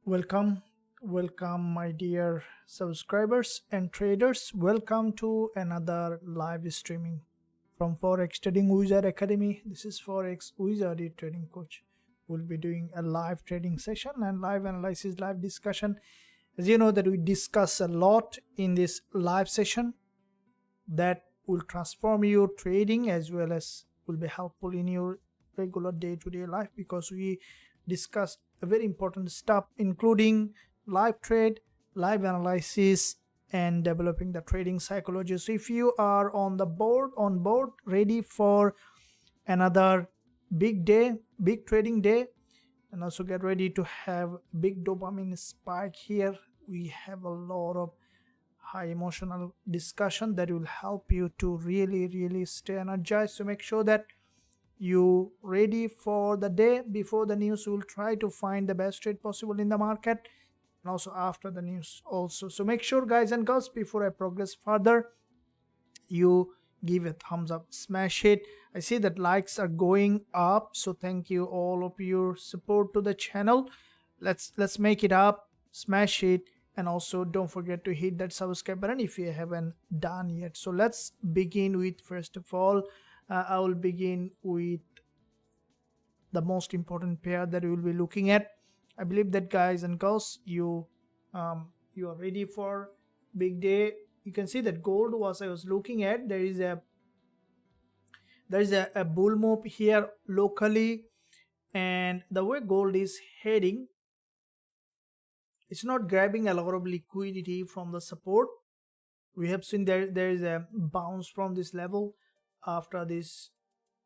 Welcome, my dear subscribers and traders. Welcome to another live streaming from Forex Trading Wizard Academy. This is Forex Wizard Trading Coach. We'll be doing a live trading session and live analysis, live discussion. As you know that we discuss a lot in this live session that will transform your trading as well as will be helpful in your regular day-to-day life, because we discuss a very important stuff including live trade, live analysis, and developing the trading psychology. So if you are on board, ready for another big day, big trading day, and also get ready to have big dopamine spike here. We have a lot of high emotional discussion that will help you to really stay energized. So make sure that you ready for the day before the news. Will try to find the best trade possible in the market, and also after the news also. So make sure, guys and girls, before I progress further, you give a thumbs up, smash it. I see that likes are going up, so thank you all of your support to the channel. Let's make it up, smash it, and also don't forget to hit that subscribe button if you haven't done yet. So let's begin with, first of all, I will begin with the most important pair that we will be looking at. I believe that, guys and girls, you are ready for big day. You can see that gold was I was looking at. There is a bull move here locally, and the way gold is heading, it's not grabbing a lot of liquidity from the support. We have seen there is a bounce from this level after this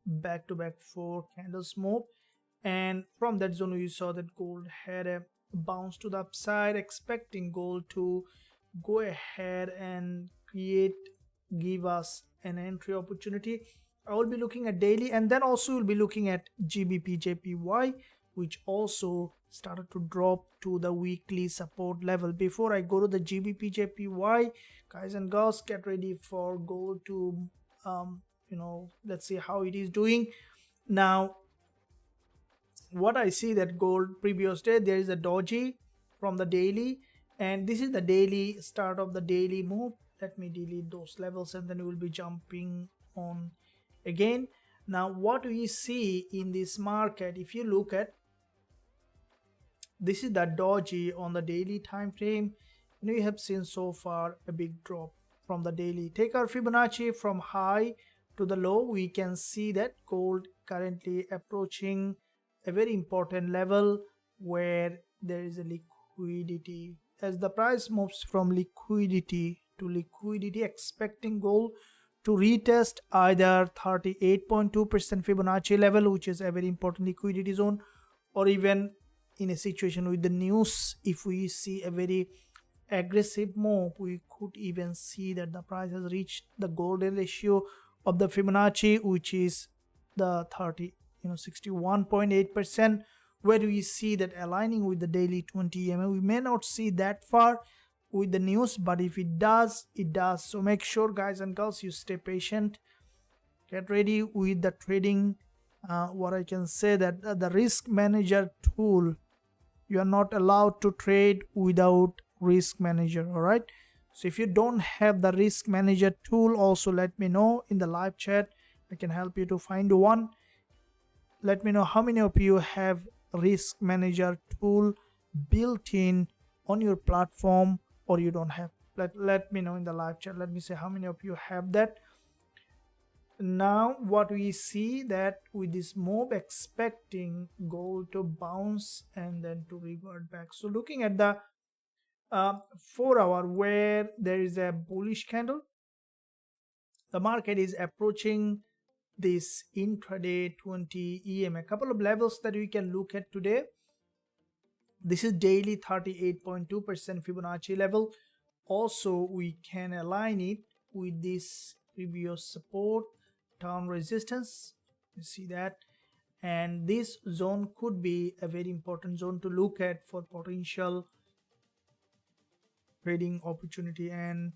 back-to-back 4 candles move, and from that zone we saw that gold had a bounce to the upside, expecting gold to go ahead and give us an entry opportunity. I will be looking at daily, and then also we'll be looking at Gbpusd, which also started to drop to the weekly support level. Before I go to the Gbpusd, guys and girls, get ready for gold to let's see how it is doing. Now what I see that gold previous day, there is a doji from the daily, and this is the daily start of the daily move. Let me delete those levels, and then we will be jumping on again. Now what we see in this market, if you look at, this is the doji on the daily time frame, and we have seen so far a big drop from the daily. Take our Fibonacci from high to the low. We can see that gold currently approaching a very important level where there is a liquidity. As the price moves from liquidity to liquidity, expecting gold to retest either 38.2% Fibonacci level, which is a very important liquidity zone, or even in a situation with the news, if we see a very aggressive move, we could even see that the price has reached the golden ratio of the Fibonacci, which is the 61.8%, where we see that aligning with the daily 20 EMA. We may not see that far with the news, but if it does, it does. So make sure, guys and girls, you stay patient, get ready with the trading. What I can say that the risk manager tool, you are not allowed to trade without risk manager. All right, so if you don't have the risk manager tool, also let me know in the live chat. I can help you to find one. Let me know how many of you have risk manager tool built in on your platform, or you don't have. Let me know in the live chat. Let me say how many of you have that. Now what we see that with this move, expecting gold to bounce and then to revert back. So looking at the 4 hour, where there is a bullish candle, the market is approaching this intraday 20 EMA. A couple of levels that we can look at today. This is daily 38.2% Fibonacci level. Also we can align it with this previous support down resistance. You see that, and this zone could be a very important zone to look at for potential trading opportunity. And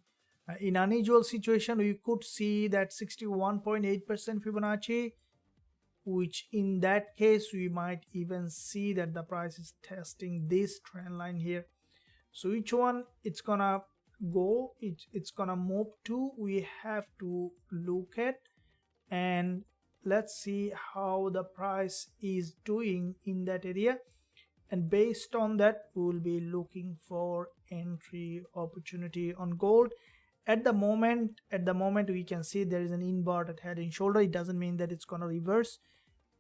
in unusual situation, we could see that 61.8% Fibonacci which in that case we might even see that the price is testing this trend line here. So which one it's gonna go, it's gonna move to, we have to look at, and let's see how the price is doing in that area, and based on that we will be looking for entry opportunity on gold. At the moment we can see there is an inverted head and shoulder. It doesn't mean that it's gonna reverse.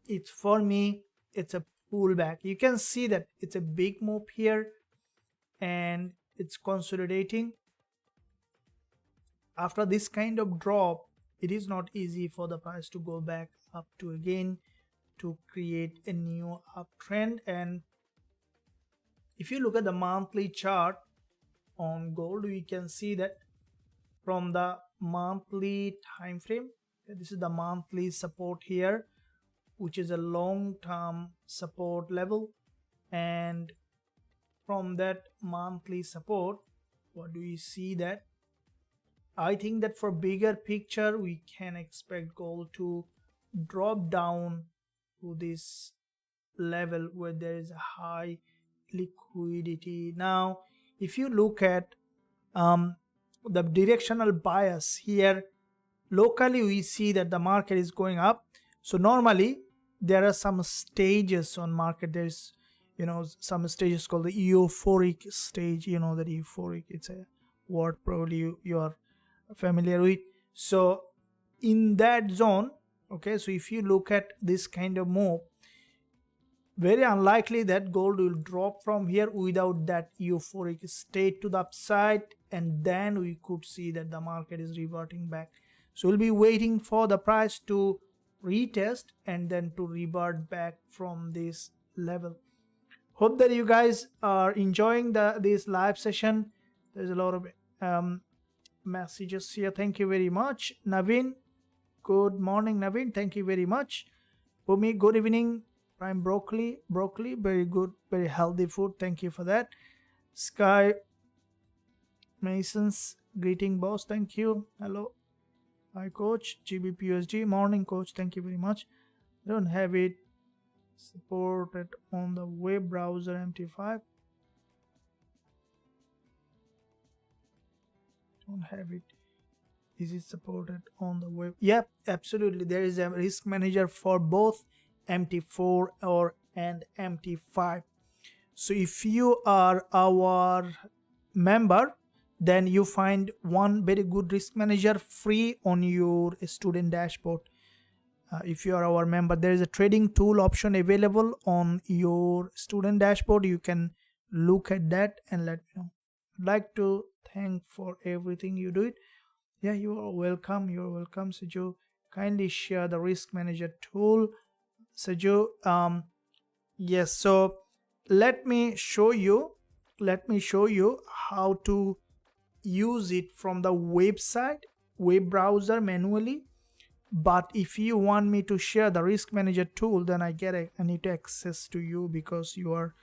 It's, for me, it's a pullback. You can see that it's a big move here and it's consolidating. After this kind of drop, it is not easy for the price to go back up to again to create a new uptrend. And if you look at the monthly chart on gold, we can see that from the monthly time frame, this is the monthly support here, which is a long-term support level, and from that monthly support, what do we see? That I think that for bigger picture we can expect gold to drop down to this level where there is a high liquidity. Now if you look at the directional bias here, locally we see that the market is going up. So normally there are some stages on market. There's, you know, some stages called the euphoric stage. You know that euphoric, it's a word probably you are familiar with. So in that zone, okay, so if you look at this kind of move, very unlikely that gold will drop from here without that euphoric state to the upside, and then we could see that the market is reverting back. So we'll be waiting for the price to retest and then to revert back from this level. Hope that you guys are enjoying this live session. There's a lot of messages here. Thank you very much. Naveen, good morning. Naveen, thank you very much. Bhumi, good evening. Prime broccoli, very good, very healthy food. Thank you for that. Sky Masons, greeting boss. Thank you. Hello. Hi coach. Gbpusd, morning coach. Thank you very much. Don't have it supported on the web browser MT5. Don't have it. Is it supported on the web? Yep, absolutely. There is a risk manager for both MT4 and MT5. So if you are our member, then you find one very good risk manager free on your student dashboard. If you are our member, there is a trading tool option available on your student dashboard. You can look at that and let me know. I'd like to thank for everything you do it. Yeah, you are welcome. You're welcome, Suju. Kindly share the risk manager tool, Suju. Yes, so let me show you how to use it from the website, web browser manually. But if you want me to share the risk manager tool, then I need to access to you because you are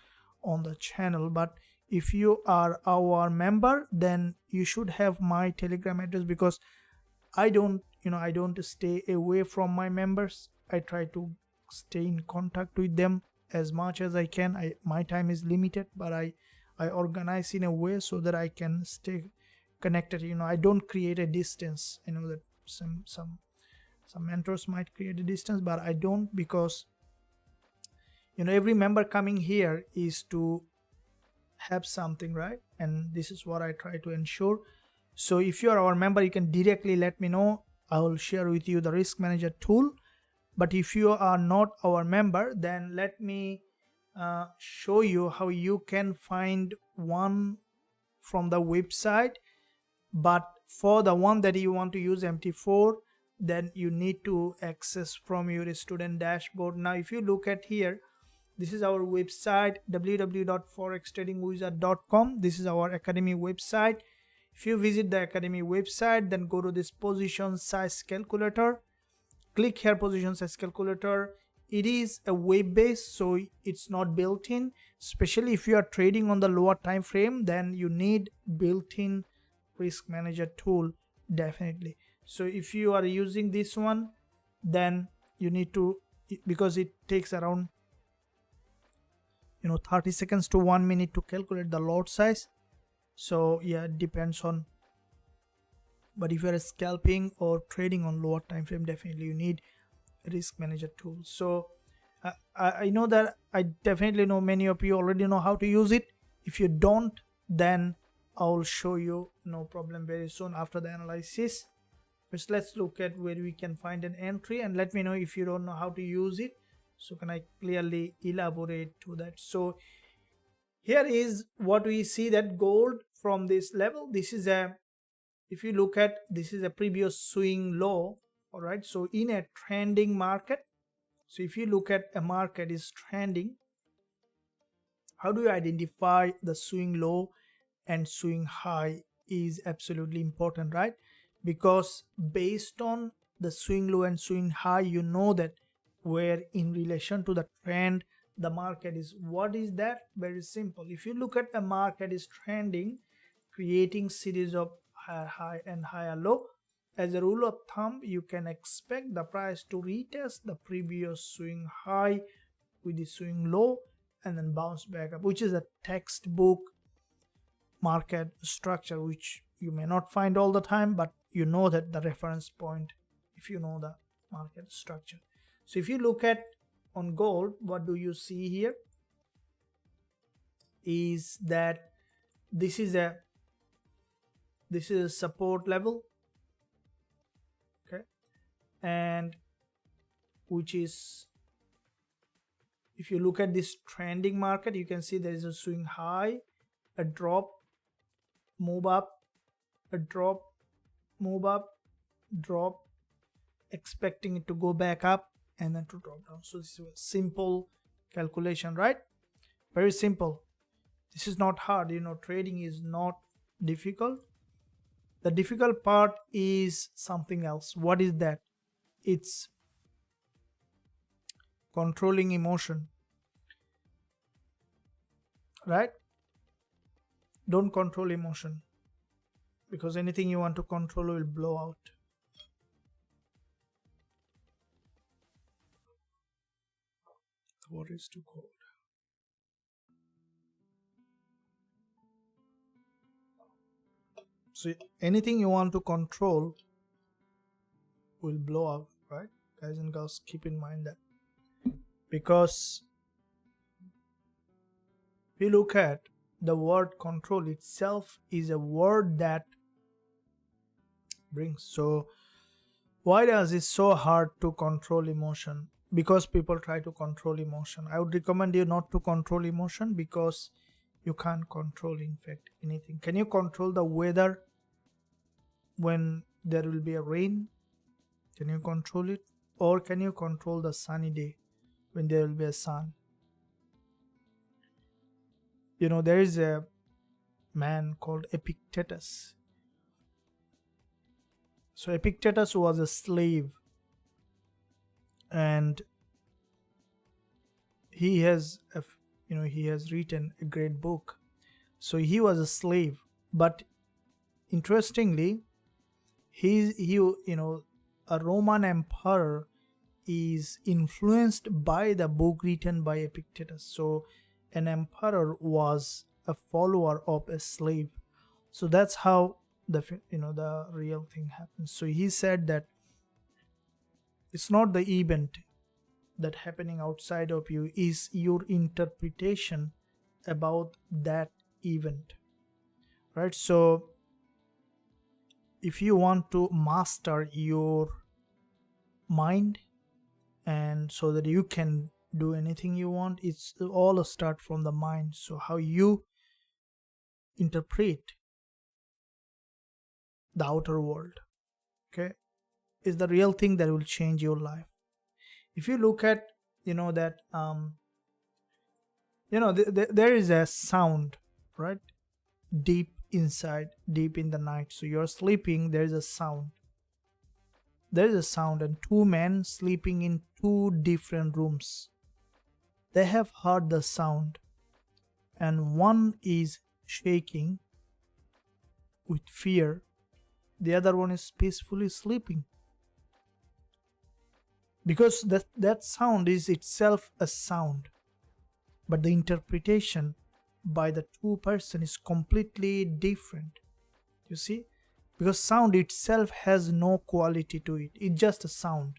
on the channel. But if you are our member, then you should have my Telegram address, because I don't stay away from my members. I try to stay in contact with them as much as I can. My time is limited, but I organize in a way so that I can stay connected. I don't create a distance. I know that some mentors might create a distance, but I don't, because every member coming here is to have something, right? And this is what I try to ensure. So if you are our member, you can directly let me know. I will share with you the risk manager tool. But if you are not our member, then let me show you how you can find one from the website. But for the one that you want to use MT4, then you need to access from your student dashboard. Now if you look at here, this is our website, www.forextradingwizard.com. This is our academy website. If you visit the academy website, then go to this position size calculator. Click here, position size calculator. It is a web based, so it's not built in. Especially if you are trading on the lower time frame, then you need built-in risk manager tool, definitely. So if you are using this one, then you need to because it takes around 30 seconds to 1 minute to calculate the lot size. So yeah, it depends on, but if you're scalping or trading on lower time frame, definitely you need risk manager tools. So I know that, I definitely know many of you already know how to use it. If you don't, then I'll show you, no problem, very soon after the analysis. First, let's look at where we can find an entry, and let me know if you don't know how to use it, so can I clearly elaborate to that. So here is what we see, that gold from this level, this is a, if you look at, this is a previous swing low. All right, so in a trending market, so if you look at a market is trending, how do you identify the swing low and swing high is absolutely important, right? Because based on the swing low and swing high, you know that where in relation to the trend the market is. What is that? Very simple. If you look at the market is trending, creating series of higher high and higher low, as a rule of thumb, you can expect the price to retest the previous swing high with the swing low and then bounce back up, which is a textbook market structure, which you may not find all the time, but you know that the reference point if you know the market structure. So if you look at on gold, what do you see here is that this is a support level, okay, and which is, if you look at this trending market, you can see there is a swing high, a drop, move up, a drop, move up, drop, expecting it to go back up and then to drop down. So this is a simple calculation, right? Very simple. This is not hard, trading is not difficult. The difficult part is something else. What is that? It's controlling emotion, right? Don't control emotion, because anything you want to control will blow out. What is too cold? So anything you want to control will blow out, right? Guys and girls, keep in mind that. Because if you look at the word control itself is a word that brings. So why does it so hard to control emotion? Because people try to control emotion. I would recommend you not to control emotion, because you can't control, in fact, anything. Can you control the weather when there will be a rain? Can you control it? Or can you control the sunny day when there will be a sun? There is a man called Epictetus. So Epictetus was a slave, and he has written a great book. So he was a slave, but interestingly, a Roman emperor is influenced by the book written by Epictetus. So an emperor was a follower of a slave. So that's how the real thing happens. So he said that it's not the event that happening outside of you, is your interpretation about that event, right? So if you want to master your mind, and so that you can do anything you want, it's all start from the mind. So how you interpret the outer world, okay, is the real thing that will change your life. If you look at that there is a sound, right, deep inside, deep in the night. So you're sleeping, there is a sound, and two men sleeping in two different rooms, they have heard the sound, and one is shaking with fear, the other one is peacefully sleeping. because that sound is itself a sound, but the interpretation by the two person is completely different. You see, because sound itself has no quality to it. It's just a sound.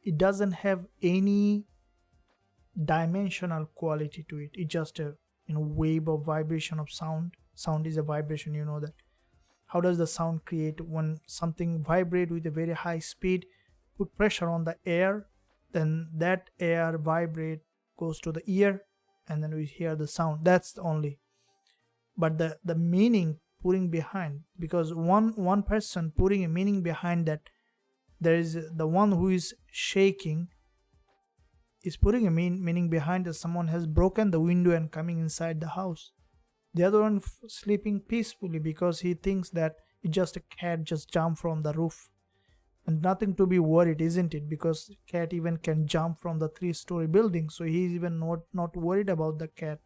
It doesn't have any dimensional quality to it. It's just a wave of vibration of sound. Sound is a vibration, you know that. How does the sound create? When something vibrate with a very high speed, put pressure on the air, then that air vibrate, goes to the ear, and then we hear the sound. That's the only. But the meaning putting behind, because one person putting a meaning behind that, there is the one who is shaking is putting a meaning behind that someone has broken the window and coming inside the house. The other one sleeping peacefully because he thinks that it's just a cat just jumped from the roof. And nothing to be worried, isn't it? Because cat even can jump from the 3-story building, so he's even not worried about the cat.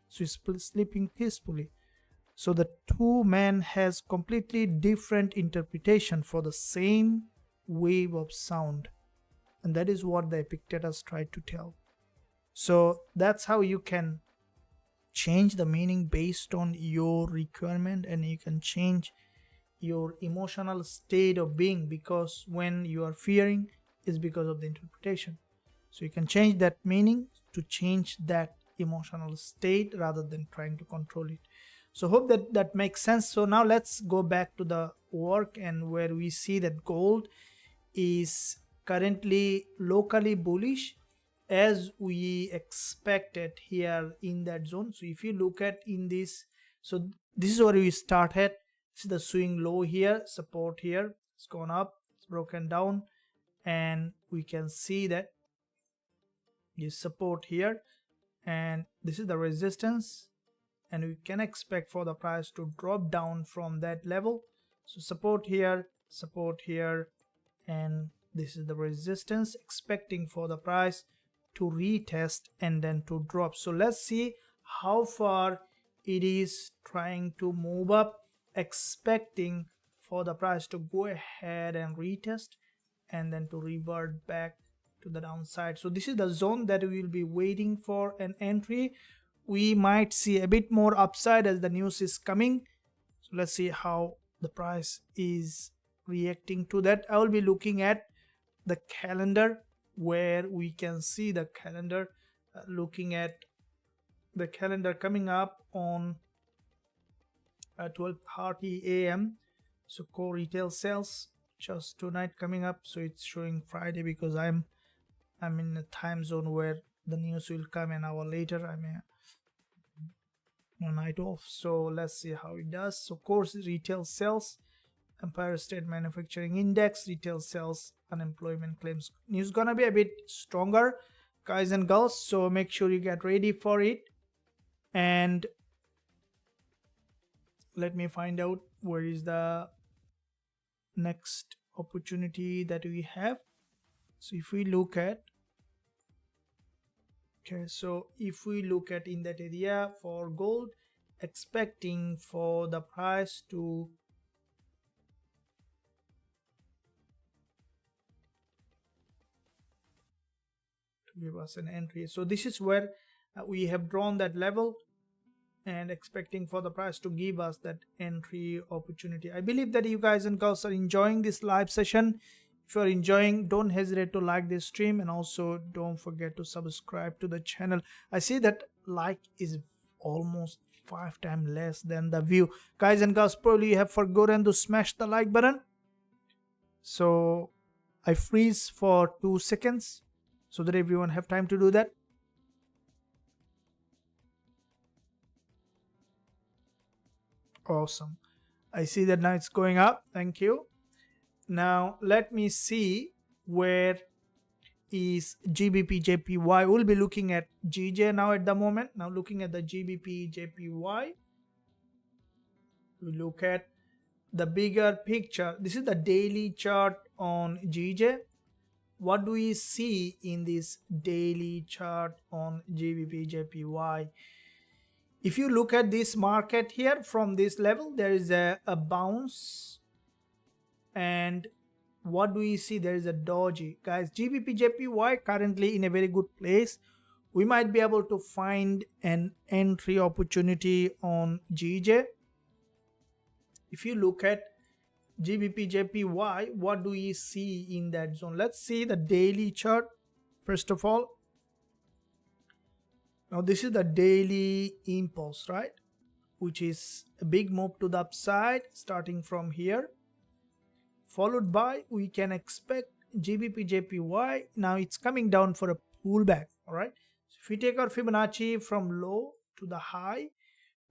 So he's sleeping peacefully. So the two men has completely different interpretation for the same wave of sound, and that is what the Epictetus tried to tell. So that's how you can change the meaning based on your requirement, and you can change your emotional state of being, because when you are fearing is because of the interpretation. So you can change that meaning to change that emotional state rather than trying to control it. So hope that makes sense. So now let's go back to the work, and where we see that gold is currently locally bullish as we expected here in that zone. So if you look at in this, so this is where we started. This is the swing low here, support here, it's gone up, it's broken down, and we can see that is support here, and this is the resistance, and we can expect for the price to drop down from that level. So support here, and this is the resistance, expecting for the price to retest and then to drop. So let's see how far it is trying to move up, expecting for the price to go ahead and retest and then to revert back to the downside. So this is the zone that we will be waiting for an entry. We might see a bit more upside as the news is coming. So let's see how the price is reacting to that. I will be looking at the calendar, where we can see the calendar, looking at the calendar coming up on 12:30 a.m. So core retail sales just tonight coming up. So it's showing Friday because I'm in a time zone where the news will come an hour later. I'm a night off. So let's see how it does. So core retail sales, Empire State Manufacturing Index, retail sales, unemployment claims. News gonna be a bit stronger, guys and girls. So make sure you get ready for it. And let me find out where is the next opportunity that we have. So if we look at, okay, so if we look at in that area for gold, expecting for the price to give us an entry. So this is where we have drawn that level and expecting for the price to give us that entry opportunity. I believe that you guys and girls are enjoying this live session. If you're enjoying, don't hesitate to like this stream, and also don't forget to subscribe to the channel. I see that like is almost 5 times less than the view. Guys and girls, probably you have forgotten to smash the like button. So I freeze for 2 seconds so that everyone have time to do that. Awesome. I see that now it's going up. Thank you. Now let me see where is Gbpjpy. We'll be looking at GJ now at the moment. Now looking at the Gbpjpy, we look at the bigger picture. This is the daily chart on GJ. What do we see in this daily chart on Gbpjpy? If you look at this market here from this level, there is a bounce, and what do we see? There is a doji, guys. Gbpjpy currently in a very good place. We might be able to find an entry opportunity on GJ. If you look at Gbpjpy, what do we see in that zone? Let's see the daily chart first of all. Now this is the daily impulse, right, which is a big move to the upside starting from here, followed by we can expect Gbpjpy. Now it's coming down for a pullback. All right, so if we take our Fibonacci from low to the high,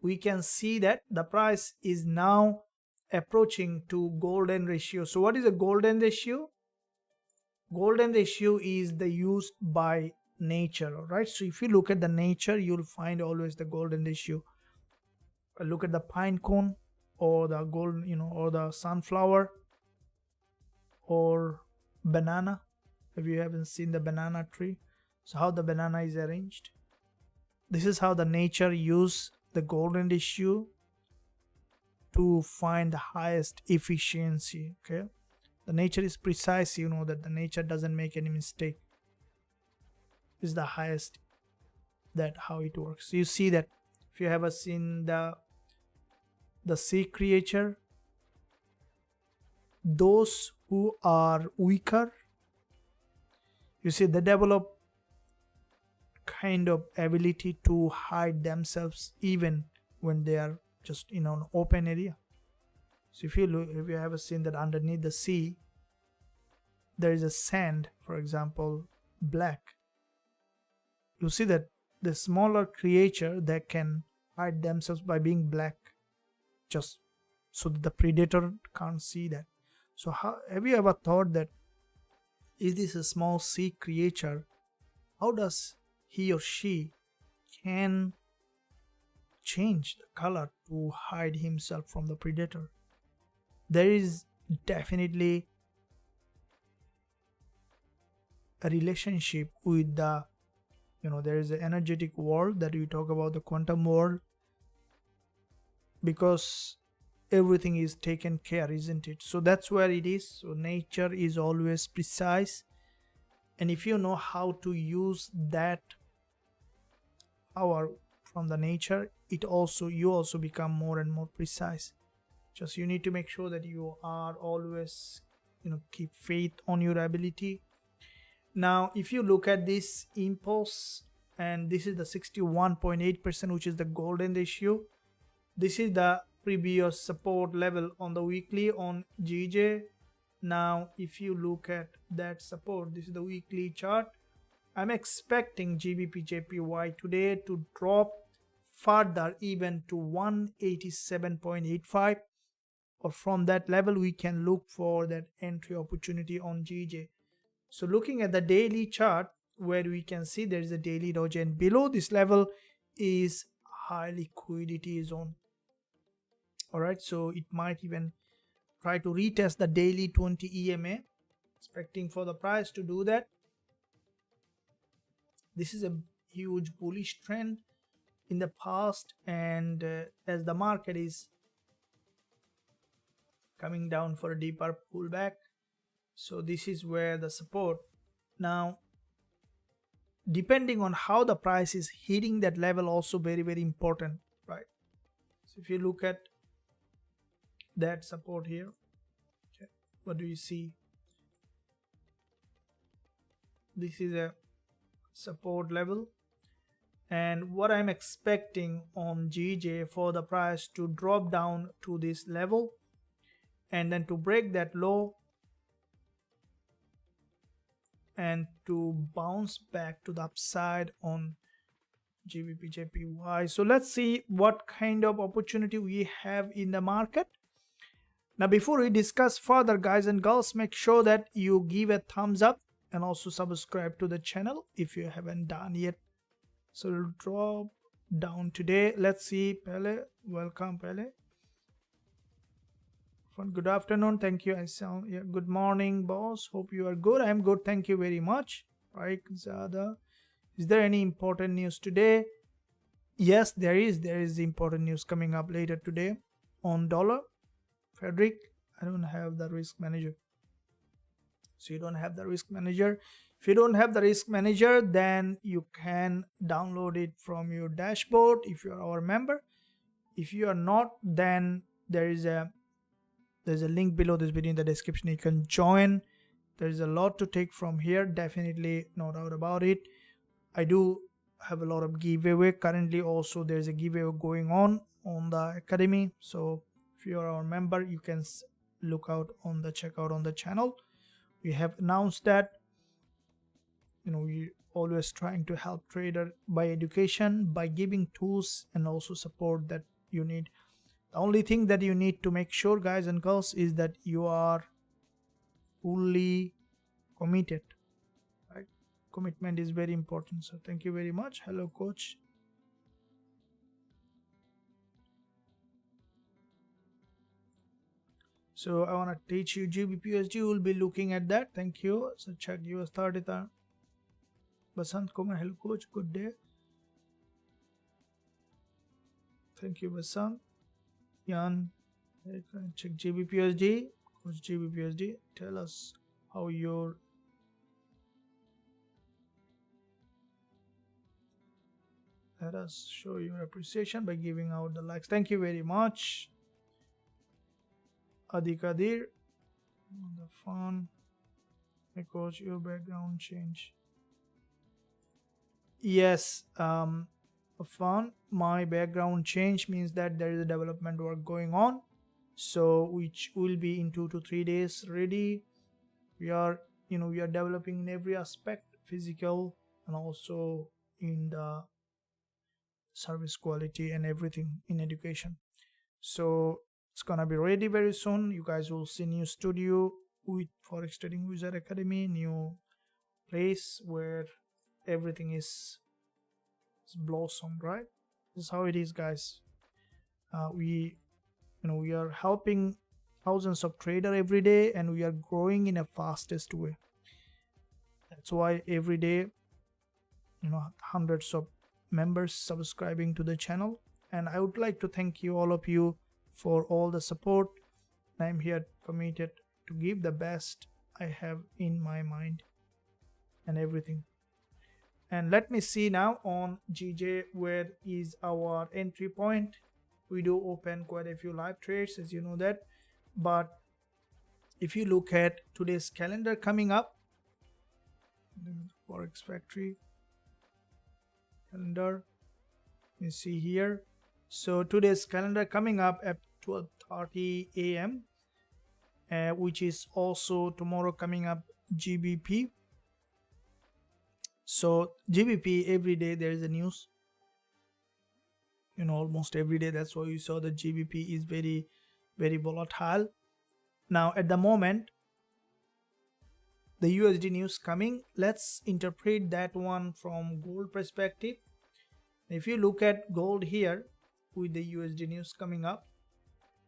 we can see that the price is now approaching to golden ratio. So what is a golden ratio? Golden ratio is the used by nature. All right, so if you look at the nature, you'll find always the golden ratio. Look at the pine cone or the gold, or the sunflower or banana. If you haven't seen the banana tree, so how the banana is arranged, this is how the nature use the golden ratio to find the highest efficiency. Okay, the nature is precise, that the nature doesn't make any mistake. Is the highest, that how it works. So you see that if you have seen the sea creature, those who are weaker, you see they develop kind of ability to hide themselves even when they are just in an open area. So if you look, if you have seen that underneath the sea there is a sand, for example black, you see that the smaller creature that can hide themselves by being black, just so that the predator can't see that. So have you ever thought that, is this a small sea creature, how does he or she can change the color to hide himself from the predator? There is definitely a relationship with the, there is an energetic world that we talk about, the quantum world, because everything is taken care, isn't it? So that's where it is. So nature is always precise, and if you know how to use that power from the nature, you also become more and more precise. Just you need to make sure that you are always, keep faith on your ability. Now if you look at this impulse, and this is the 61.8%, which is the golden ratio. This is the previous support level on the weekly on GJ. Now if you look at that support, this is the weekly chart. I'm expecting Gbpjpy today to drop further even to 187.85, or from that level we can look for that entry opportunity on GJ. So looking at the daily chart, where we can see there is a daily doji, and below this level is high liquidity zone. All right, so it might even try to retest the daily 20 EMA, expecting for the price to do that. This is a huge bullish trend in the past, and as the market is coming down for a deeper pullback, so this is where the support. Now depending on how the price is hitting that level, also very, very important, right? So if you look at that support here, okay, what do you see? This is a support level, and what I'm expecting on GJ for the price to drop down to this level and then to break that low and to bounce back to the upside on Gbpjpy. So let's see what kind of opportunity we have in the market. Now before we discuss further, guys and girls, make sure that you give a thumbs up and also subscribe to the channel if you haven't done yet. So we'll drop down today. Let's see. Pele, welcome Pele. Good afternoon, thank you. Yeah, good morning boss, hope you are good. I'm good, thank you very much. Right, Zada, is there any important news today? Yes, there is important news coming up later today on dollar. Frederick, I don't have the risk manager. So you don't have the risk manager. If you don't have the risk manager, then you can download it from your dashboard if you are our member. If you are not, then there's a link below this video in the description. You can join. There's a lot to take from here, definitely, no doubt about it. I do have a lot of giveaway currently. Also, there's a giveaway going on the academy. So if you are our member, you can look out on the checkout on the channel. We have announced that, you know, we always trying to help trader by education, by giving tools and also support that you need. The only thing that you need to make sure, guys and girls, is that you are fully committed, right? Commitment is very important. So thank you very much. Hello, coach. So I want to teach you Gbpusd. We'll be looking at that. Thank you. So check US30. Basant Kumar, hello coach, good day. Thank you, Basant. Jan, check Gbpusd. Coach Gbpusd, tell us how your let us show your appreciation by giving out the likes. Thank you very much. Adikadir on the phone. Hey coach, your background change. Yes, fun. My background change means that there is a development work going on, so which will be in 2 to 3 days ready. We are, you know, we are developing in every aspect, physical and also in the service quality and everything in education. So it's gonna be ready very soon. You guys will see new studio with Forex Trading Wizard Academy, new place where everything is blossomed, right? This is how it is, guys. We are helping thousands of traders every day, and we are growing in a fastest way. That's why every day, you know, hundreds of members subscribing to the channel, and I would like to thank you, all of you, for all the support. I'm here committed to give the best I have in my mind and everything. And let me see now on GJ, where is our entry point. We do open quite a few live trades, as you know that, but if you look at today's calendar coming up, Forex Factory calendar, you see here. So today's calendar coming up at 12:30 a.m. Which is also tomorrow coming up GBP. So GBP, every day there is a news, you know, almost every day. That's why you saw the GBP is very, very volatile. Now at the moment, the USD news coming, let's interpret that one from gold perspective. If you look at gold here with the USD news coming up,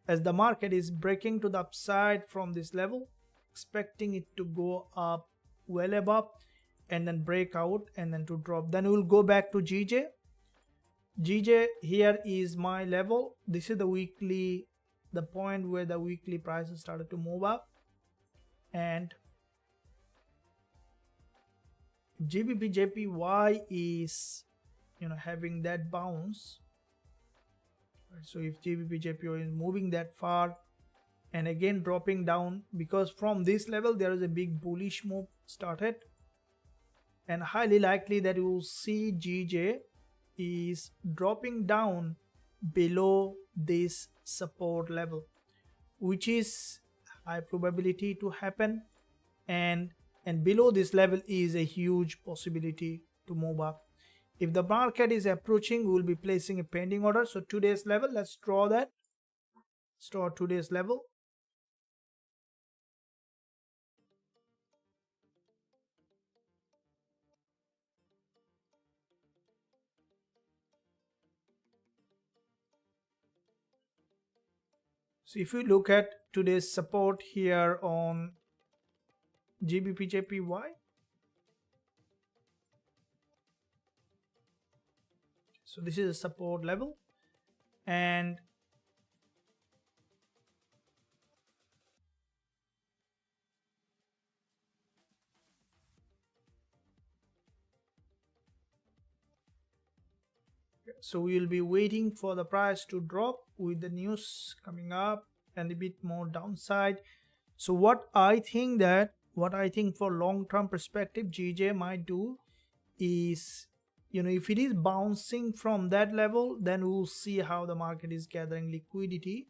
as the market is breaking to the upside from this level, expecting it to go up well above and then break out and then to drop, then we'll go back to GJ. GJ here is my level. This is the weekly, the point where the weekly prices started to move up, and Gbpusd is, you know, having that bounce. So if Gbpusd is moving that far and again dropping down, because from this level there is a big bullish move started, and highly likely that you will see GJ is dropping down below this support level, which is high probability to happen, and below this level is a huge possibility to move up. If the market is approaching, we will be placing a pending order. So today's level, let's draw that. Let's draw today's level. So if you look at today's support here on Gbpusd, so this is a support level, and So we will be waiting for the price to drop with the news coming up and a bit more downside. So what I think for long-term perspective GJ might do is, if it is bouncing from that level, then we'll see how the market is gathering liquidity.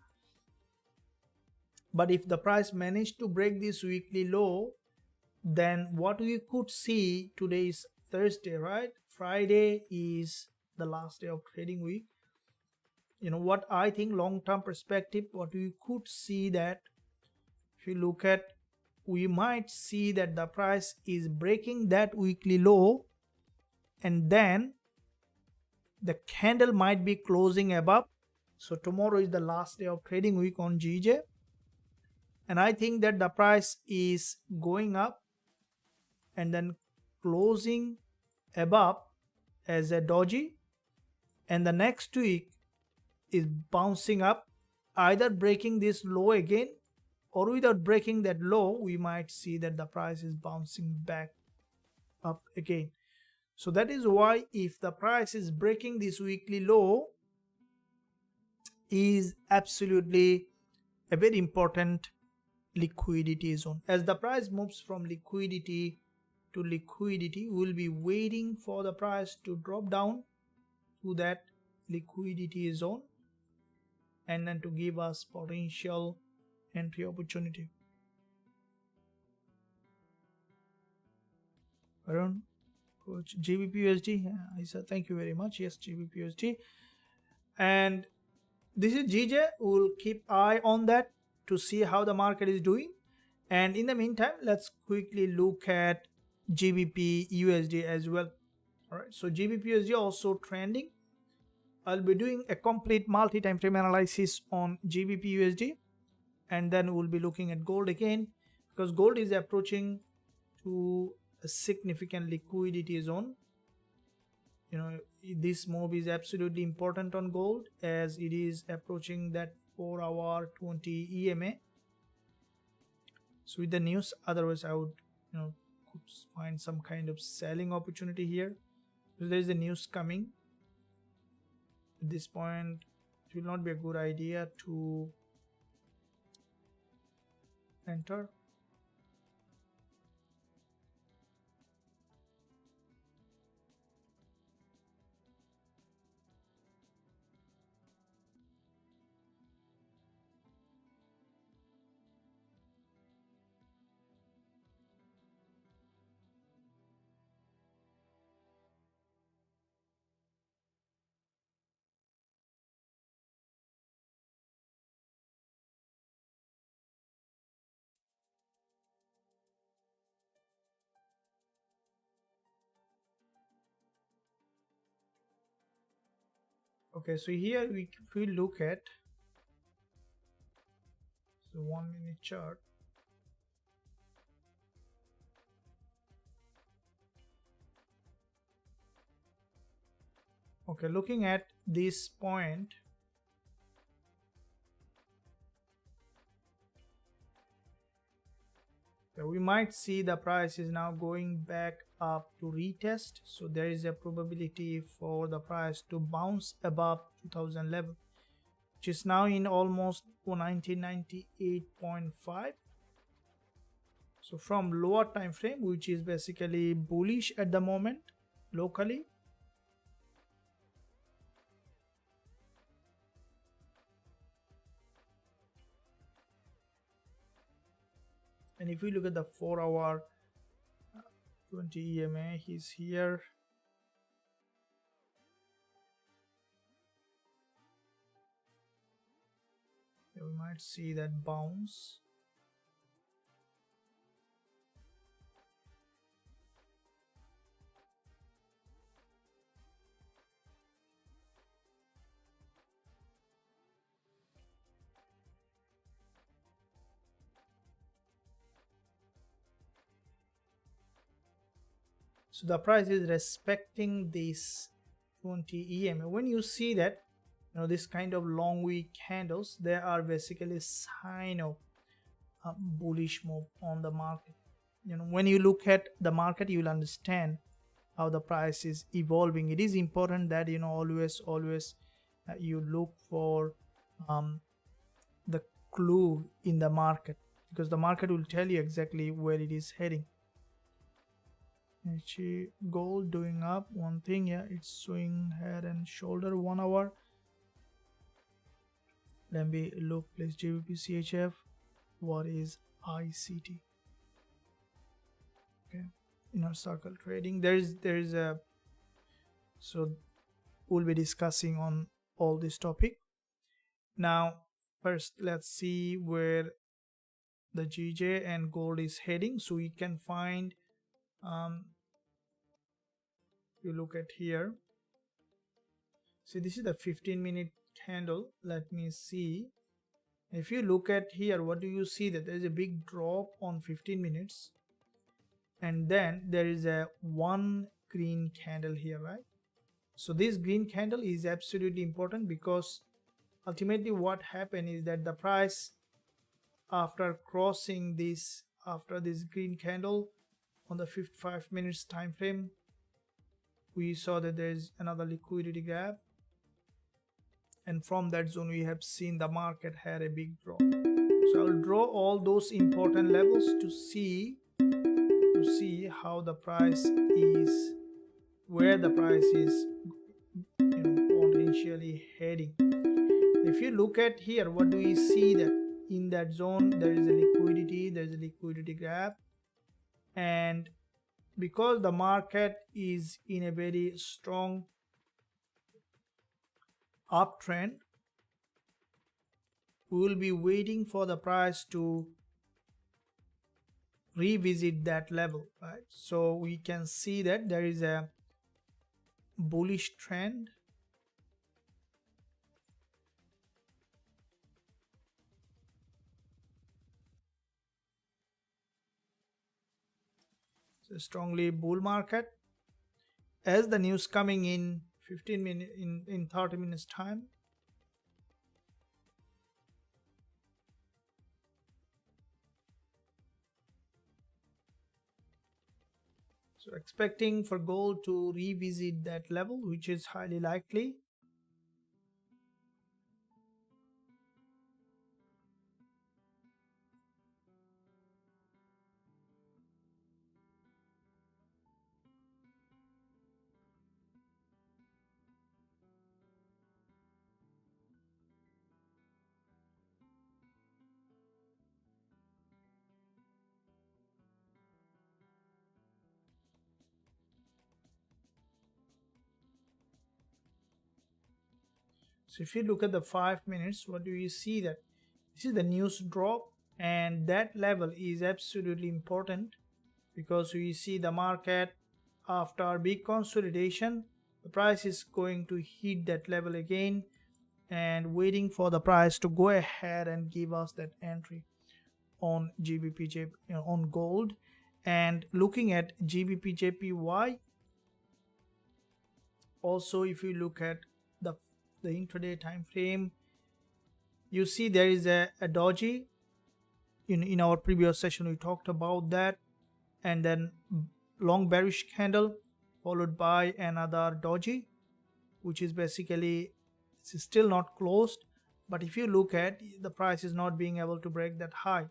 But if the price managed to break this weekly low, then what we could see, today is Thursday, right? Friday is the last day of trading week. What I think long-term perspective, what we could see that if you look at, we might see that the price is breaking that weekly low, and then the candle might be closing above. So tomorrow is the last day of trading week on GJ, and I think that the price is going up and then closing above as a doji, and the next week is bouncing up, either breaking this low again, or without breaking that low, we might see that the price is bouncing back up again. So that is why if the price is breaking this weekly low, is absolutely a very important liquidity zone. As the price moves from liquidity to liquidity, we will be waiting for the price to drop down to that liquidity zone and then to give us potential entry opportunity. Arun, coach, Gbpusd, yeah, I said thank you very much. Yes, Gbpusd. And this is GJ. We'll keep eye on that to see how the market is doing. And in the meantime, let's quickly look at Gbpusd as well. All right, so Gbpusd also trending. I'll be doing a complete multi-time frame analysis on Gbpusd, and then we'll be looking at gold again, because gold is approaching to a significant liquidity zone. This move is absolutely important on gold as it is approaching that 4-hour 20 EMA. So with the news, otherwise I would could find some kind of selling opportunity here, because there is a news coming. At this point, it will not be a good idea to enter. Okay, so here if we look at the 1-minute chart, okay, looking at this point, we might see the price is now going back up to retest. So there is a probability for the price to bounce above 2000 level, which is now in almost 1998.5. So from lower time frame, which is basically bullish at the moment locally, and if we look at the 4-hour 20 EMA, he's here. We might see that bounce. So the price is respecting this 20 EMA. When you see that, this kind of long week candles, they are basically a sign of a bullish move on the market. When you look at the market, you will understand how the price is evolving. It is important that always you look for the clue in the market, because the market will tell you exactly where it is heading. Actually, gold doing up one thing, yeah, it's showing head and shoulder 1 hour. Let me look, please. GBP CHF, what is ICT? Okay, inner circle trading, there is a, so we'll be discussing on all this topic. Now first let's see where the GJ and gold is heading. So we can find, you look at here, see this is the 15-minute candle. Let me see, if you look at here, what do you see? That there is a big drop on 15 minutes, and then there is a one green candle here, right? So this green candle is absolutely important, because ultimately what happened is that the price, after crossing this, after this green candle on the 55 minutes time frame, we saw that there is another liquidity gap, and from that zone we have seen the market had a big drop. So I will draw all those important levels to see how the price is, where the price is potentially heading. If you look at here, what do we see? That in that zone there is a liquidity gap, and because the market is in a very strong uptrend, we will be waiting for the price to revisit that level, right? So we can see that there is a bullish trend, it's a strongly bull market. As the news coming in 15 minutes, in 30 minutes time, so expecting for gold to revisit that level, which is highly likely. So if you look at the 5 minutes, what do you see? That this is the news drop, and that level is absolutely important, because we see the market after big consolidation, the price is going to hit that level again, and waiting for the price to go ahead and give us that entry on GBP on gold. And looking at GBP/JPY, also if you look at the intraday time frame, you see there is a doji. In our previous session we talked about that, and then long bearish candle followed by another doji, which is basically, it's still not closed, but if you look at, the price is not being able to break that high.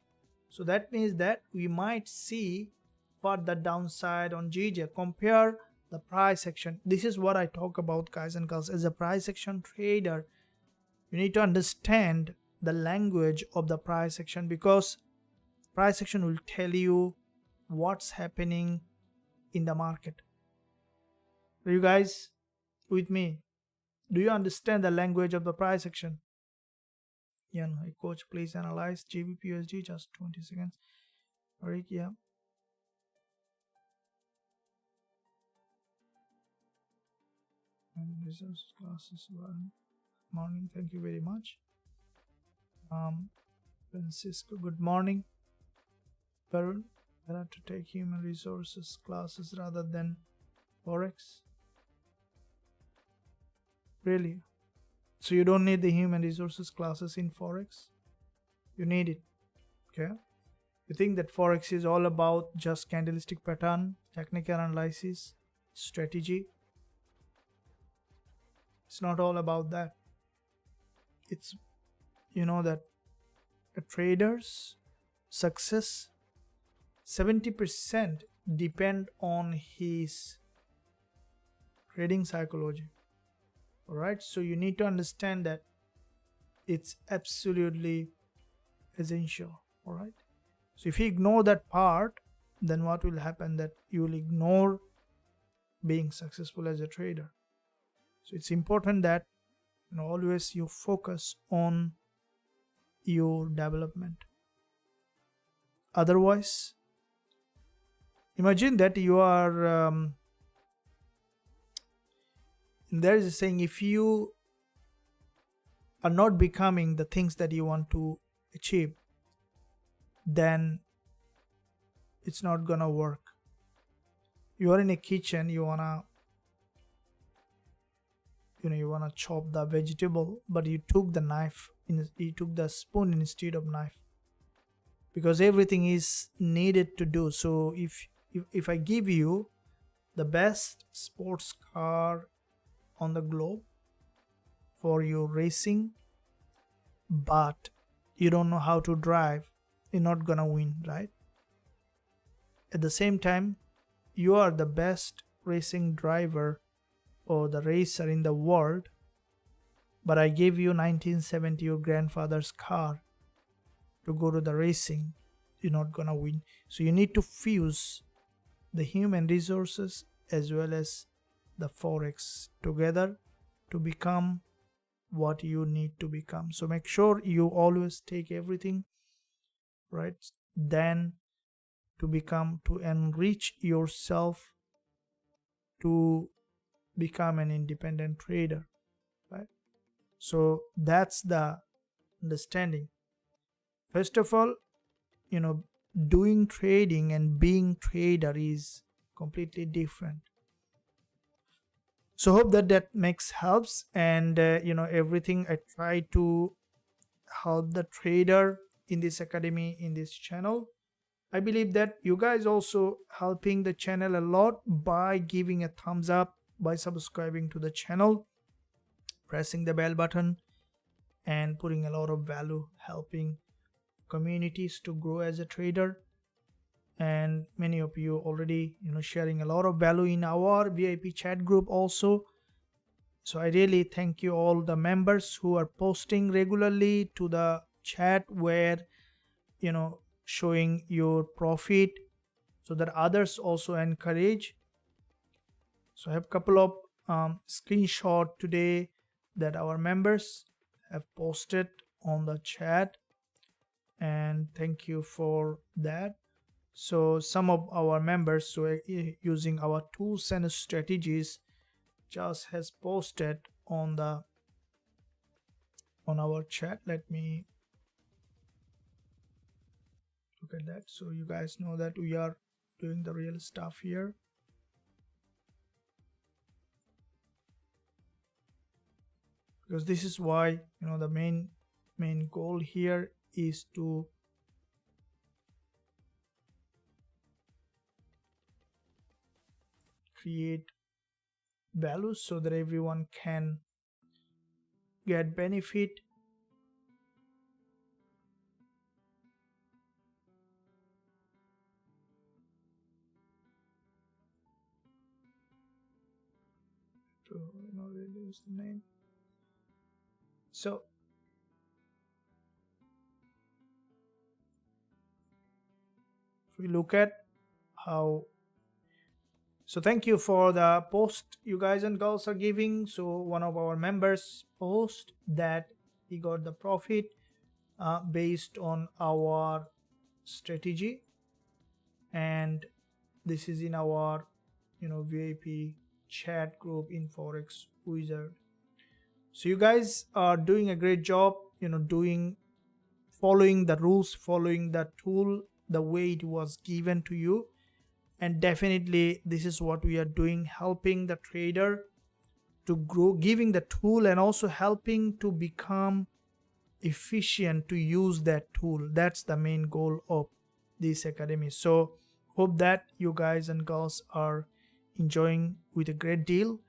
So that means that we might see further downside on GJ. Compare the price action. This is what I talk about, guys and girls. As a price action trader, you need to understand the language of the price action, because price action will tell you what's happening in the market. Are you guys with me? Do you understand the language of the price action? Yeah, no, coach, please analyze GBPUSD, just 20 seconds. Alright, yeah. And resource classes, morning, thank you very much. Francisco, good morning. Varun, better to take human resources classes rather than Forex. Really? So you don't need the human resources classes in Forex? You need it. Okay. You think that Forex is all about just candlestick pattern, technical analysis? strategy. It's not all about that. It's, that a trader's success, 70% depend on his trading psychology. All right, so you need to understand that it's absolutely essential. All right, so if you ignore that part, then what will happen, that you will ignore being successful as a trader. So it's important that always you focus on your development. Otherwise, imagine that you are there is a saying, if you are not becoming the things that you want to achieve, then it's not gonna work. You are in a kitchen, you wanna chop the vegetable, but you took the knife, you took the spoon instead of knife, because everything is needed to do. So if I give you the best sports car on the globe for your racing, but you don't know how to drive, you're not gonna win, right? At the same time, you are the best racing driver or the racer in the world, but I gave you 1970, your grandfather's car, to go to the racing, you're not gonna win. So you need to fuse the human resources as well as the Forex together to become what you need to become. So make sure you always take everything, right? Then to enrich yourself, to become an independent trader, right? So that's the understanding. First of all, doing trading and being trader is completely different. So hope that helps, and everything I try to help the trader in this academy, in this channel. I believe that you guys also helping the channel a lot by giving a thumbs up, by subscribing to the channel, pressing the bell button, and putting a lot of value, helping communities to grow as a trader. And many of you already sharing a lot of value in our VIP chat group also. So I really thank you, all the members who are posting regularly to the chat, where showing your profit, so that others also encourage. So I have a couple of screenshot today that our members have posted on the chat, and thank you for that. So some of our members, so using our tools and strategies, just has posted on our chat. Let me look at that, so you guys know that we are doing the real stuff here. Because this is why the main goal here is to create value so that everyone can get benefit. To reduce the name. So if we look at how, so thank you for the post you guys and girls are giving. So one of our members post that he got the profit based on our strategy, and this is in our VIP chat group in Forex Wizard. So you guys are doing a great job, following the rules, following the tool the way it was given to you. And definitely this is what we are doing, helping the trader to grow, giving the tool, and also helping to become efficient to use that tool. That's the main goal of this academy. So hope that you guys and girls are enjoying with a great deal.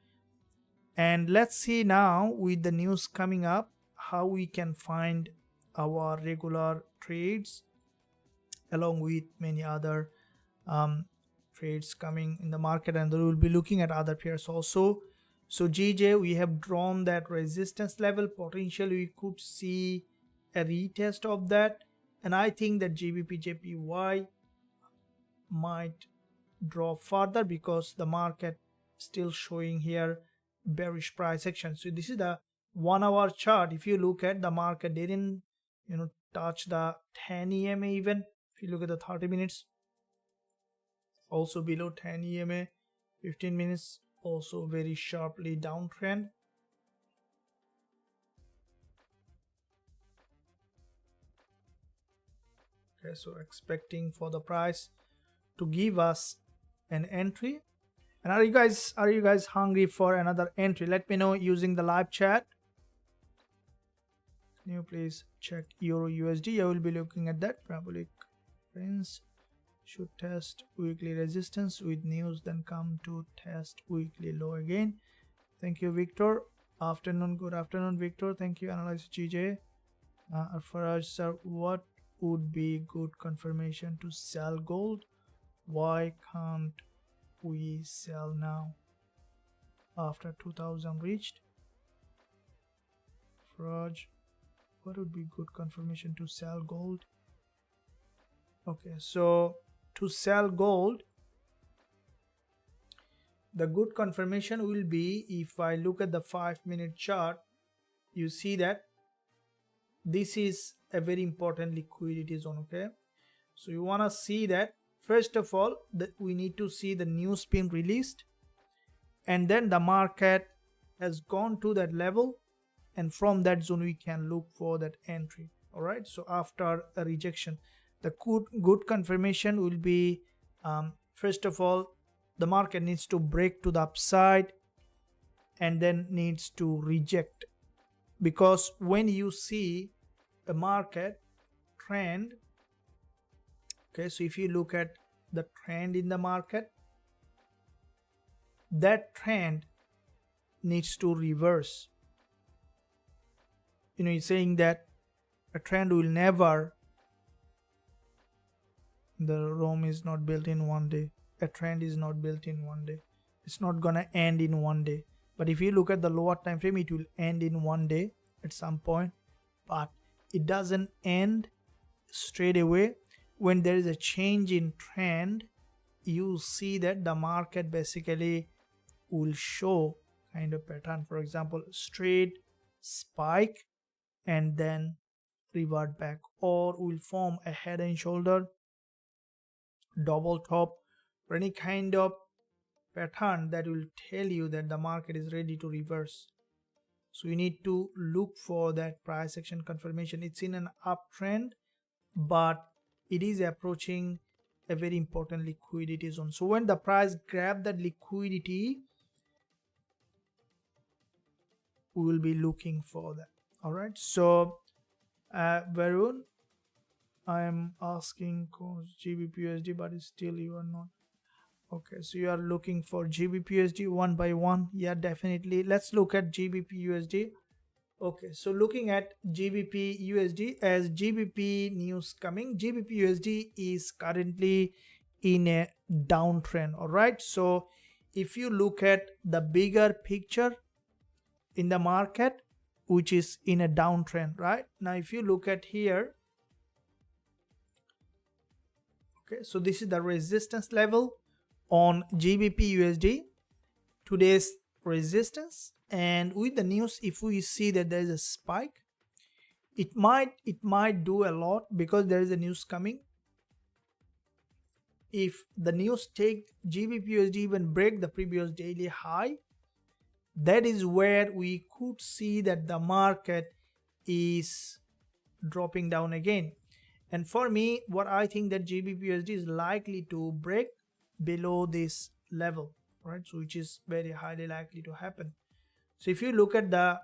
And let's see now with the news coming up how we can find our regular trades along with many other trades coming in the market, and we will be looking at other pairs also. So GJ, we have drawn that resistance level. Potentially we could see a retest of that, and I think that GBP/JPY might drop further because the market still showing here bearish price action. So this is the 1 hour chart. If you look at the market, didn't touch the 10 EMA even. If you look at the 30 minutes, also below 10 EMA. 15 minutes, also very sharply downtrend. Okay, so expecting for the price to give us an entry. And are you guys hungry for another entry? Let me know using the live chat. Can you please check Euro USD? I will be looking at that. Parabolic prince should test weekly resistance with news, then come to test weekly low again. Thank you, Victor. Afternoon, good afternoon, Victor. Thank you, Analyst GJ. Faraj sir, what would be good confirmation to sell gold? Why can't we sell now after 2000 reached? Faraj, what would be good confirmation to sell gold? Okay, so to sell gold, the good confirmation will be, if I look at the 5-minute chart, you see that this is a very important liquidity zone. Okay, so you want to see that first of all that we need to see the news being released, and then the market has gone to that level, and from that zone we can look for that entry. All right, so after a rejection, the good confirmation will be first of all the market needs to break to the upside and then needs to reject, because when you see a market trend, okay, so if you look at the trend in the market, that trend needs to reverse. It's saying that a trend will never, the Rome is not built in one day. A trend is not built in one day. It's not gonna end in one day. But if you look at the lower time frame, it will end in one day at some point, but it doesn't end straight away. When there is a change in trend, you see that the market basically will show kind of pattern. For example, straight spike and then revert back, or will form a head and shoulder, double top, or any kind of pattern that will tell you that the market is ready to reverse. So you need to look for that price action confirmation. It's in an uptrend, but it is approaching a very important liquidity zone. So when the price grab that liquidity, we will be looking for that. All right, so Varun, I am asking GBPUSD, but still you are not. Okay, so you are looking for GBPUSD one by one. Yeah, definitely. Let's look at GBPUSD. Okay, so looking at GBPUSD, as GBP news coming, GBPUSD is currently in a downtrend. All right, so if you look at the bigger picture in the market, which is in a downtrend, right? Now if you look at here, okay, so this is the resistance level on GBPUSD, today's resistance. And with the news, if we see that there is a spike, it might do a lot because there is a news coming. If the news take GBPUSD even break the previous daily high, that is where we could see that the market is dropping down again. And for me, what I think that GBPUSD is likely to break below this level, right? So which is very highly likely to happen. So if you look at the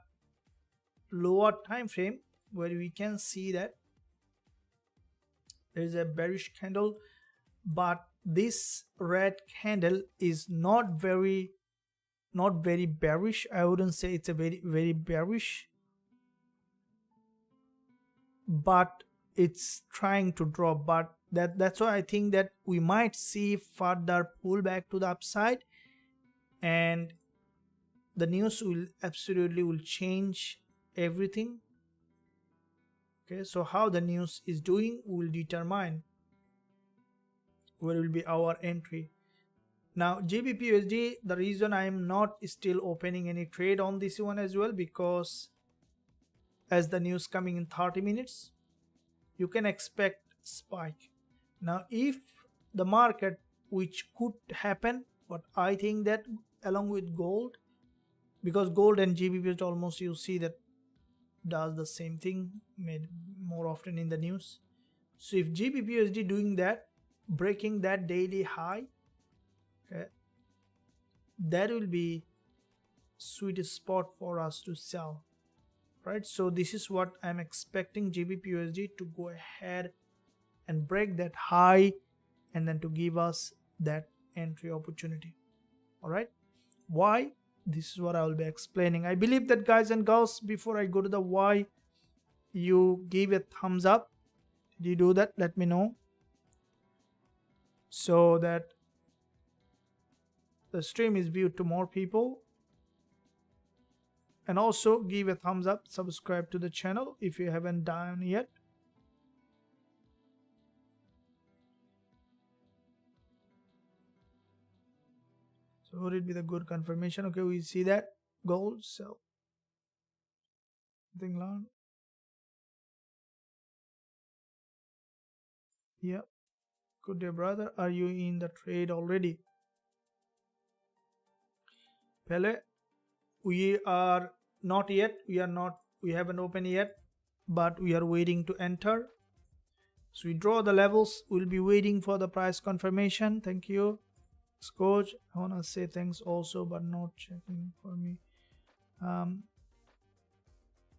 lower time frame, where we can see that there is a bearish candle, but this red candle is not very bearish. I wouldn't say it's a very bearish, but it's trying to drop. But that's why I think that we might see further pullback to the upside, and the news will absolutely change everything. Okay, so how the news is doing will determine where will be our entry. Now Gbpusd, the reason I am not still opening any trade on this one as well, because as the news coming in 30 minutes, you can expect spike. Now if the market, which could happen, but I think that along with gold, because gold and Gbpusd almost you see that does the same thing, made more often in the news. So if Gbpusd doing that, breaking that daily high, okay, that will be sweet spot for us to sell, right? So this is what I'm expecting, Gbpusd to go ahead and break that high and then to give us that entry opportunity. All right, why? This is what I will be explaining. I believe that, guys and girls, before I go to the why, you give a thumbs up. Did you do that? Let me know, so that the stream is viewed to more people. And also give a thumbs up, subscribe to the channel if you haven't done yet. So would it be the good confirmation? Okay, we see that gold sell. Thing long. Yeah. Good day, brother. Are you in the trade already? Pele, we are not yet. We haven't opened yet, but we are waiting to enter. So we draw the levels. We'll be waiting for the price confirmation. Thank you, Coach. I wanna say thanks also, but not checking for me.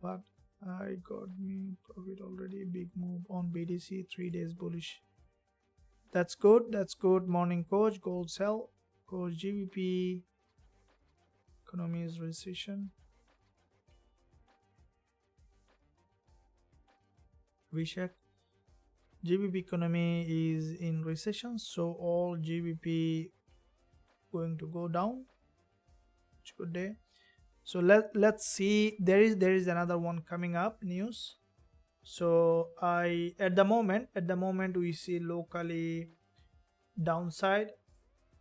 But I got me profit already. Big move on BTC, 3 days bullish. That's good. That's good. Morning, Coach. Gold sell. Coach GBP. Economy is recession. Vishak. GBP economy is in recession, so all GBP going to go down. Good day. So let's see. There is another one coming up, news. So at the moment we see locally downside.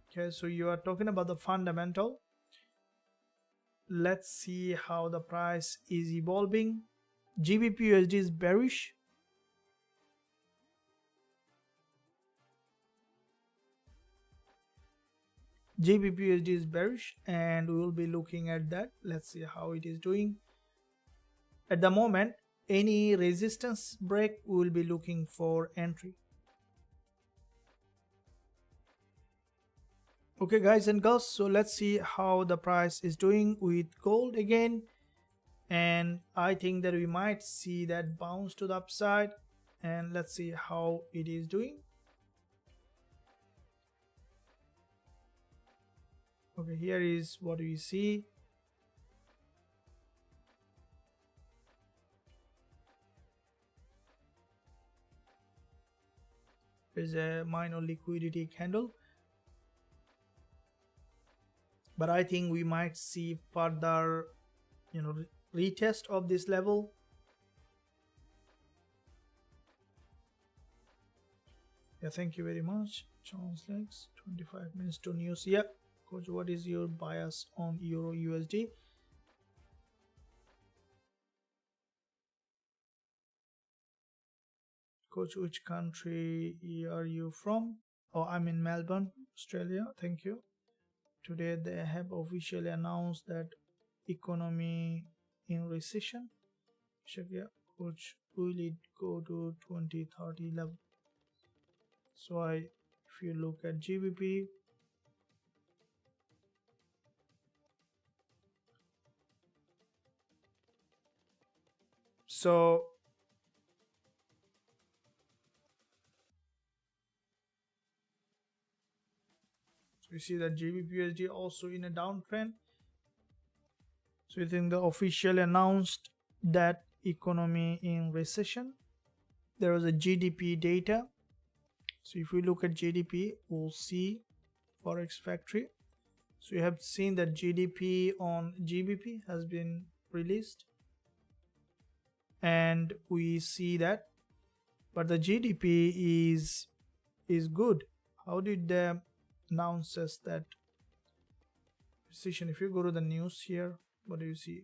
Okay, so you are talking about the fundamental. Let's see how the price is evolving. Gbpusd is bearish. Gbpusd is bearish, and we will be looking at that. Let's see how it is doing. At the moment, any resistance break, we will be looking for entry. Okay, guys and girls, so let's see how the price is doing with gold again. And I think that we might see that bounce to the upside, and let's see how it is doing. Okay, here is what we see. There's a minor liquidity candle, but I think we might see further, retest of this level. Yeah, thank you very much. Charles Lex, 25 minutes to news. Yep. Coach, what is your bias on Euro USD? Coach, which country are you from? Oh, I'm in Melbourne, Australia. Thank you. Today they have officially announced that economy in recession. Check, yeah. Coach, will it go to 2030 level? So if you look at GBP, so So you see that Gbpusd also in a downtrend. So you think the official announced that economy in recession. There was a GDP data. So if we look at GDP, we'll see Forex factory. So you have seen that GDP on Gbp has been released, and we see that, but the GDP is good. How did they announce us that recession? If you go to the news here, what do you see?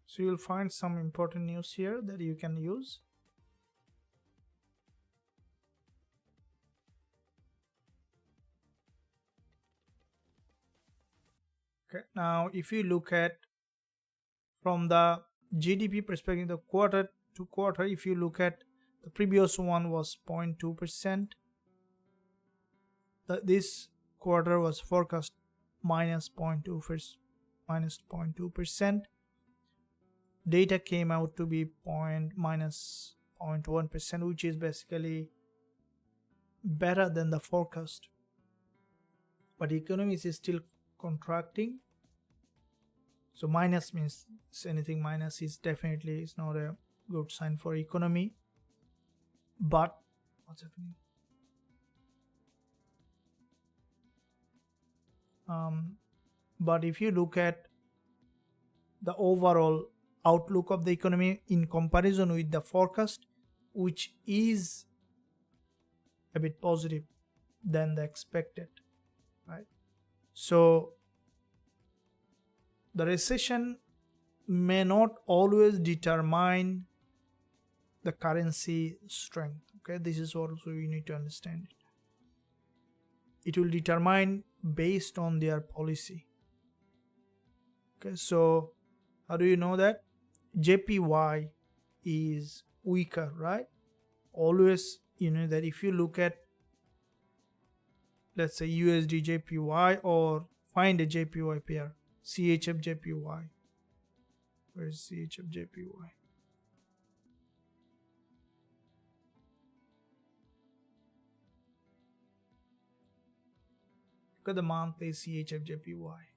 So you'll find some important news here that you can use. Okay, now if you look at from the GDP perspective, the quarter to quarter, if you look at the previous one was 0.2%. This quarter was forecast minus 0.2%. Data came out to be minus 0.1%, which is basically better than the forecast. But the economy is still contracting. So minus means anything minus is definitely is not a good sign for economy. But what's happening? But if you look at the overall outlook of the economy in comparison with the forecast, which is a bit positive than the expected, right? So the recession may not always determine the currency strength. Okay, this is also you need to understand it. It will determine based on their policy. Okay, so how do you know that? JPY is weaker, right? Always, you know that if you look at, let's say USD JPY, or find a JPY pair, CHF JPY. Where is CHF JPY? Look at the monthly CHF JPY.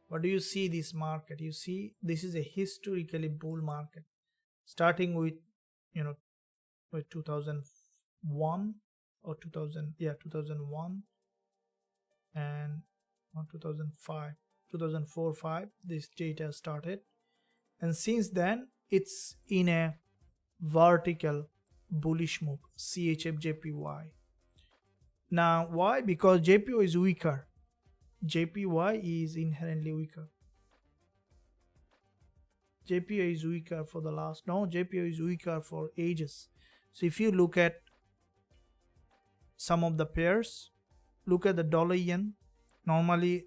What do you see this market? You see this is a historically bull market, starting with, you know, with 2001 or 2001 and 2005, 2004-5. This data started, and since then it's in a vertical bullish move. CHF JPY. Now why? Because JPY is weaker. JPY is inherently weaker. JPY is weaker for the last, no, JPY is weaker for ages. So if you look at some of the pairs, look at the dollar yen, normally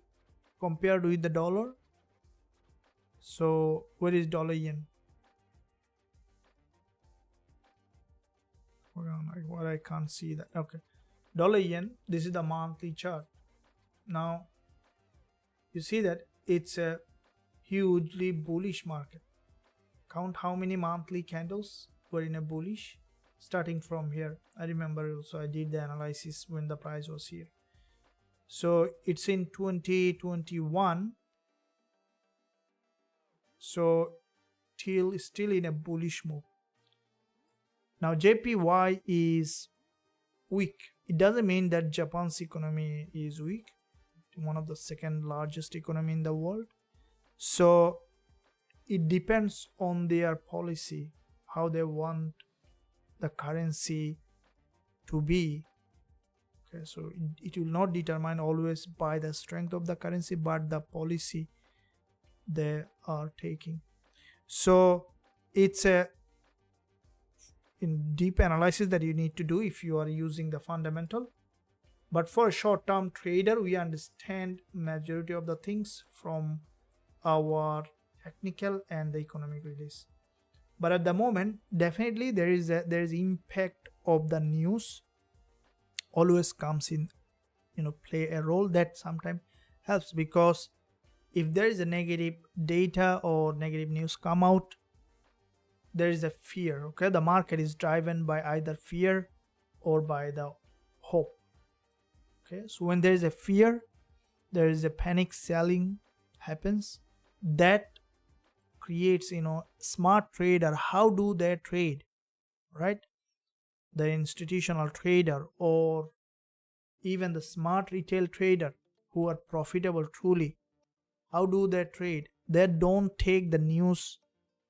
compared with the dollar. So where is dollar yen? Hold on, what I can't see that. Okay, dollar yen, this is the monthly chart. Now you see that it's a hugely bullish market. Count how many monthly candles were in a bullish, starting from here. I remember also I did the analysis when the price was here. So it's in 2021. So still in a bullish move. Now JPY is weak. It doesn't mean that Japan's economy is weak, one of the second largest economy in the world. So it depends on their policy, how they want the currency to be. Okay, so it will not determine always by the strength of the currency, but the policy they are taking. So it's a in deep analysis that you need to do if you are using the fundamental. But for a short-term trader, we understand majority of the things from our technical and the economic release. But at the moment, definitely there is impact of the news always comes in, play a role that sometimes helps, because if there is a negative data or negative news come out, there is a fear. Okay, the market is driven by either fear or by the hope. Okay, so when there is a fear, there is a panic selling happens. That creates, smart trader. How do they trade, right? The institutional trader or even the smart retail trader who are profitable truly, how do they trade? They don't take the news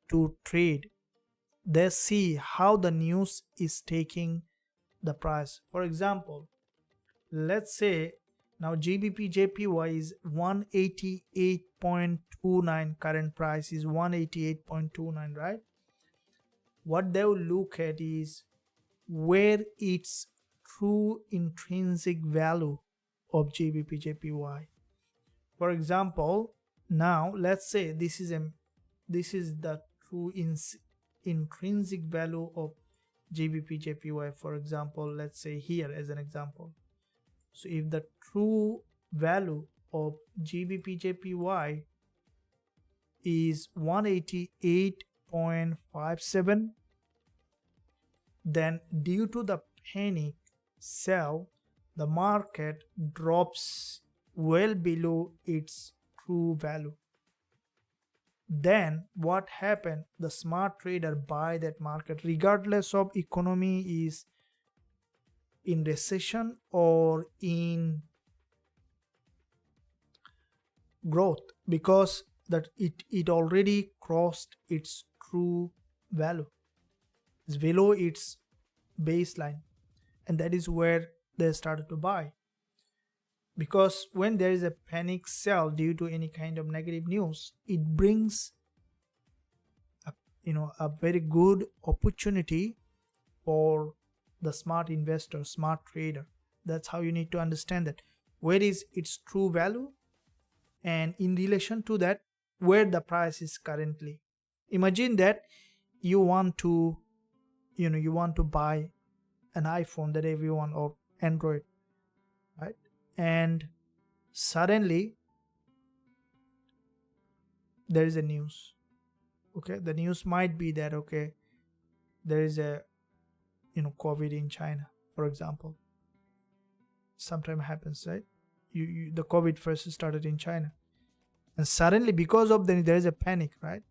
to trade. They see how the news is taking the price. For example, let's say now Gbpjpy is 188.29, current price is 188.29, right? What they will look at is where its true intrinsic value of Gbpjpy. For example, now let's say this is the true intrinsic value of Gbpjpy. For example, let's say here as an example. So if the true value of Gbpjpy is 188.57, then due to the panic sell, the market drops well below its true value. Then what happened? The smart trader buy that market regardless of economy is in recession or in growth, because that it already crossed its true value. It's below its baseline, and that is where they started to buy. Because when there is a panic sell due to any kind of negative news, it brings a very good opportunity for the smart investor, smart trader. That's how you need to understand that. Where is its true value, and in relation to that, where the price is currently. Imagine that you want to buy an iPhone that everyone, or Android, right? And suddenly there is a news. Okay, the news might be that, okay, there is a COVID in China, for example. Sometime happens, right? The COVID first started in China, and suddenly because of there is a panic, right?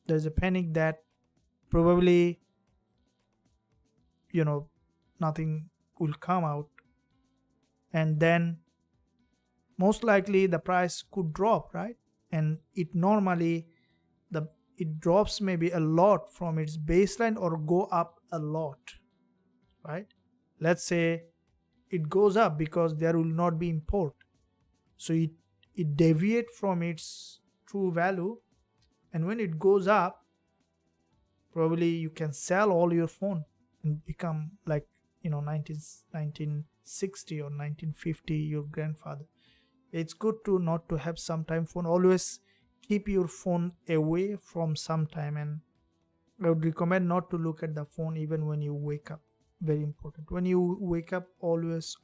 There's a panic that probably nothing will come out, and then most likely the price could drop, right? And it normally it drops maybe a lot from its baseline or go up a lot, right? Let's say it goes up because there will not be import, so it deviate from its true value, and when it goes up, probably you can sell all your phone and become like 1960 or 1950 your grandfather. It's good to not to have sometime phone. Always keep your phone away from sometime, and I would recommend not to look at the phone even when you wake up. Very important. When you wake up, always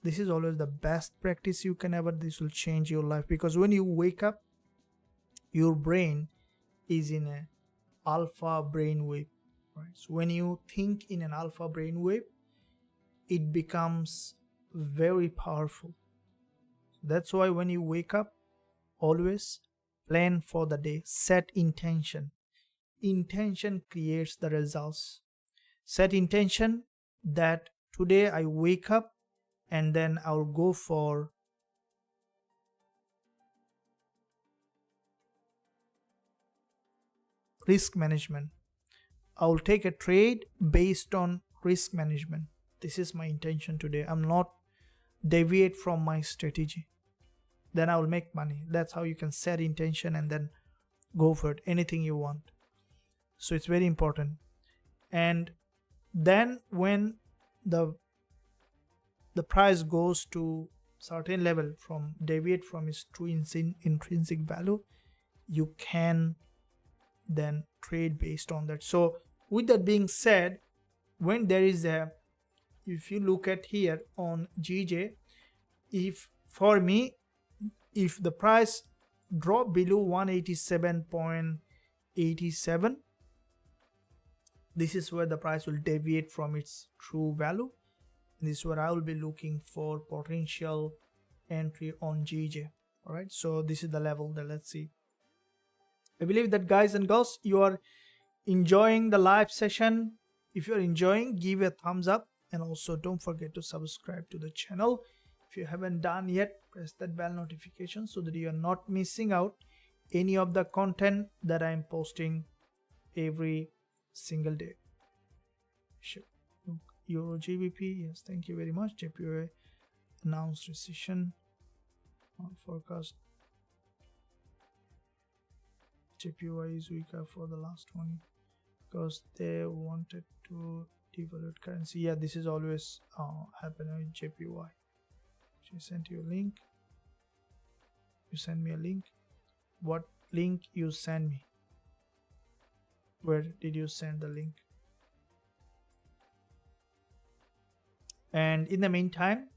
this is always the best practice you can ever. This will change your life, because when you wake up, your brain is in a alpha brainwave, right? So when you think in an alpha brainwave, it becomes very powerful. That's why when you wake up, always plan for the day. Set intention. Intention creates the results. Set intention that today I wake up and then I'll go for risk management. I'll take a trade based on risk management. This is my intention today. I'm not deviate from my strategy. Then I will make money. That's how you can set intention and then go for it, anything you want. So it's very important. And then when the the price goes to certain level, from deviate from its true intrinsic value, you can then trade based on that. So with that being said, when there is a, if you look at here on GJ, if for me, if the price drop below 187.87, this is where the price will deviate from its true value. This is where I will be looking for potential entry on GJ. All right, so this is the level that, let's see. I believe that, guys and girls, you are enjoying the live session. If you're enjoying, give a thumbs up, and also don't forget to subscribe to the channel. If you haven't done yet, press that bell notification so that you are not missing out any of the content that I'm posting every single day. Sure. Euro GBP, yes, thank you very much. JPY announced recession forecast. JPY is weaker for the last one because they wanted to devalue currency. Yeah, this is always happening with JPY. She sent you a link. You send me a link. What link you send me? Where did you send the link? And in the meantime,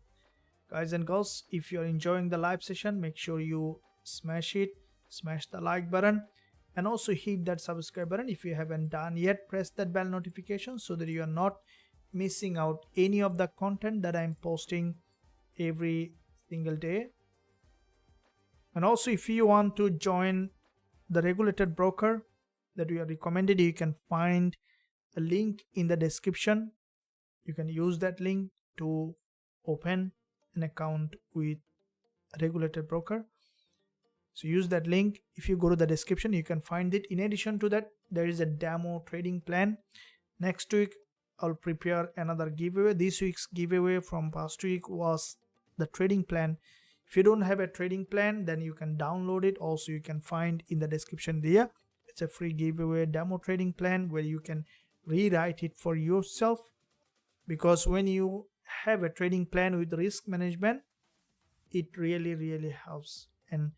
guys and girls, if you're enjoying the live session, make sure you smash it, smash the like button, and also hit that subscribe button. If you haven't done yet, press that bell notification so that you are not missing out any of the content that I'm posting every single day. And also, if you want to join the regulated broker that we are recommended, you can find a link in the description. You can use that link to open an account with a regulated broker. So use that link. If you go to the description, you can find it. In addition to that, there is a demo trading plan. Next week, I'll prepare another giveaway. This week's giveaway from past week was the trading plan. If you don't have a trading plan, then you can download it. Also, you can find in the description there. It's a free giveaway demo trading plan where you can rewrite it for yourself. Because when you have a trading plan with risk management, it really helps. And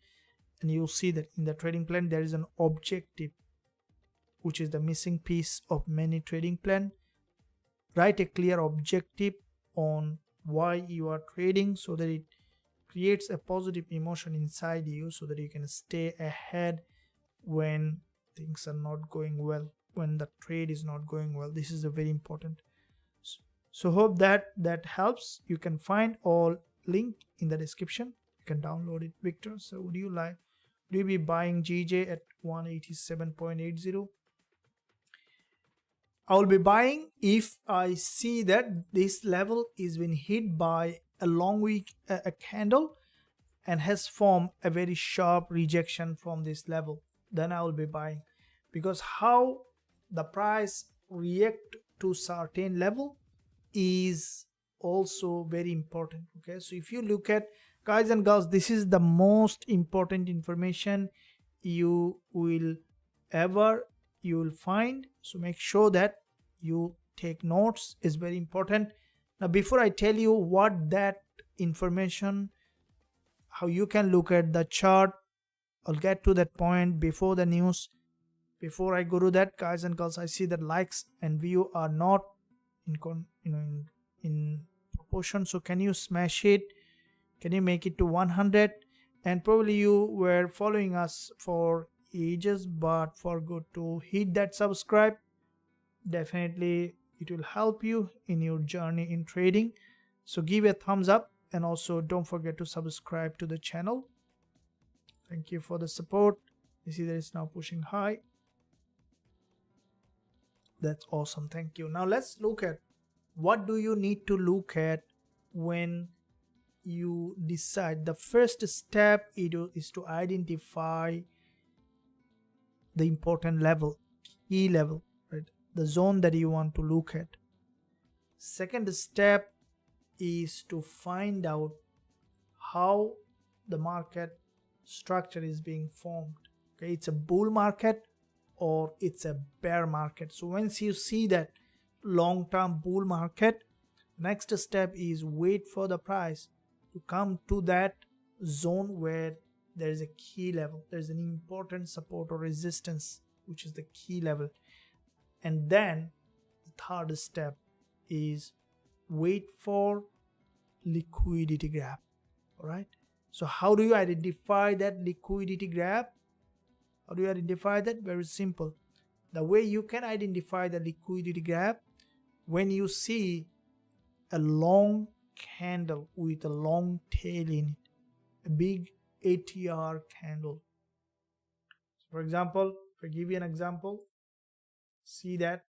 you'll see that in the trading plan there is an objective, which is the missing piece of many trading plan. Write a clear objective on why you are trading so that it creates a positive emotion inside you, so that you can stay ahead when things are not going well, when the trade is not going well. This is a very important. So hope that helps. You can find all link in the description. You can download it. Victor, so would you be buying GJ at 187.80? I will be buying if I see that this level is been hit by a long week a candle and has formed a very sharp rejection from this level. Then I will be buying, because how the price react to certain level is also very important. Okay, so if you look at, guys and girls, this is the most important information you will find. So make sure that you take notes. Is very important. Now, before I tell you what that information, how you can look at the chart, I'll get to that point before the news. Before I go to that, guys and girls, I see that likes and view are not in proportion. So can you smash it? Can you make it to 100? And probably you were following us for ages but forgot to hit that subscribe. Definitely it will help you in your journey in trading. So give a thumbs up, and also don't forget to subscribe to the channel. Thank you for the support. You see that it's now pushing high. That's awesome. Thank you. Now let's look at what do you need to look at when you decide. The first step is to identify the important level, key level, right? The zone that you want to look at. Second step is to find out how the market structure is being formed. Okay, it's a bull market or it's a bear market. So once you see that long-term bull market, Next step is wait for the price to come to that zone where there is a key level, there is an important support or resistance, which is the key level. And then the third step is wait for liquidity grab. All right, so how do you identify that liquidity grab? How do you identify that? Very simple. The way you can identify the liquidity grab, when you see a long candle with a long tail in it, a big ATR candle. For example, if I give you an example, see that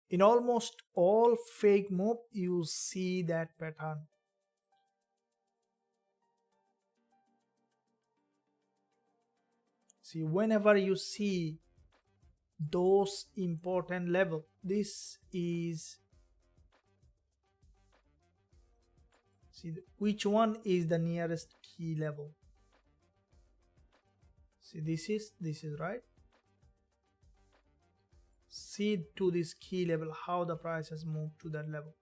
in almost all fake move you see that pattern. See, whenever you see those important level, this is, see which one is the nearest key level. See, this is right. See to this key level how the price has moved to that level,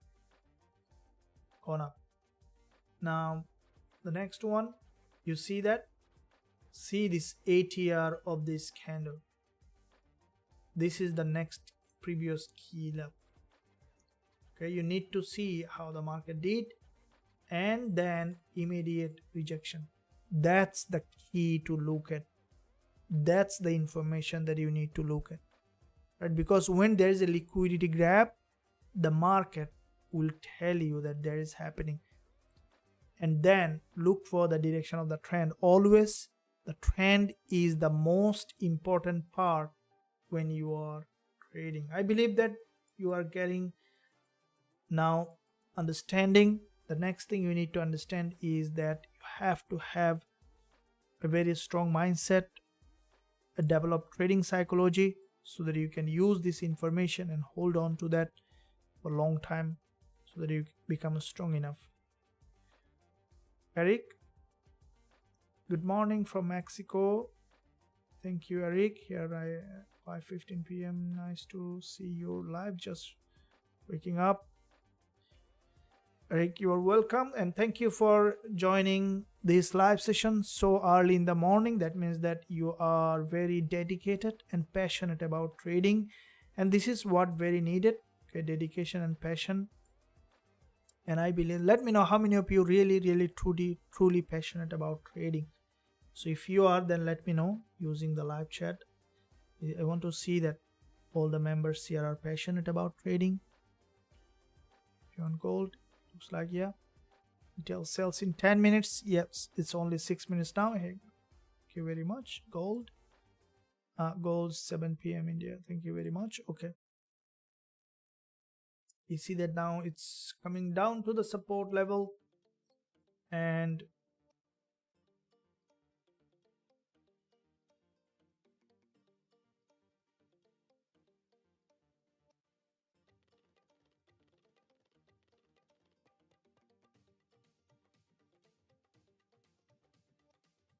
gone up. Now the next one, you see that, see this ATR of this candle, this is the next previous key level. Okay, you need to see how the market did and then immediate rejection. That's the key to look at. That's the information that you need to look at, right? Because when there is a liquidity grab, the market will tell you that there is happening, and then look for the direction of the trend. Always the trend is the most important part when you are trading. I believe that you are getting now understanding. The next thing you need to understand is that you have to have a very strong mindset, a developed trading psychology, so that you can use this information and hold on to that for a long time, so that you become strong enough. Eric, good morning from Mexico. Thank you, Eric. Here I 5:15 p.m. Nice to see you live. Just waking up. Eric, you are welcome, and thank you for joining this live session so early in the morning. That means that you are very dedicated and passionate about trading, and this is what very needed. Okay, dedication and passion. And I believe, let me know how many of you really truly passionate about trading. So if you are, then let me know using the live chat. I want to see that all the members here are passionate about trading. If you're on gold, looks like, yeah, retail sells in 10 minutes. Yes, it's only 6 minutes now. Hey, thank you very much. Gold, gold 7 p.m. India. Thank you very much. Okay, you see that now it's coming down to the support level, and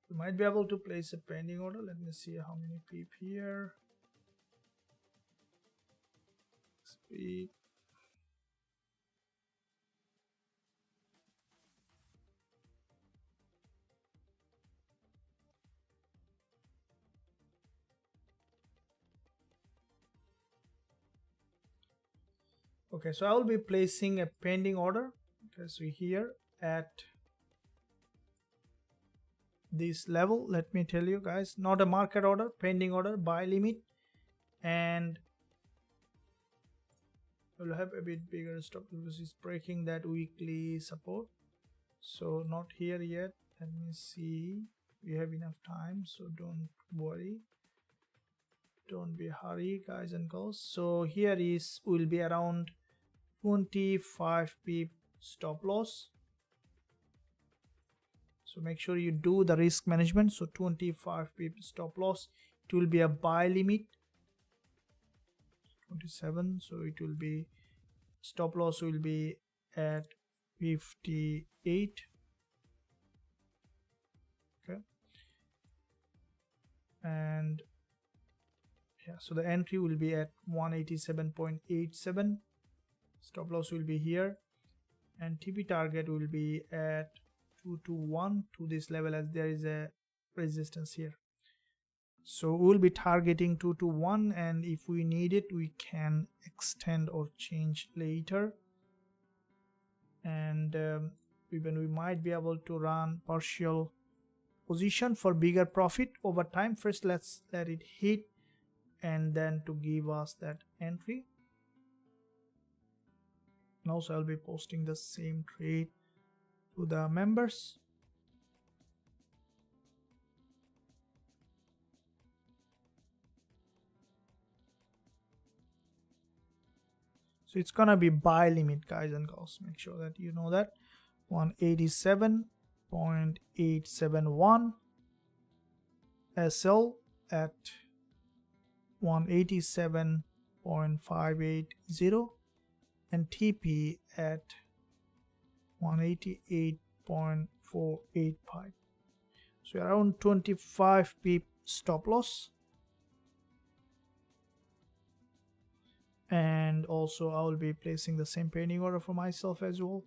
you might be able to place a pending order. Let me see how many peep here. Peep. Okay, so I will be placing a pending order. Okay, so here at this level, let me tell you guys, not a market order, pending order, buy limit, and we'll have a bit bigger stop because it's breaking that weekly support. So not here yet. Let me see, we have enough time, so don't worry, don't be hurry, guys and girls. So here is, will be around 25 pip stop loss. So make sure you do the risk management. So 25 pip stop loss. It will be a buy limit 27, so it will be, stop loss will be at 58. Okay, and yeah, so the entry will be at 187.87. Stop loss will be here, and TP target will be at 221 to this level, as there is a resistance here. So we will be targeting 221, and if we need it we can extend or change later, and even we might be able to run partial position for bigger profit over time. First let's let it hit and then to give us that entry. And also I'll be posting the same trade to the members. So it's gonna be buy limit, guys and girls, make sure that you know that. 187.871 SL at 187.580 and TP at 188.485. So around 25 pip stop loss. And also I will be placing the same pending order for myself as well.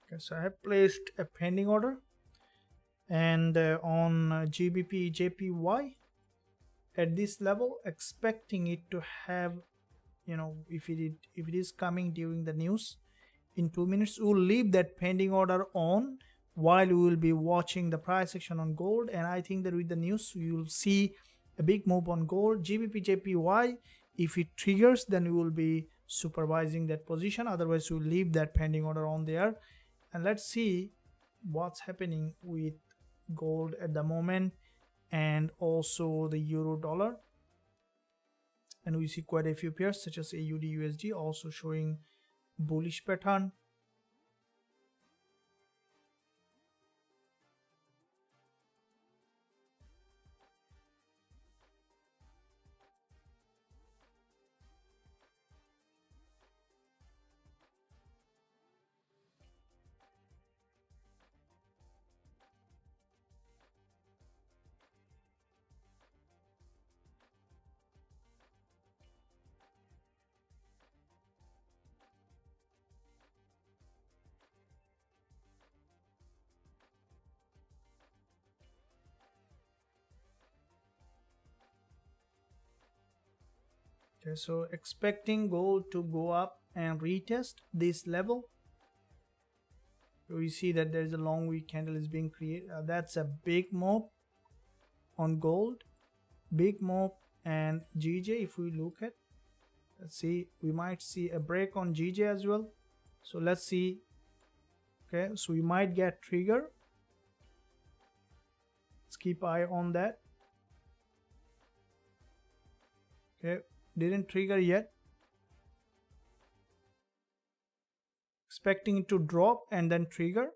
Okay, so I have placed a pending order, and on Gbpusd at this level, expecting it to have, you know, if it is coming during the news in 2 minutes, we'll leave that pending order on while we will be watching the price action on gold. And I think that with the news we will see a big move on gold. Gbpusd, if it triggers, then we will be supervising that position, otherwise we'll leave that pending order on there. And let's see what's happening with gold at the moment, and also the euro dollar. And we see quite a few pairs such as AUD USD also showing bullish pattern. Okay, so expecting gold to go up and retest this level. So we see that there's a long week candle is being created. That's a big move on gold, big move. And GJ, if we look at, let's see, we might see a break on GJ as well. So let's see. Okay, so we might get trigger. Let's keep eye on that. Okay, didn't trigger yet. Expecting it to drop and then trigger.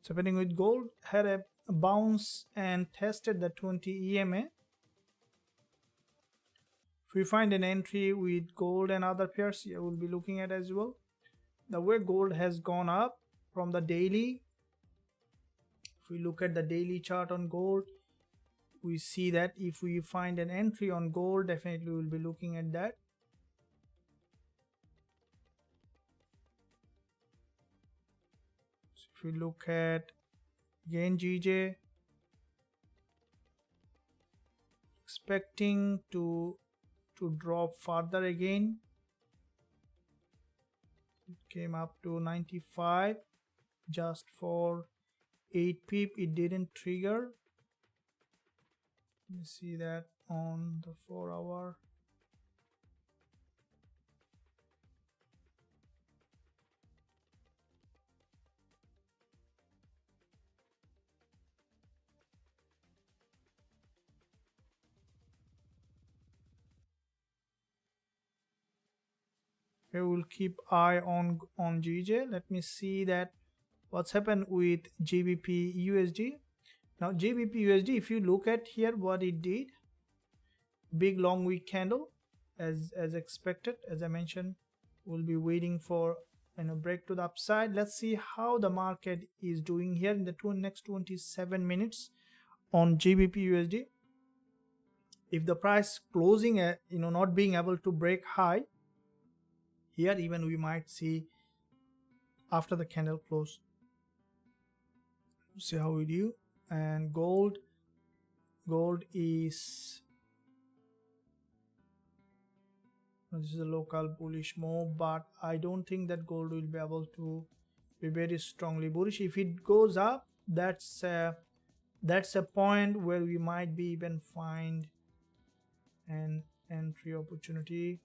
It's happening with gold. Had a bounce and tested the 20 EMA. If we find an entry with gold and other pairs, yeah, we'll be looking at as well. The way gold has gone up from the daily, if we look at the daily chart on gold, we see that if we find an entry on gold, definitely we'll be looking at that. So if we look at again GJ, expecting to drop further again. It came up to 95 just for 8 pip. It didn't trigger. You see that on the 4-hour. We will keep eye on GJ. Let me see that what's happened with GBP USD. Now GBP USD, if you look at here what it did, big long wick candle as expected. As I mentioned, we'll be waiting for break to the upside. Let's see how the market is doing here in the next 27 minutes on GBP USD. If the price closing at not being able to break high here, even we might see after the candle close. See how we do. And gold is, this is a local bullish move, but I don't think that gold will be able to be very strongly bullish. If it goes up, that's a point where we might be even find an entry opportunity.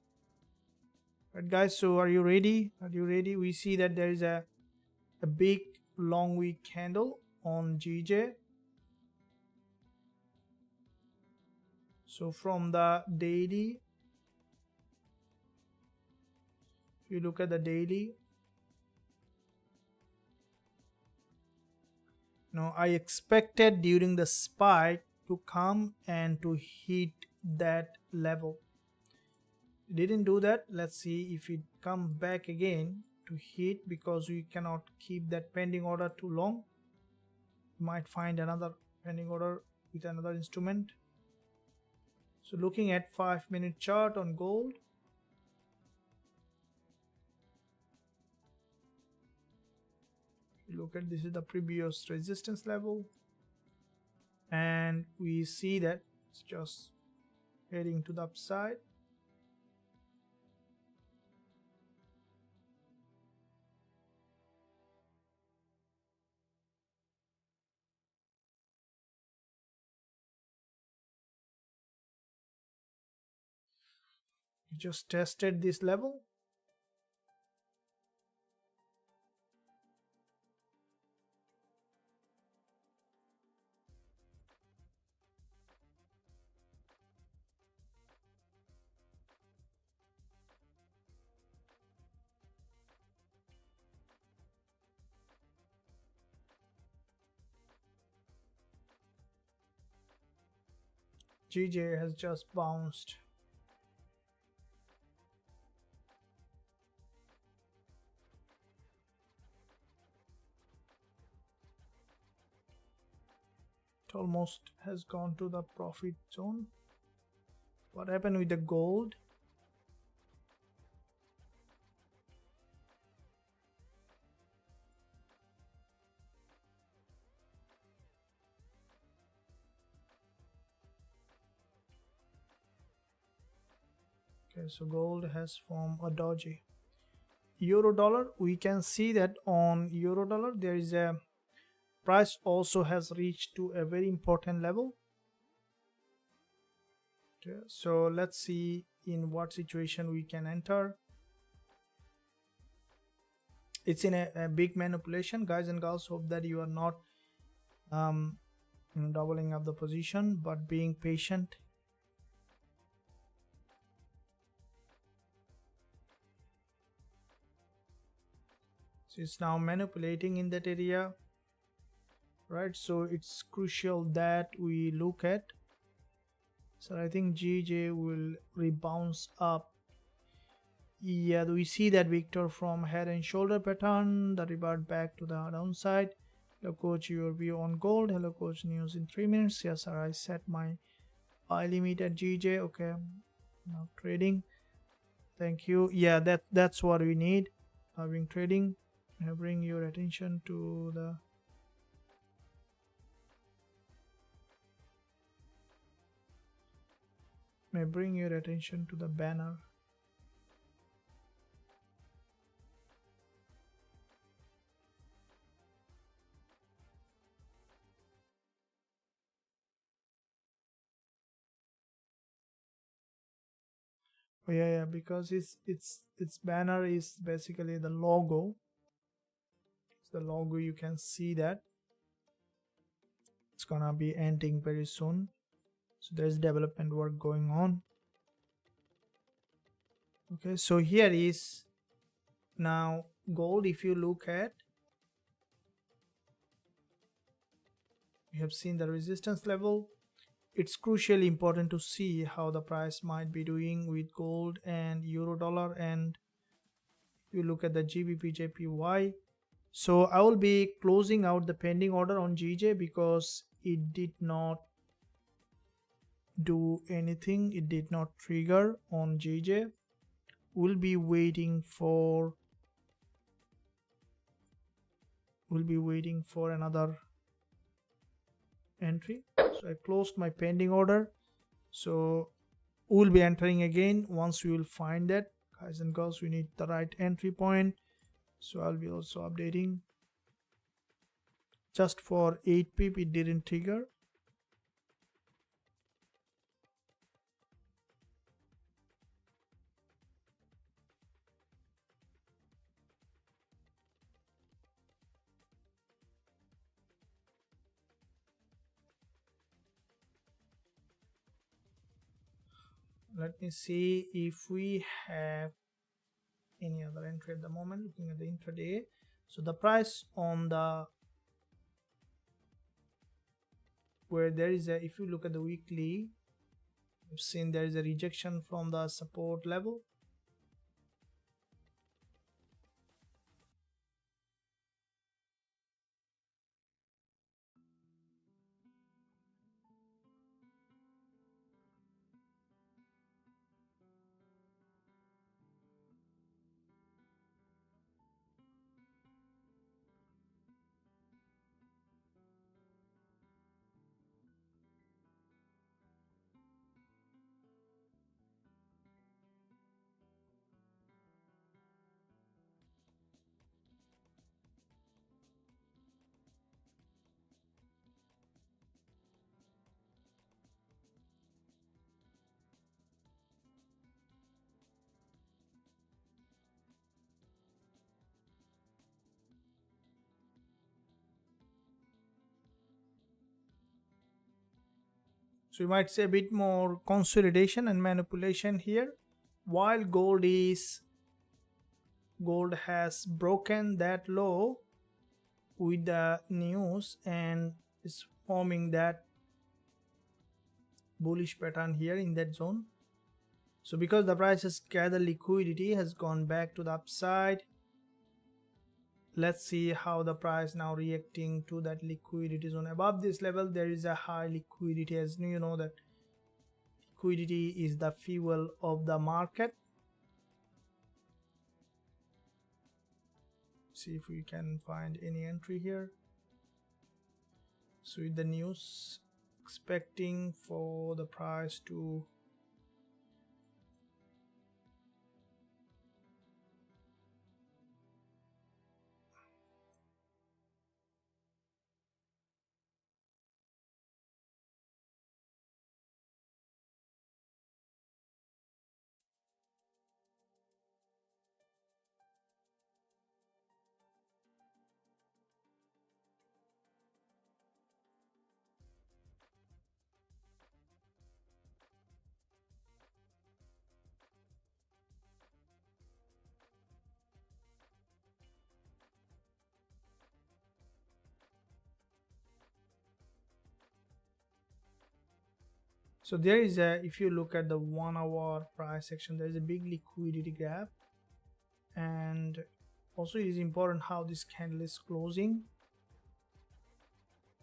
Right guys, so are you ready? We see that there is a big long wick candle on GJ. So from the daily, if you look at the daily, I expected during the spike to come and to hit that level. It didn't do that. Let's see if it comes back again to hit, because we cannot keep that pending order too long. You might find another pending order with another instrument. So looking at 5-minute chart on gold, look at, this is the previous resistance level, and we see that it's just heading to the upside. We just tested this level. GJ has just bounced. It almost has gone to the profit zone. What happened with the gold? Okay, so gold has formed a doji. Euro dollar, we can see that on euro dollar there is a price also has reached to a very important level. Okay, so let's see in what situation we can enter. It's in a big manipulation, guys and girls. Hope that you are not doubling up the position, but being patient. So it's now manipulating in that area, right? So it's crucial that we look at So I think GJ will rebounce up. Yeah, we see that Victor from head and shoulder pattern, the revert back to the downside. Hello coach, your view on gold. Hello coach, news in 3 minutes. Yes sir, I set my buy limit at GJ. Okay, now trading. Thank you. Yeah, that's what we need. Having trading. I bring your attention to the banner. Oh yeah, because its banner is basically the logo. It's the logo. You can see that it's gonna be ending very soon. So there's development work going on. Okay, so here is now gold. If you look at, we have seen the resistance level. It's crucially important to see how the price might be doing with gold and euro dollar, and you look at the Gbpjpy. So I will be closing out the pending order on GJ because it did not do anything. It did not trigger on GJ. We'll be waiting for another entry. So I closed my pending order. So we'll be entering again once we will find that. Guys and girls, we need the right entry point. So I'll be also updating. Just for 8 pip it didn't trigger. Let me see if we have any other entry at the moment. Looking at the intraday, so the price on the where there is a, if you look at the weekly, you've seen there is a rejection from the support level. So you might say a bit more consolidation and manipulation here, while gold has broken that low with the news and is forming that bullish pattern here in that zone. So because the price has gathered liquidity, has gone back to the upside. Let's see how the price now reacting to that liquidity zone. Above this level there is a high liquidity, as you know that liquidity is the fuel of the market. See if we can find any entry here. So with the news, expecting for the price to So there is a, if you look at the 1 hour price action, there is a big liquidity gap, and also it is important how this candle is closing.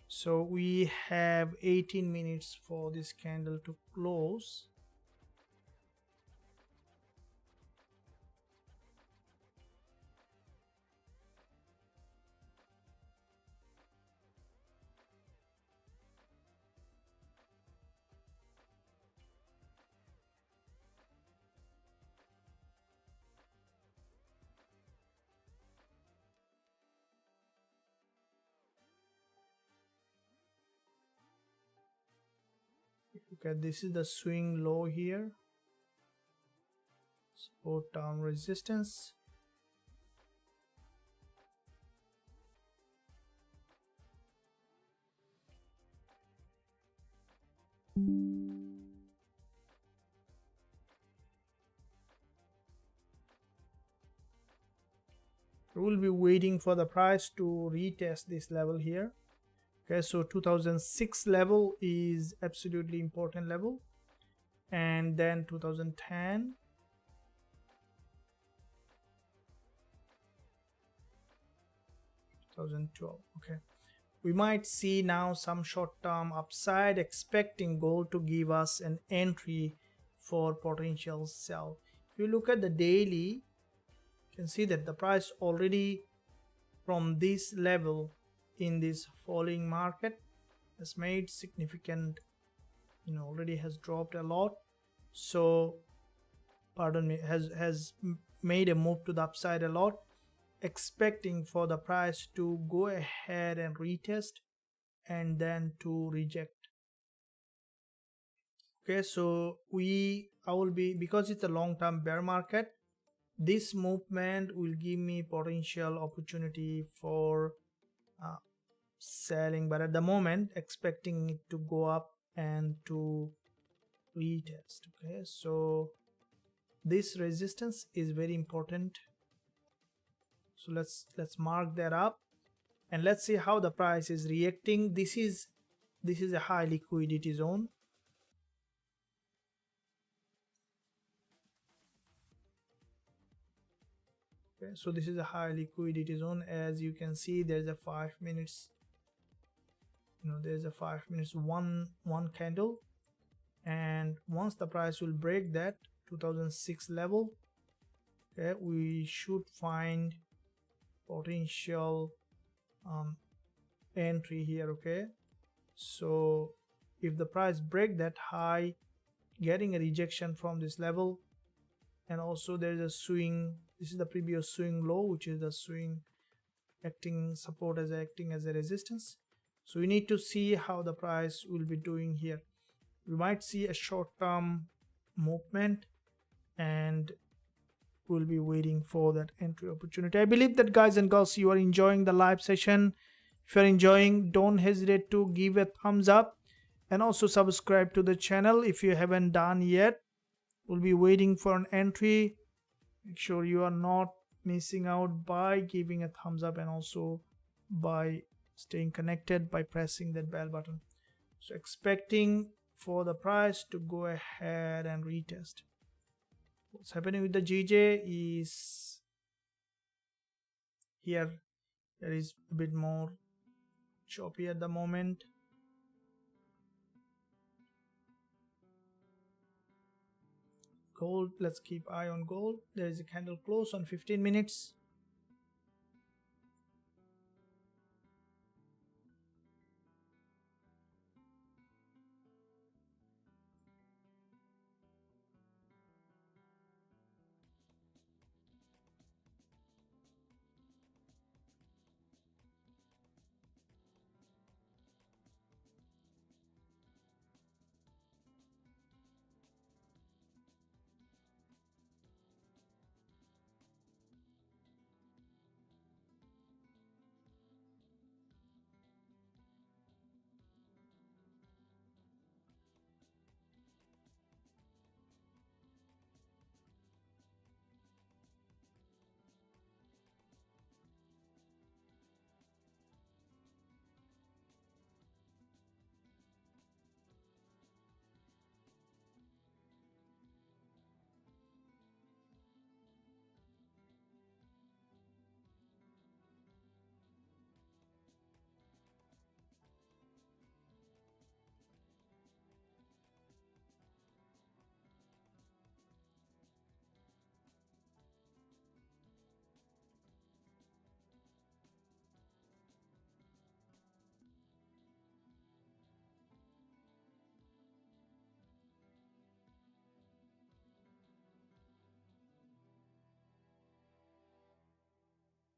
So we have 18 minutes for this candle to close. Okay, this is the swing low here, support down resistance. We will be waiting for the price to retest this level here. Okay, so 2006 level is absolutely important level, and then 2010, 2012. Okay, we might see now some short-term upside, expecting gold to give us an entry for potential sell. If you look at the daily, you can see that the price already from this level in this falling market has made significant, already has dropped a lot. So pardon me, has made a move to the upside a lot, expecting for the price to go ahead and retest and then to reject. Okay, so I will be, because it's a long-term bear market, this movement will give me potential opportunity for selling, but at the moment expecting it to go up and to retest. Okay, so this resistance is very important, so let's mark that up, and let's see how the price is reacting. This is a high liquidity zone. Okay, so this is a high liquidity zone. As you can see, there's a 5 minutes, there's a 5 minutes one candle, and once the price will break that 2006 level, okay, we should find potential entry here. Okay, so if the price break that high, getting a rejection from this level, and also there's a swing, this is the previous swing low, which is the swing acting support as acting as a resistance. So we need to see how the price will be doing here. We might see a short-term movement, and we'll be waiting for that entry opportunity. I believe that, guys and girls, you are enjoying the live session. If you're enjoying, don't hesitate to give a thumbs up and also subscribe to the channel if you haven't done yet. We'll be waiting for an entry. Make sure you are not missing out by giving a thumbs up, and also by staying connected by pressing that bell button. So expecting for the price to go ahead and retest. What's happening with the GJ is here, there is a bit more choppy at the moment. Gold, let's keep eye on gold. There is a candle close on 15 minutes.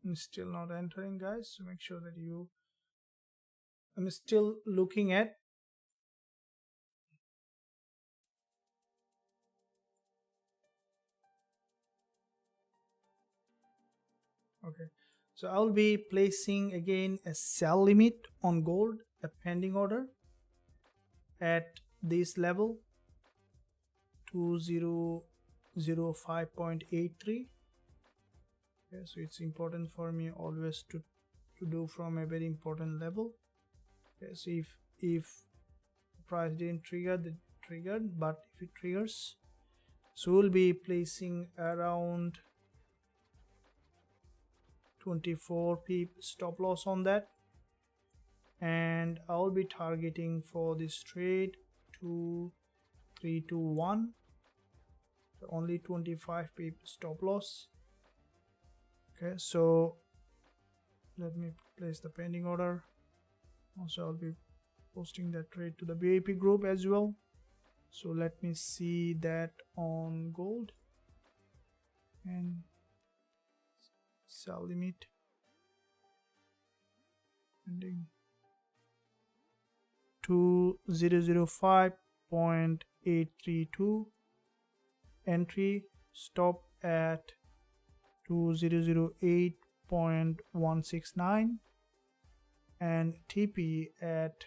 I'm still not entering, guys, so make sure that I'm still looking at. Okay, so I'll be placing again a sell limit on gold, a pending order at this level 2005.83. Okay, so it's important for me always to do from a very important level. Okay, so if price didn't trigger, the triggered, but if it triggers, so we'll be placing around 24 pip stop loss on that, and I'll be targeting for this trade 2321, so only 25 pip stop loss. Okay, so let me place the pending order. Also, I'll be posting that trade to the VIP group as well. So let me see that on gold and sell limit ending 2005.832, entry stop at 2008.169, and TP at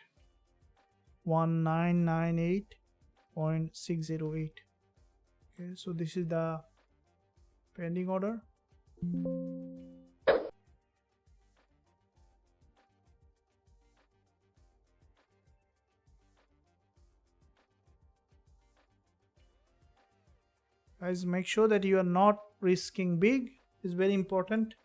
1998.608. Okay, so this is the pending order. Guys, make sure that you are not risking big. It's very important.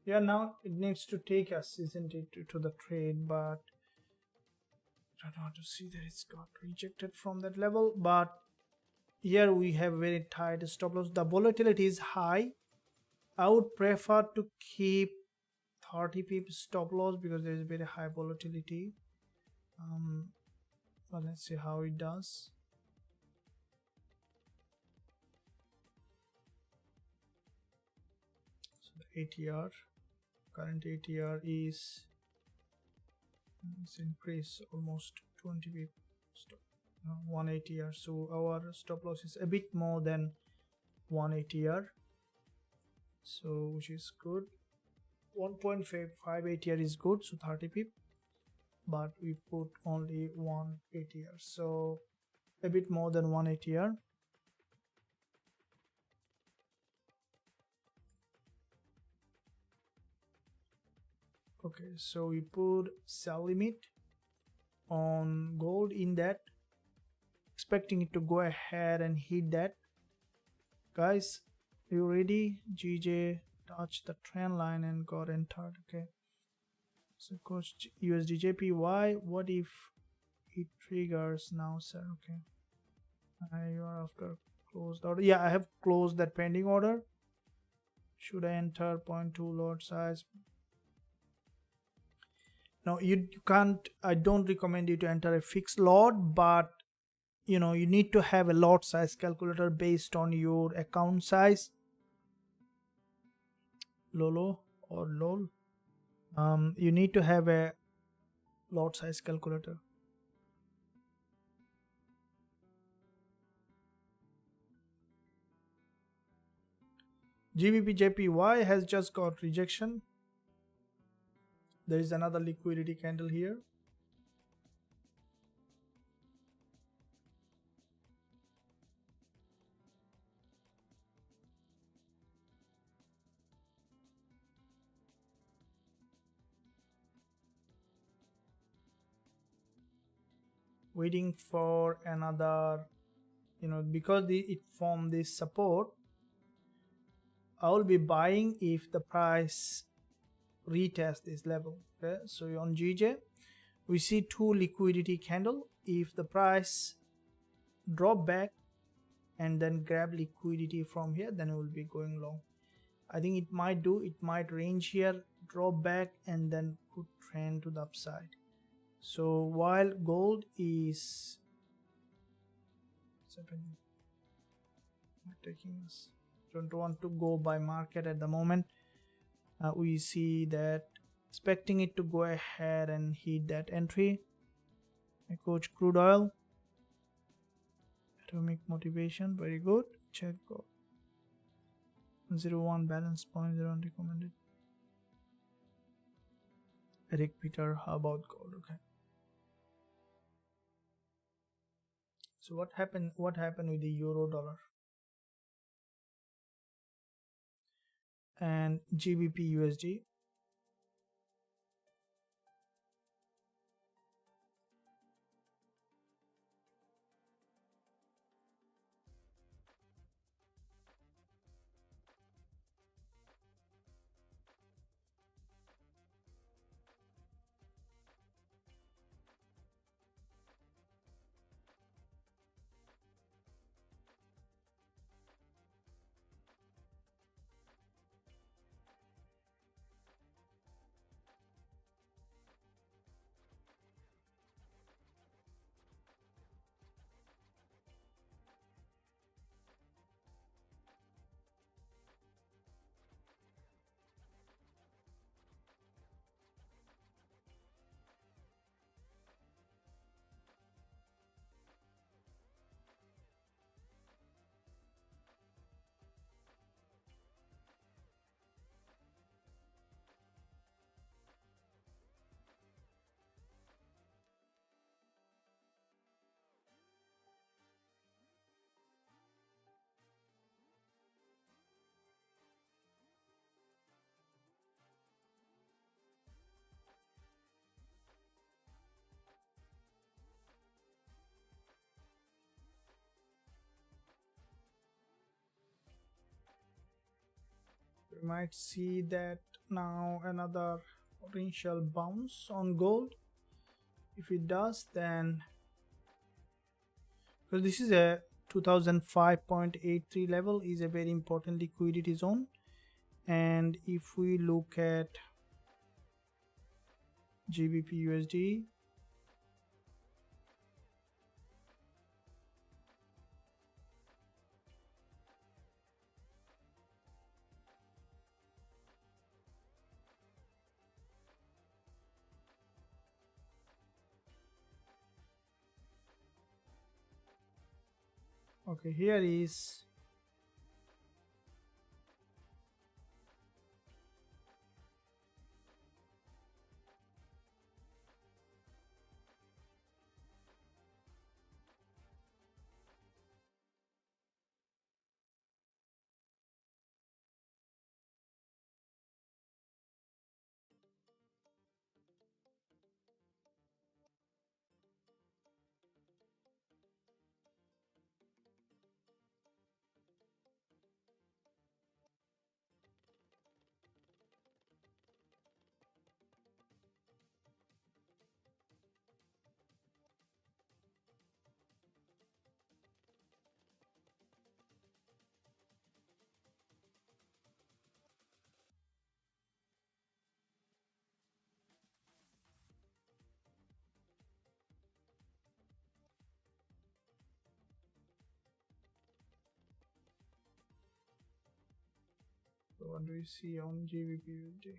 Yeah, now it needs to take us, isn't it, to the trade, but I don't want to see that it's got rejected from that level. But here we have very tight stop loss. The volatility is high. I would prefer to keep 30 pip stop loss because there is very high volatility. But let's see how it does. So the ATR, current ATR is it's increased almost 20 pip, 1 ATR. So our stop loss is a bit more than 1 ATR, so which is good. 1.5 ATR is good, so 30 pip, but we put only 1 ATR, so a bit more than 1 ATR. Okay, so we put sell limit on gold in that, expecting it to go ahead and hit that. Guys, you ready? GJ touched the trend line and got entered. Okay, so cost Usdjpy, what if it triggers now, sir? Okay, you are after closed order. Yeah, I have closed that pending order. Should I enter 0.2 lot size? No, you can't. I don't recommend you to enter a fixed lot, but you know, you need to have a lot size calculator based on your account size. Lolo or lol, you need to have a lot size calculator. Gbpusd has just got rejection. There is another liquidity candle here. waiting for another, because it formed this support. I will be buying if the price retest this level. Okay, so on GJ we see two liquidity candle. If the price drop back and then grab liquidity from here, then we will be going long. I think it might range here, drop back, and then could trend to the upside. So while gold is taking us, don't want to go by market at the moment. We see that expecting it to go ahead and hit that entry. I coach crude oil, atomic motivation, very good. Check gold 01 balance point, 01 recommended. Eric Peter, how about gold? Okay, so what happened with the euro dollar and GBP USD? We might see that now another potential bounce on gold. If it does, then because this is a 2005.83 level, is a very important liquidity zone. And if we look at GBP USD, okay, here is what do we see on GBP USD?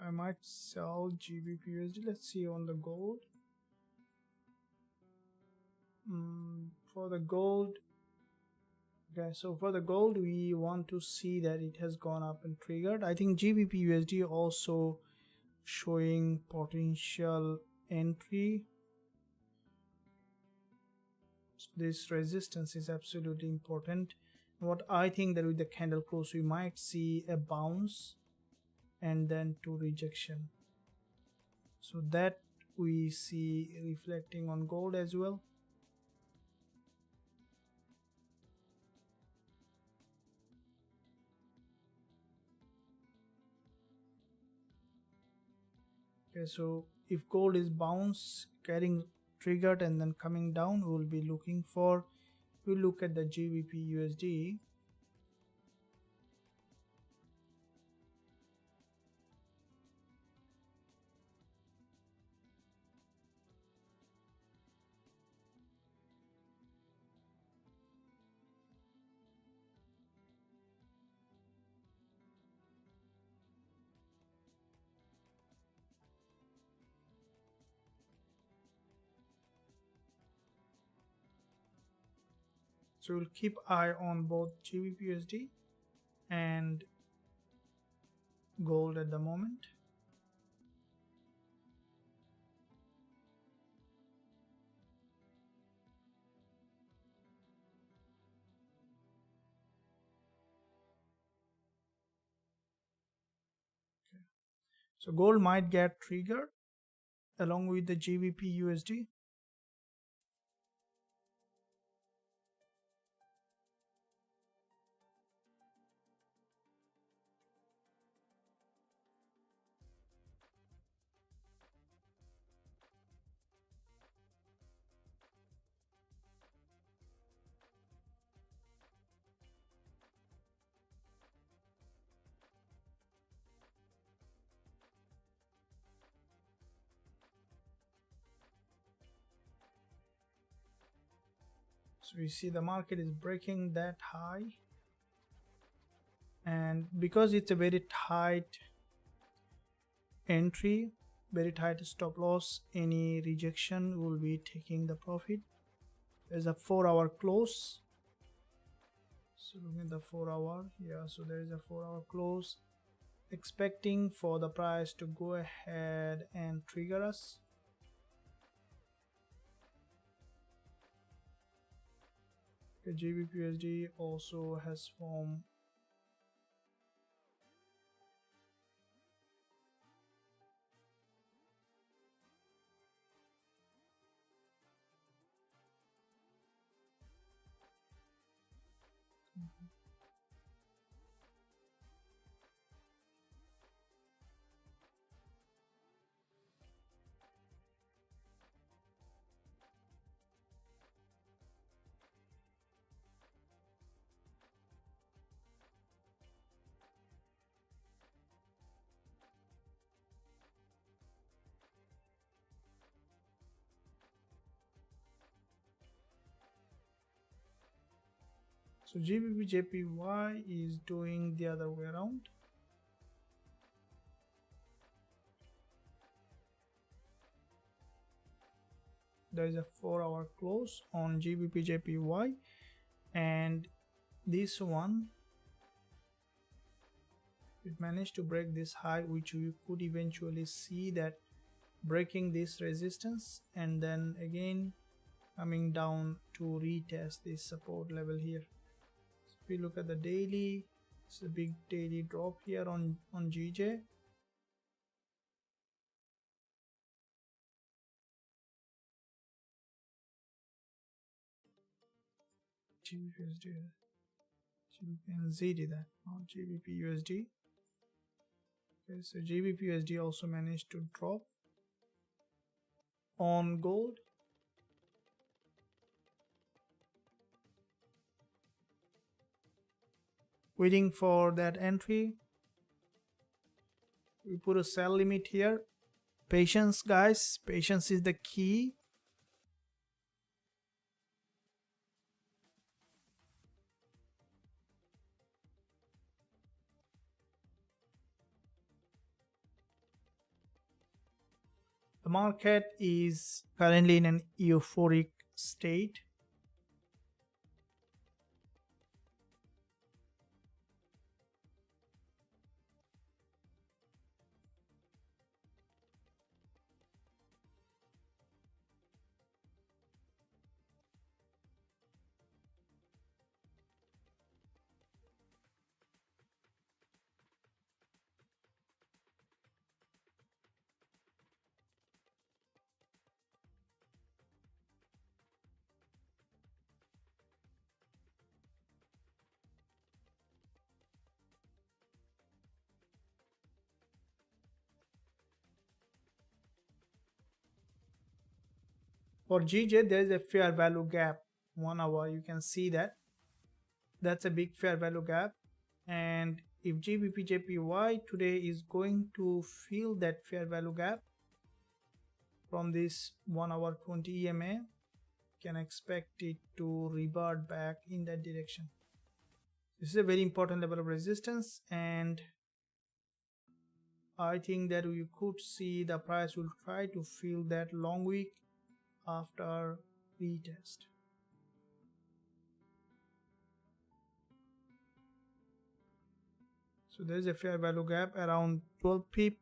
I might sell Gbpusd. Let's see on the gold. For the gold, okay, so for the gold we want to see that it has gone up and triggered. I think Gbpusd also showing potential entry. This resistance is absolutely important. What I think that with the candle close we might see a bounce and then to rejection, so that we see reflecting on gold as well. Okay, so if gold is bounce getting triggered and then coming down, we will be looking for, we look at the Gbpusd. So we'll keep eye on both Gbpusd and gold at the moment. So gold might get triggered along with the Gbpusd. So we see the market is breaking that high, and because it's a very tight entry, very tight stop loss, any rejection will be taking the profit. There's a 4-hour close. So looking at the 4-hour, yeah, so there is a 4-hour close, expecting for the price to go ahead and trigger us. The Gbpusd also has formed so Gbpujpy is doing the other way around. There is a 4-hour close on Gbpujpy, and this one, it managed to break this high, which you could eventually see that breaking this resistance and then again coming down to retest this support level here. So if we look at the daily, it's a big daily drop here on GJ. Gbpusd, GBP that, not Gbpusd. Okay, so Gbpusd also managed to drop on gold. Waiting for that entry. We put a sell limit here. Patience, guys. Patience is the key. The market is currently in an euphoric state. For GJ, there is a fair value gap. 1 hour, you can see that. That's a big fair value gap. And if GBPJPY today is going to fill that fair value gap from this 1 hour 20 EMA, can expect it to revert back in that direction. This is a very important level of resistance, and I think that we could see the price will try to fill that long wick after retest. So there is a fair value gap around 12 pip.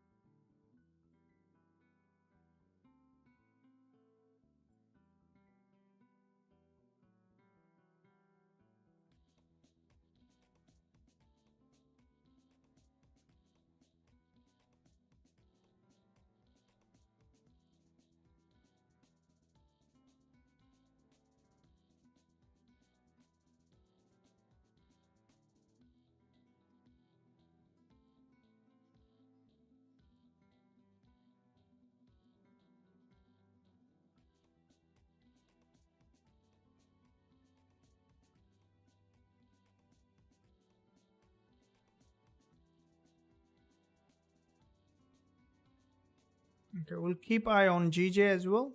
Okay, we'll keep eye on GJ as well.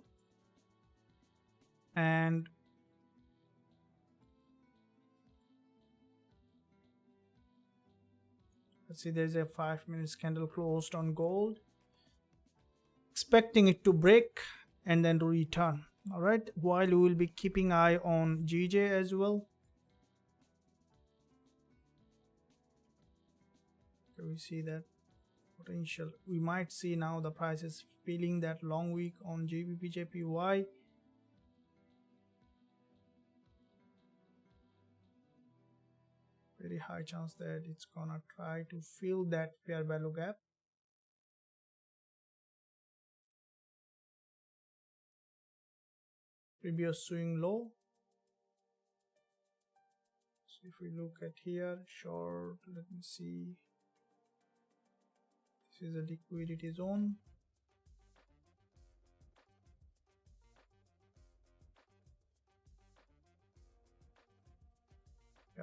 And let's see, there's a 5 minutes candle closed on gold, expecting it to break and then to return. All right, while we will be keeping eye on GJ as well. Okay, we see that potential. We might see now the price is filling that long wick on GBPJPY. Very high chance that it's gonna try to fill that fair value gap. Previous swing low. So if we look at here, short, let me see. This is a liquidity zone.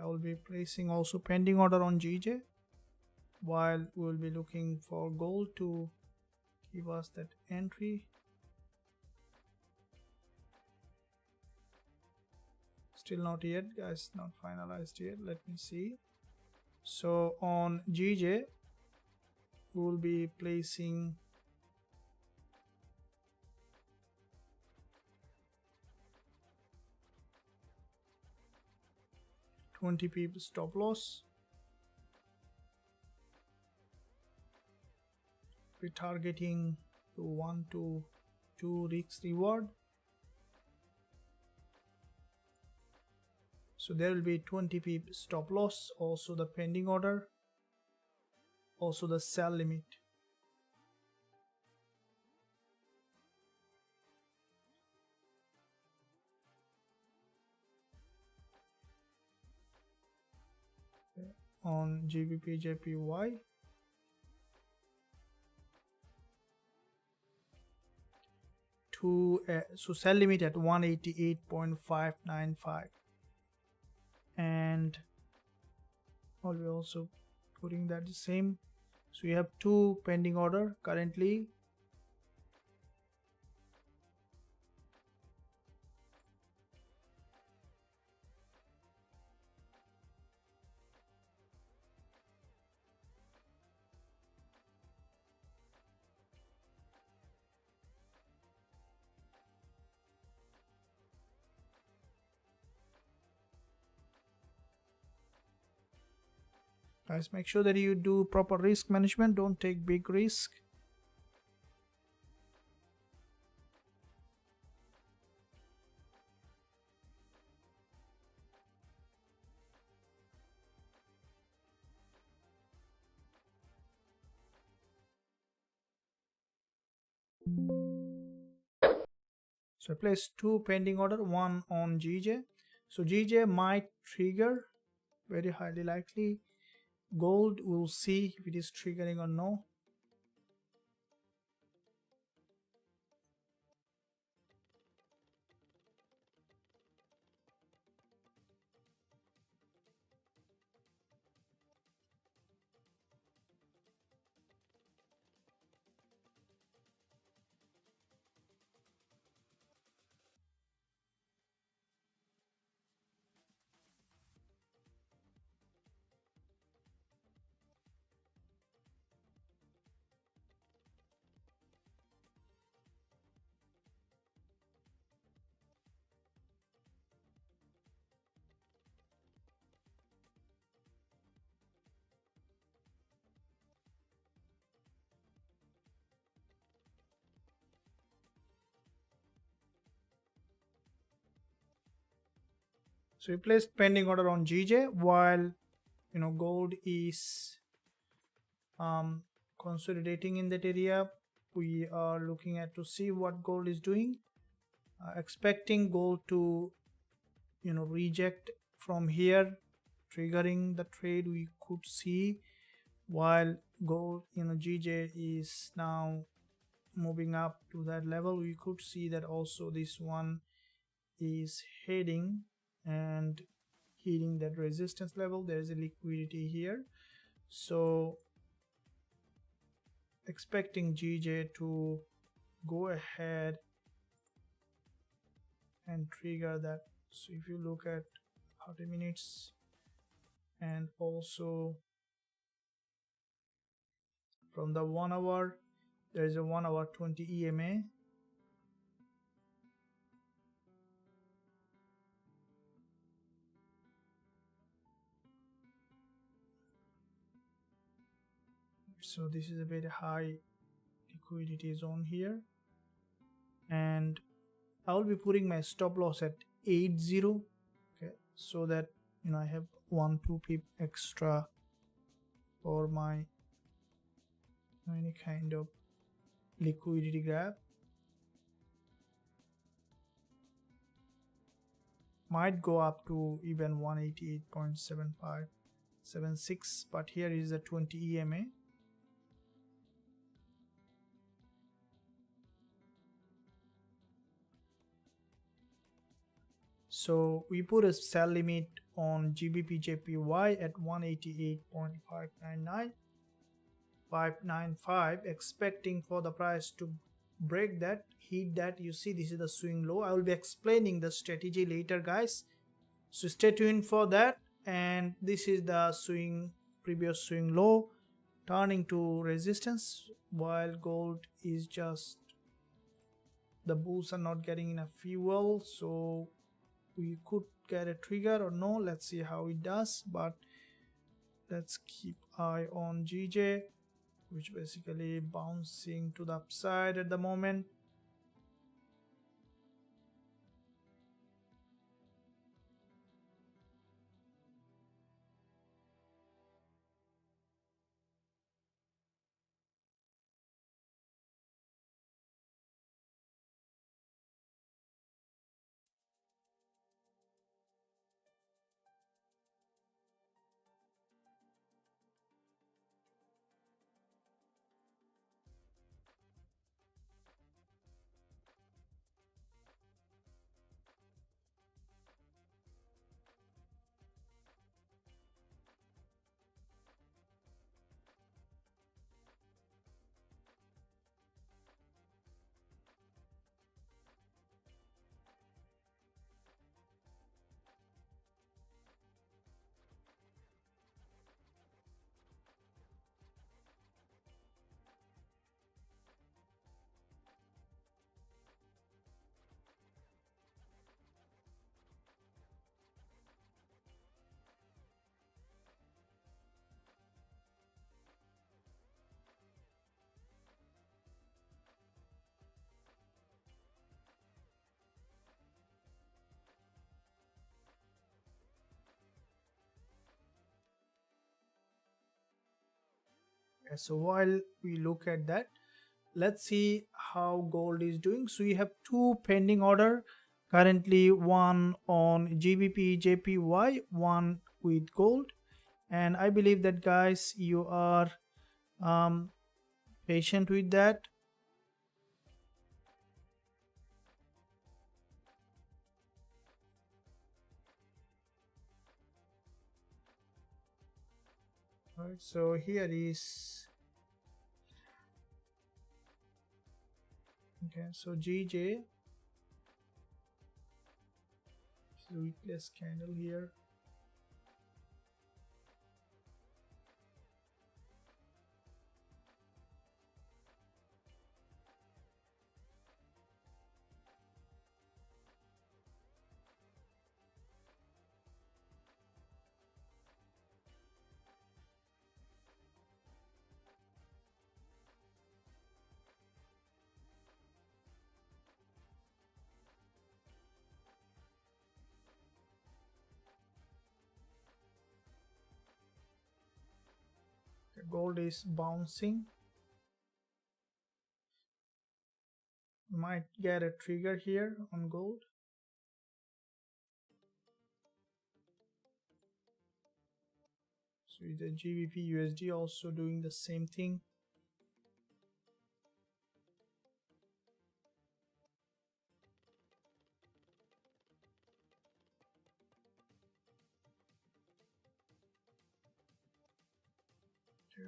I will be placing also pending order on GJ, while we will be looking for gold to give us that entry. Still not yet, guys, not finalized yet. Let me see. So on GJ, we will be placing $20 pip stop loss. We're targeting to 1 to 2 risk reward. So there will be 20 pip stop loss, also the pending order, also the sell limit. On GBPJPY, so sell limit at 188.595, and I'll be also putting that the same. So we have 2 pending order currently. Guys, make sure that you do proper risk management. Don't take big risk. So I placed 2 pending order, one on GJ. So GJ might trigger, very highly likely. Gold, we'll see if it is triggering or no. So we placed pending order on GJ while gold is consolidating in that area. We are looking at to see what gold is doing, expecting gold to reject from here, triggering the trade. We could see while gold GJ is now moving up to that level, we could see that also this one is heading and hitting that resistance level. There is a liquidity here, so expecting GJ to go ahead and trigger that. So if you look at 30 minutes and also from the 1 hour, there is a 1 hour 20 EMA. So this is a very high liquidity zone here, and I will be putting my stop loss at 80, okay, so that I have 1-2 pip extra for my any kind of liquidity grab. Might go up to even 188.7576, but here is the 20 EMA. So we put a sell limit on Gbpujpy at 188.599.595, expecting for the price to break that, hit that. You see, this is the swing low. I will be explaining the strategy later, guys, so stay tuned for that. And this is the previous swing low turning to resistance, while gold is just, the bulls are not getting enough fuel, so we could get a trigger or no. Let's see how it does, but let's keep eye on GJ, which basically bouncing to the upside at the moment. Okay, so while we look at that, let's see how gold is doing. So we have two pending order currently, one on GBP JPY, one with gold. And I believe that guys, you are patient with that. All right, so here is, okay, so GJ, weakness candle here. The gold is bouncing. Might get a trigger here on gold. So the GBP USD also doing the same thing.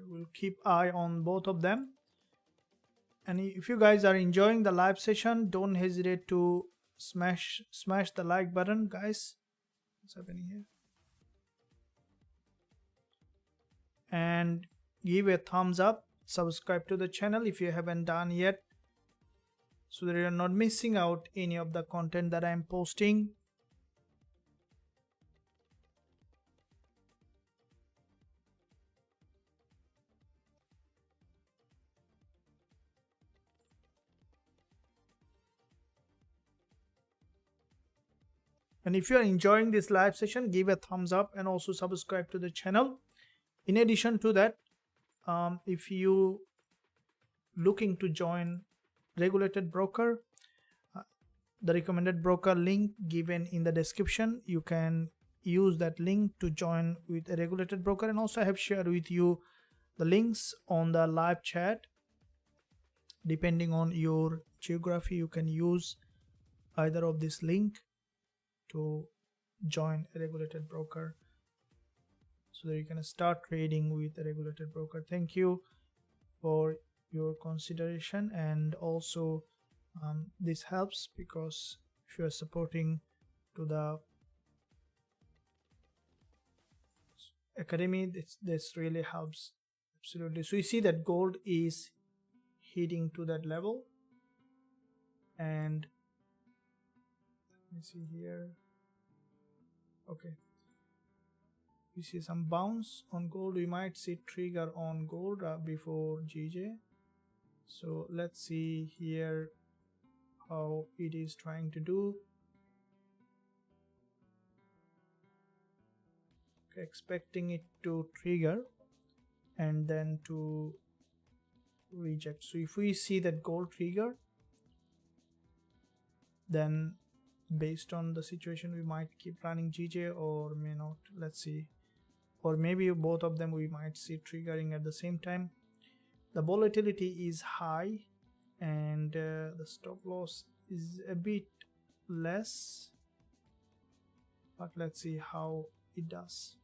We'll keep eye on both of them. And if you guys are enjoying the live session, don't hesitate to smash the like button, guys. What's happening here? And give a thumbs up, subscribe to the channel if you haven't done yet, so that you're not missing out any of the content that I'm posting. And if you are enjoying this live session, give a thumbs up and also subscribe to the channel. In addition to that, if you looking to join regulated broker, the recommended broker link given in the description, you can use that link to join with a regulated broker. And also I have shared with you the links on the live chat. Depending on your geography, you can use either of this link to join a regulated broker, so that you can start trading with a regulated broker. Thank you for your consideration, and also this helps because if you are supporting to the academy, this really helps. Absolutely. So you see that gold is hitting to that level, and let me see here. Okay, we see some bounce on gold. We might see trigger on gold before GJ. So let's see here how it is trying to do. Okay, expecting it to trigger and then to reject. So if we see that gold trigger, then based on the situation we might keep running GJ or may not. Let's see, or maybe both of them we might see triggering at the same time. The volatility is high and the stop loss is a bit less, but let's see how it does.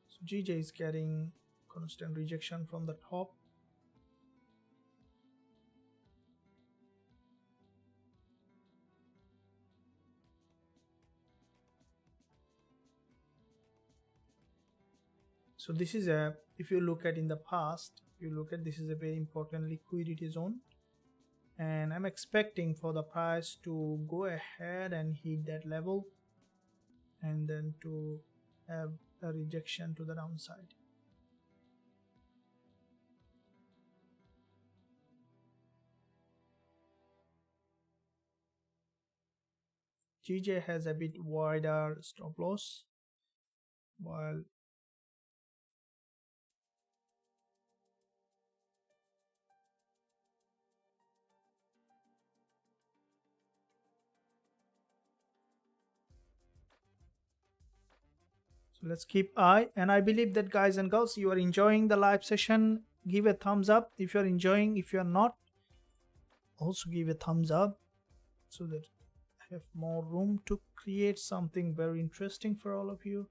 So GJ is getting constant rejection from the top. So this is a, if you look at in the past, you look at, this is a very important liquidity zone, and I'm expecting for the price to go ahead and hit that level and then to have a rejection to the downside. GJ has a bit wider stop loss, while so let's keep eye. And I believe that, guys and girls, you are enjoying the live session. Give a thumbs up if you're enjoying. If you're not, also give a thumbs up so that I have more room to create something very interesting for all of you.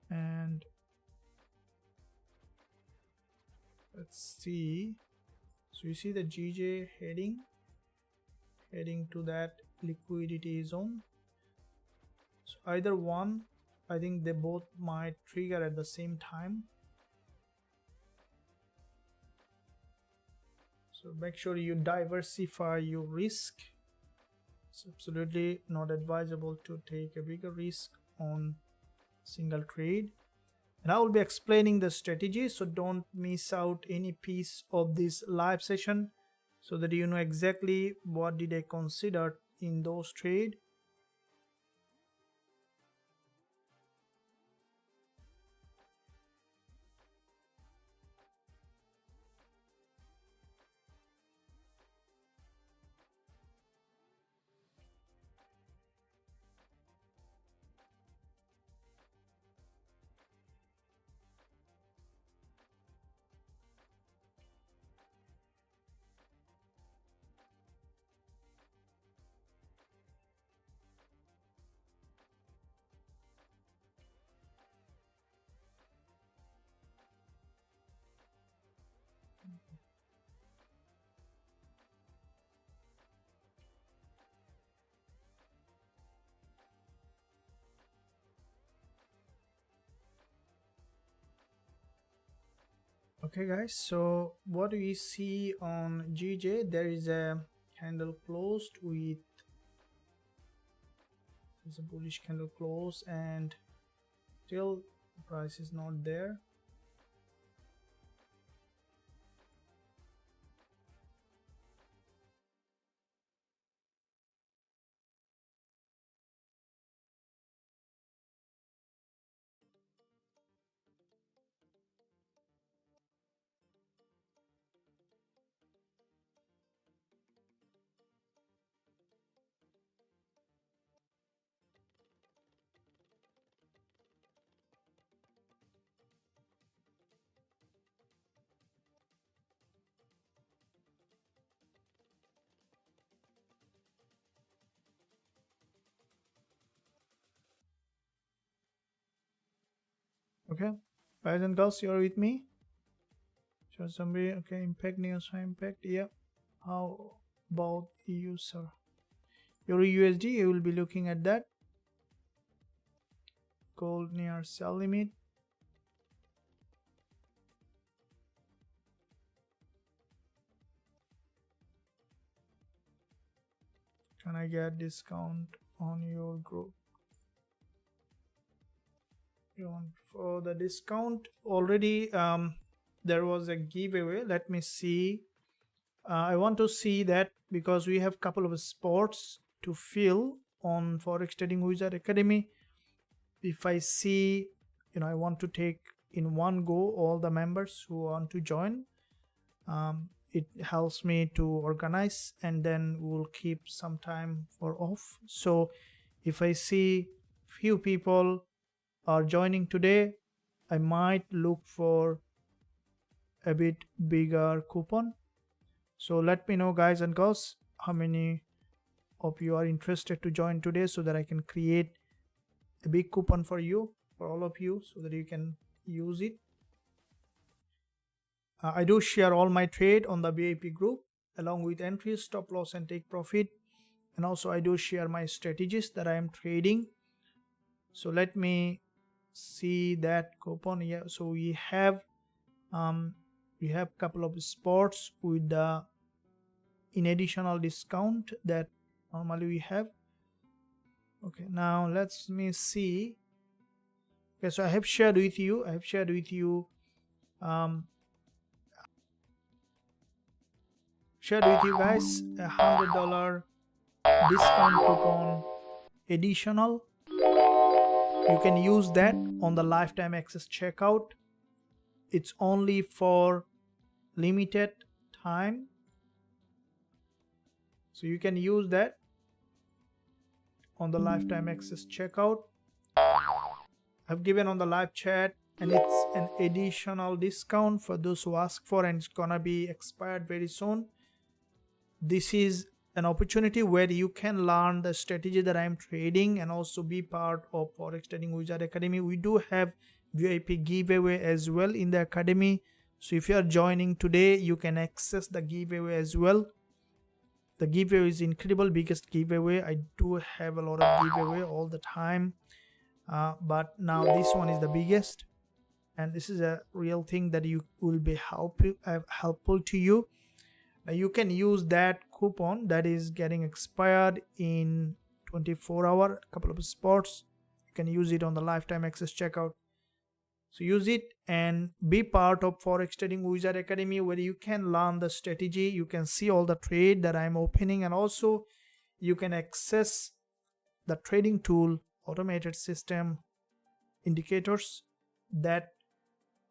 And let's see. So you see the GJ heading to that liquidity zone. So either one, I think they both might trigger at the same time. So make sure you diversify your risk. It's absolutely not advisable to take a bigger risk on single trade. And I will be explaining the strategy, so don't miss out any piece of this live session so that you know exactly what did I consider in those trade. Okay guys, so what do we see on GJ? There is a candle closed with, there's a bullish candle close, and still the price is not there. Okay, guys and girls, you're with me? So somebody, okay, impact, news impact, yeah. How about EU, sir? Euro USD, you will be looking at that. Gold near sell limit. Can I get discount on your group? You want for the discount already? There was a giveaway. Let me see. I want to see that because we have couple of spots to fill on Forex Trading Wizard Academy. If I see, I want to take in one go all the members who want to join. It helps me to organize, and then we'll keep some time for off. So if I see few people are joining today, I might look for a bit bigger coupon. So let me know, guys and girls, how many of you are interested to join today so that I can create a big coupon for you, for all of you, so that you can use it. I do share all my trade on the VIP group along with entries, stop loss, and take profit. And also I do share my strategies that I am trading. So let me see that coupon. Yeah, so we have couple of spots with the in additional discount that normally we have. Okay, now let's me see. Okay, so I have shared with you shared with you guys a $100 discount coupon additional. You can use that on the lifetime access checkout. It's only for limited time, so you can use that on the lifetime access checkout. I've given on the live chat, and it's an additional discount for those who ask for, and it's gonna be expired very soon. This is an opportunity where you can learn the strategy that I'm trading and also be part of Forex Trading Wizard Academy. We do have VIP giveaway as well in the academy, so if you are joining today, you can access the giveaway as well. The giveaway is incredible, biggest giveaway. I do have a lot of giveaway all the time, but now this one is the biggest, and this is a real thing that you will be helpful to you. Now you can use that coupon that is getting expired in 24 hours, a couple of spots. You can use it on the lifetime access checkout. So use it and be part of Forex Trading Wizard Academy, where you can learn the strategy, you can see all the trade that I'm opening, and also you can access the trading tool, automated system, indicators that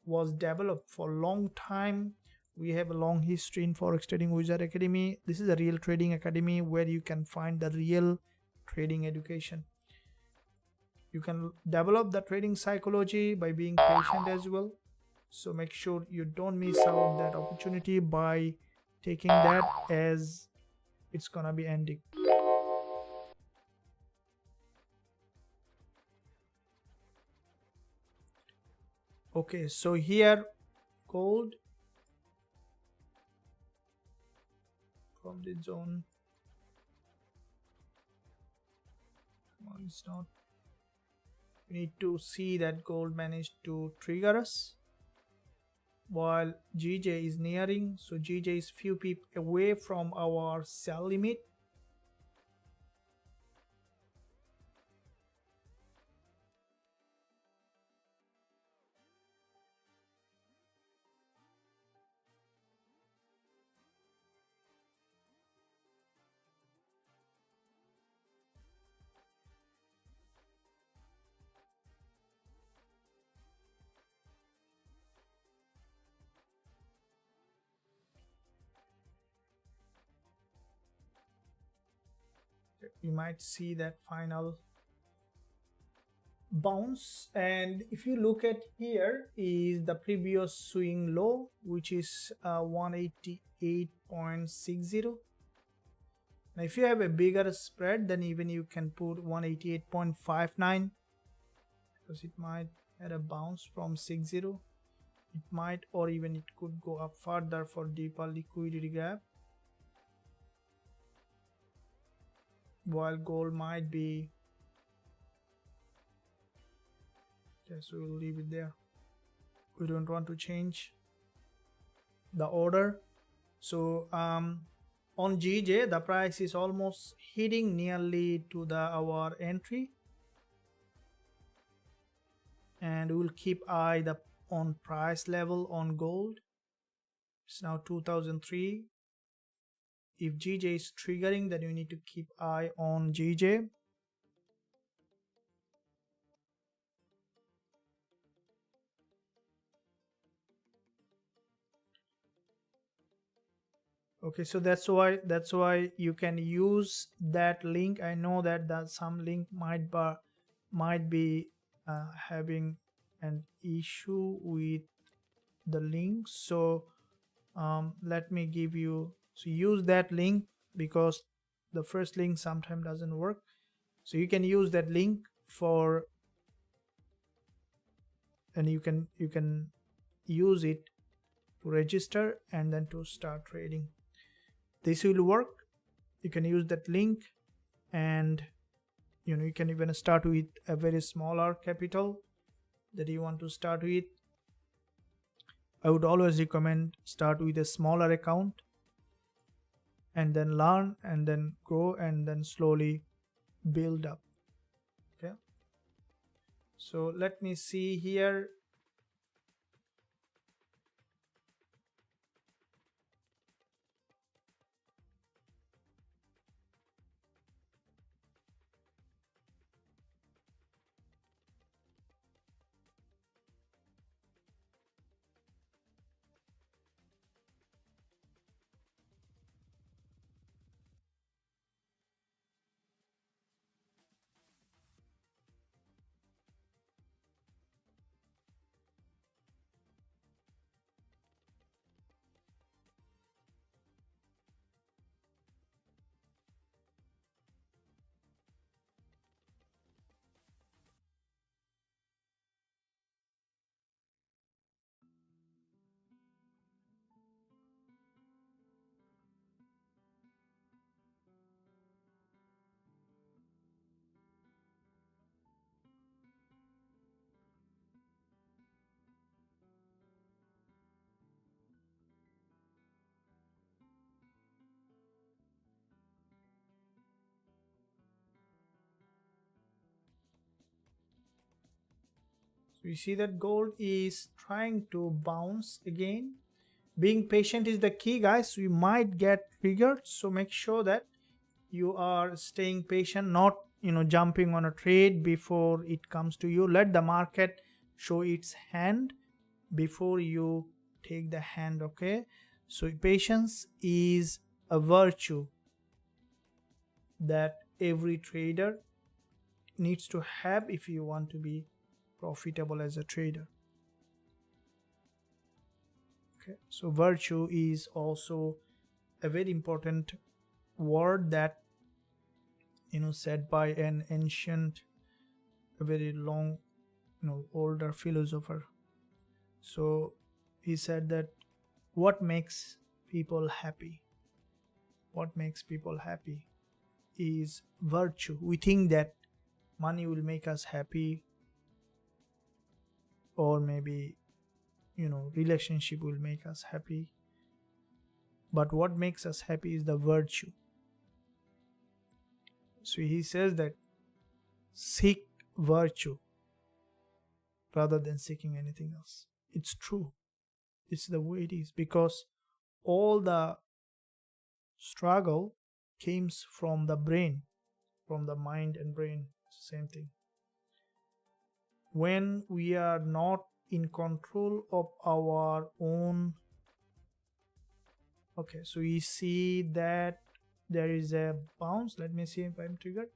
was developed for a long time. We have a long history in Forex Trading Wizard Academy. This is a real trading academy where you can find the real trading education. You can develop the trading psychology by being patient as well. So make sure you don't miss out that opportunity by taking that, as it's gonna be ending. Okay, so here gold from the zone. Well, it's not. We need to see that gold managed to trigger us while GJ is nearing. So GJ is few pips away from our sell limit. You might see that final bounce, and if you look at here is the previous swing low, which is 188.60. Now if you have a bigger spread, then even you can put 188.59, because it might add a bounce from 60. It might, or even it could go up further for deeper liquidity gap, while gold might be. Okay, so we'll leave it there. We don't want to change the order. So on GJ, the price is almost hitting nearly to our entry, and we'll keep eye on price level on gold. It's now 2003. If GJ is triggering, then you need to keep eye on GJ. Okay, so that's why you can use that link. I know that some link might be having an issue with the link, so let me give you, so use that link, because the first link sometimes doesn't work. So you can use that link for, and you can use it to register and then to start trading. This will work. You can use that link, and you can even start with a very smaller capital that you want to start with. I would always recommend start with a smaller account and then learn and then grow and then slowly build up. Okay, so let me see here. We see that gold is trying to bounce again. Being patient is the key, guys. We might get triggered, so make sure that you are staying patient, not jumping on a trade before it comes to you. Let the market show its hand before you take the hand. Okay, so patience is a virtue that every trader needs to have if you want to be profitable as a trader. Okay, so virtue is also a very important word that said by an ancient, a very long, older philosopher. So he said that what makes people happy, what makes people happy is virtue. We think that money will make us happy, or maybe relationship will make us happy, but what makes us happy is the virtue. So he says that seek virtue rather than seeking anything else. It's true. It's the way it is, because all the struggle comes from the brain, from the mind and brain. It's the same thing. When we are not in control of our own. Okay, so we see that there is a bounce. Let me see if I'm triggered.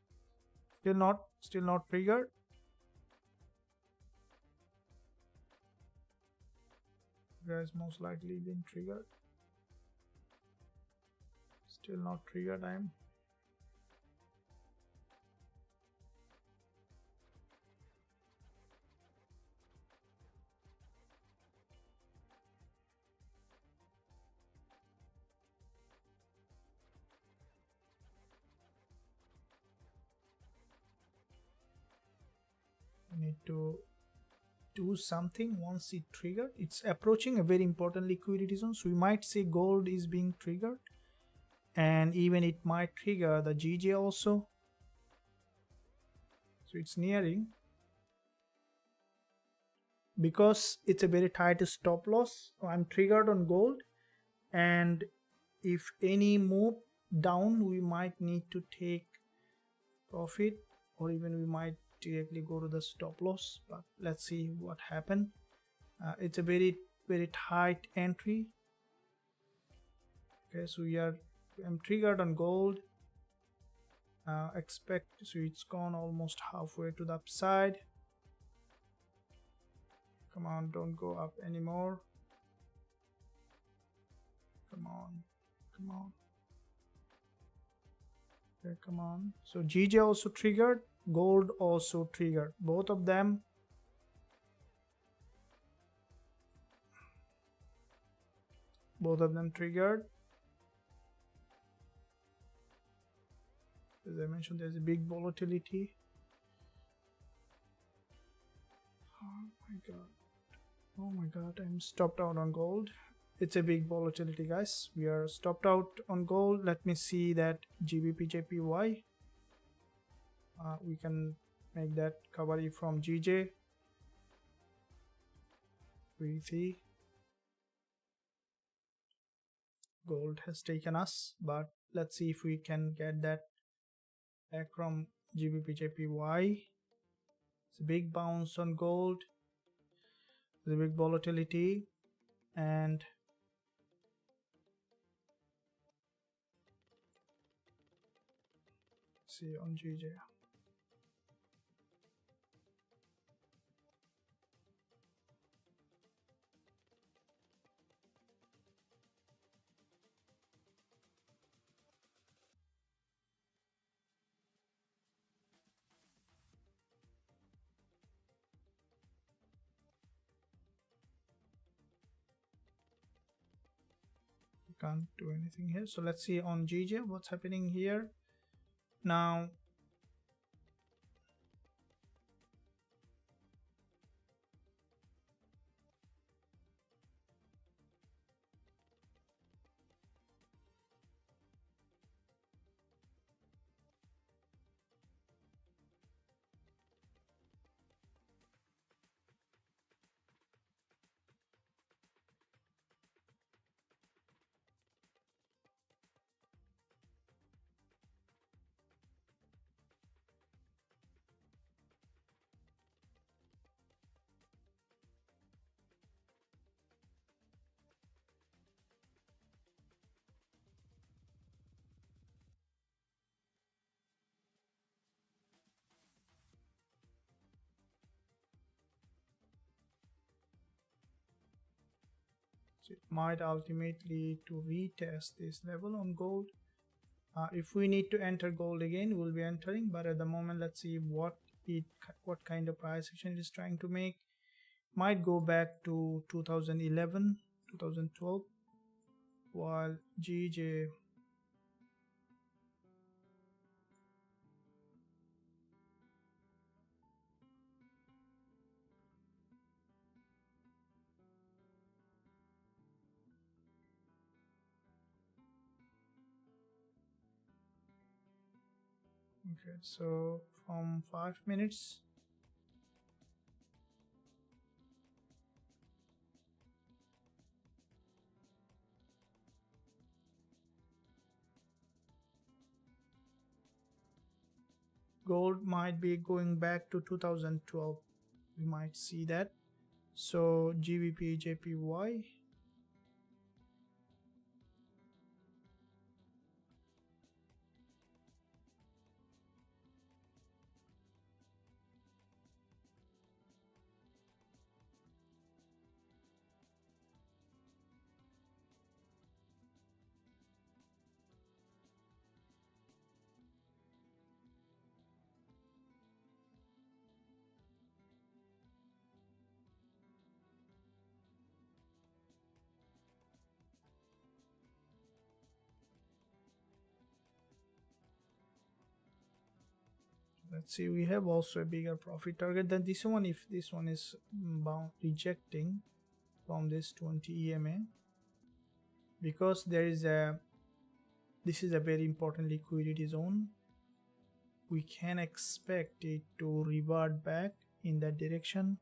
Still not triggered. Guys, most likely been triggered. Still not triggered. I'm need to do something. Once it triggered, it's approaching a very important liquidity zone, so we might say gold is being triggered, and even it might trigger the GJ also. So it's nearing, because it's a very tight stop loss. I'm triggered on gold, and if any move down, we might need to take profit, or even we might directly go to the stop loss. But let's see what happened. It's a very tight entry. Okay, so I'm triggered on gold. Expect, so it's gone almost halfway to the upside. Come on, don't go up anymore. Come on. Okay, come on. So GJ also triggered, gold also triggered, both of them. Triggered. As I mentioned, there's a big volatility. Oh my god, I'm stopped out on gold. It's a big volatility, guys. We are stopped out on gold. Let me see that Gbpusd. We can make that recovery from GJ. We see gold has taken us, but let's see if we can get that back from Gbpusd. It's a big bounce on gold. The big volatility, and see on GJ. Can't do anything here, so let's see on GJ what's happening here now. So it might ultimately to retest this level on gold. If we need to enter gold again, we'll be entering, but at the moment let's see what kind of price action it is trying to make. Might go back to 2011, 2012, while GJ okay, so from 5 minutes, gold might be going back to 2012. We might see that. So GBP JPY, let's see, we have also a bigger profit target than this one. If this one is bound rejecting from this 20 EMA, because this is a very important liquidity zone, we can expect it to revert back in that direction.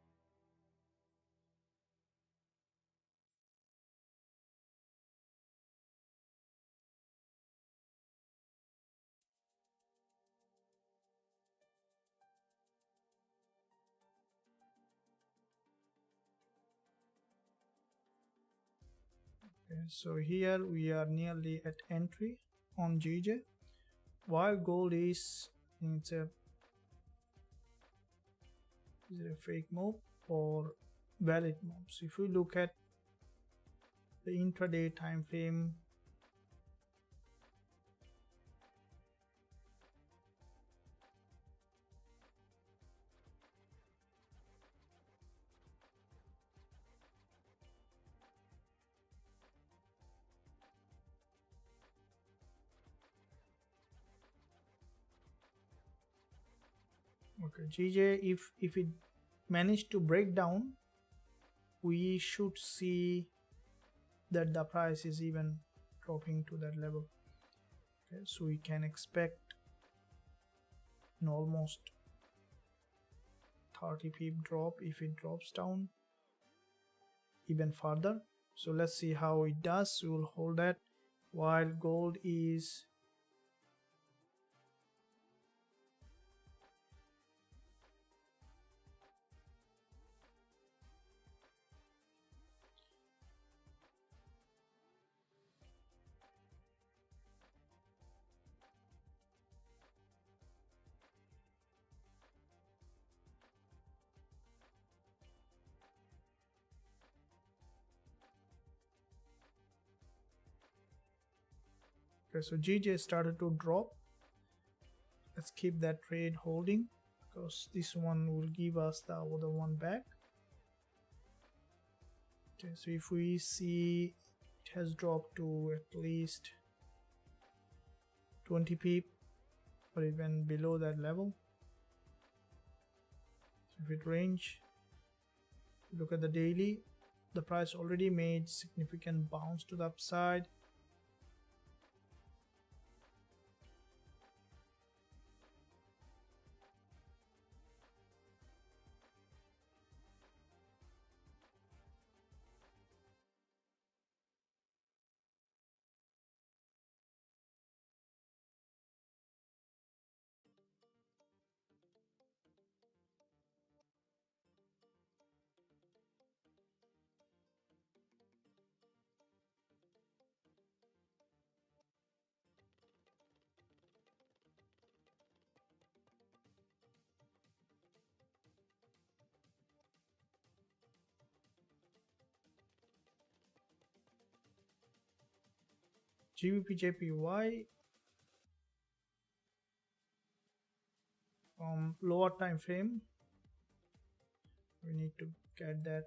Okay, so here we are nearly at entry on GJ, while gold is it's a is it a fake move or valid move? So if we look at the intraday time frame, okay, GJ, if it managed to break down, we should see that the price is even dropping to that level. Okay, so we can expect an almost 30 pip drop if it drops down even further. So let's see how it does. We will hold that while gold is okay, so GJ started to drop. Let's keep that trade holding because this one will give us the other one back. Okay, so if we see it has dropped to at least 20 pip or even below that level. So if it range, look at the daily, the price already made significant bounce to the upside. GBPJPY from lower time frame. We need to get that.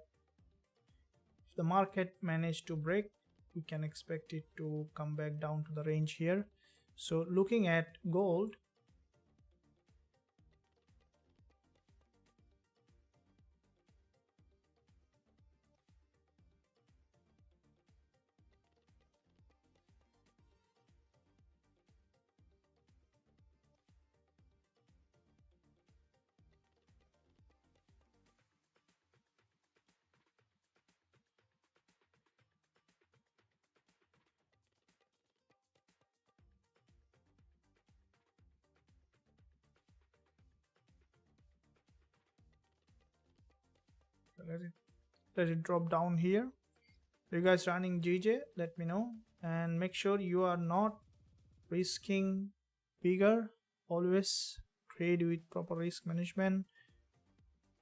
If the market managed to break, we can expect it to come back down to the range here. So looking at gold, let it drop down here. You guys running GJ, let me know, and make sure you are not risking bigger. Always trade with proper risk management.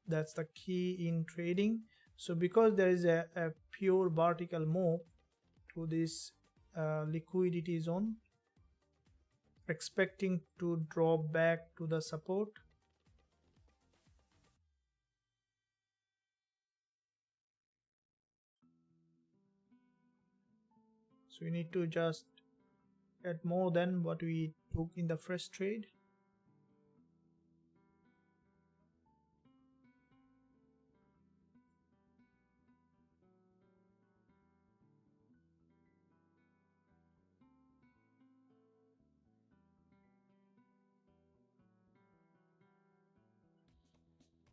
That's the key in trading. So because there is a pure vertical move to this liquidity zone, expecting to drop back to the support. So we need to just get more than what we took in the first trade.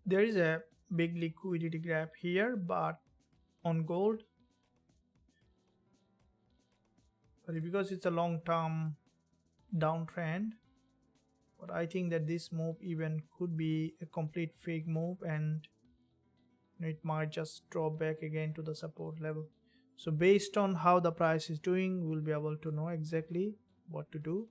There is a big liquidity gap here, but on gold, but because it's a long-term downtrend, but I think that this move even could be a complete fake move, and it might just drop back again to the support level. So based on how the price is doing, we'll be able to know exactly what to do.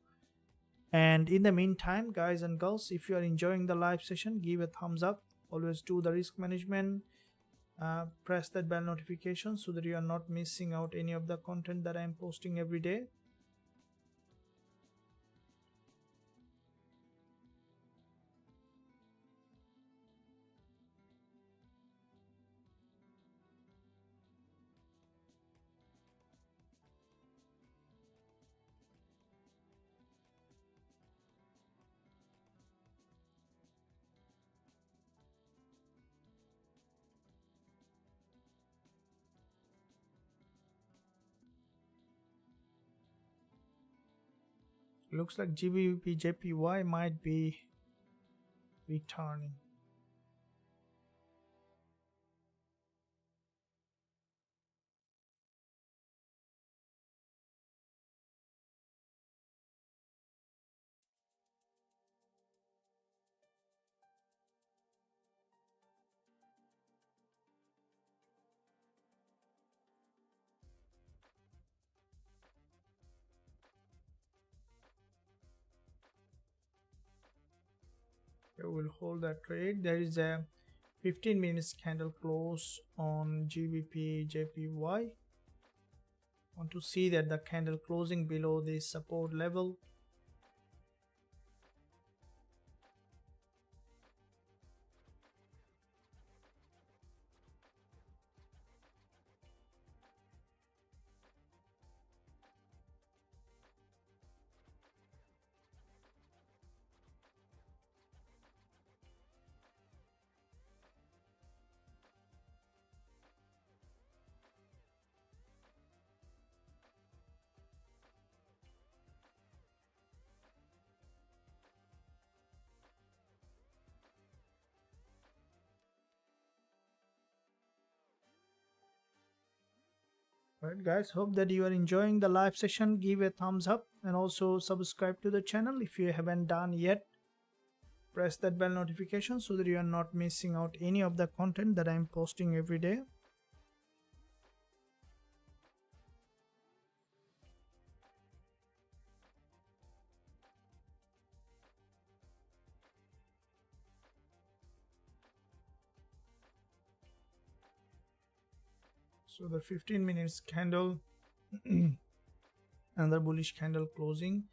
And in the meantime, guys and girls, if you are enjoying the live session, give a thumbs up. Always do the risk management. Press that bell notification so that you are not missing out any of the content that I am posting every day. Looks like GBPJPY might be returning. We'll hold that trade. There is a 15 minutes candle close on GBPJPY. Want to see that the candle closing below this support level. Alright guys, hope that you are enjoying the live session. Give a thumbs up and also subscribe to the channel if you haven't done yet. Press that bell notification so that you are not missing out any of the content that I am posting every day. So the 15 minutes candle another bullish candle closing,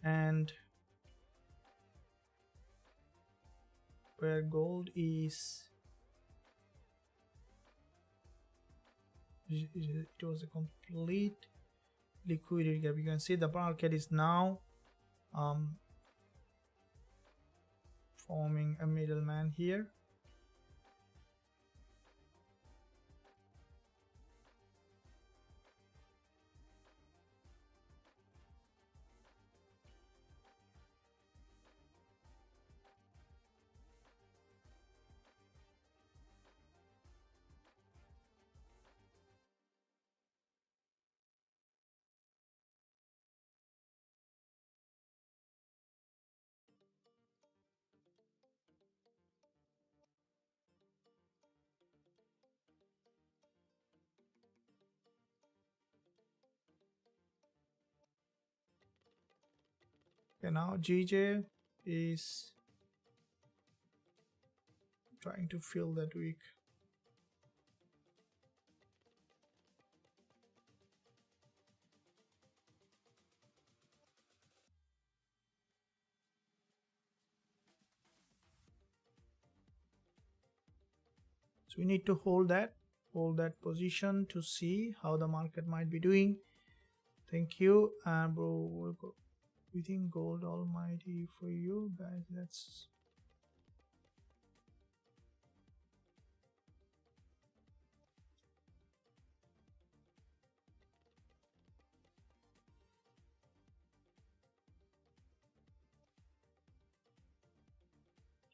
and where gold is, it was a complete liquidity gap. You can see the market is now forming a middleman here. Okay, now GJ is trying to fill that week. So we need to hold that position to see how the market might be doing. Thank you. Bro, we think gold almighty for you guys. Let's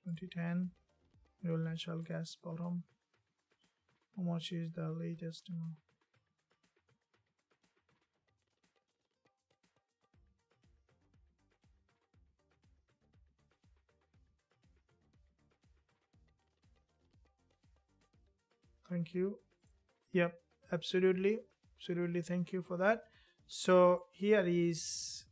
$20.10 real natural gas bottom. How much is the latest? Thank you. Yep, absolutely, thank you for that. So here is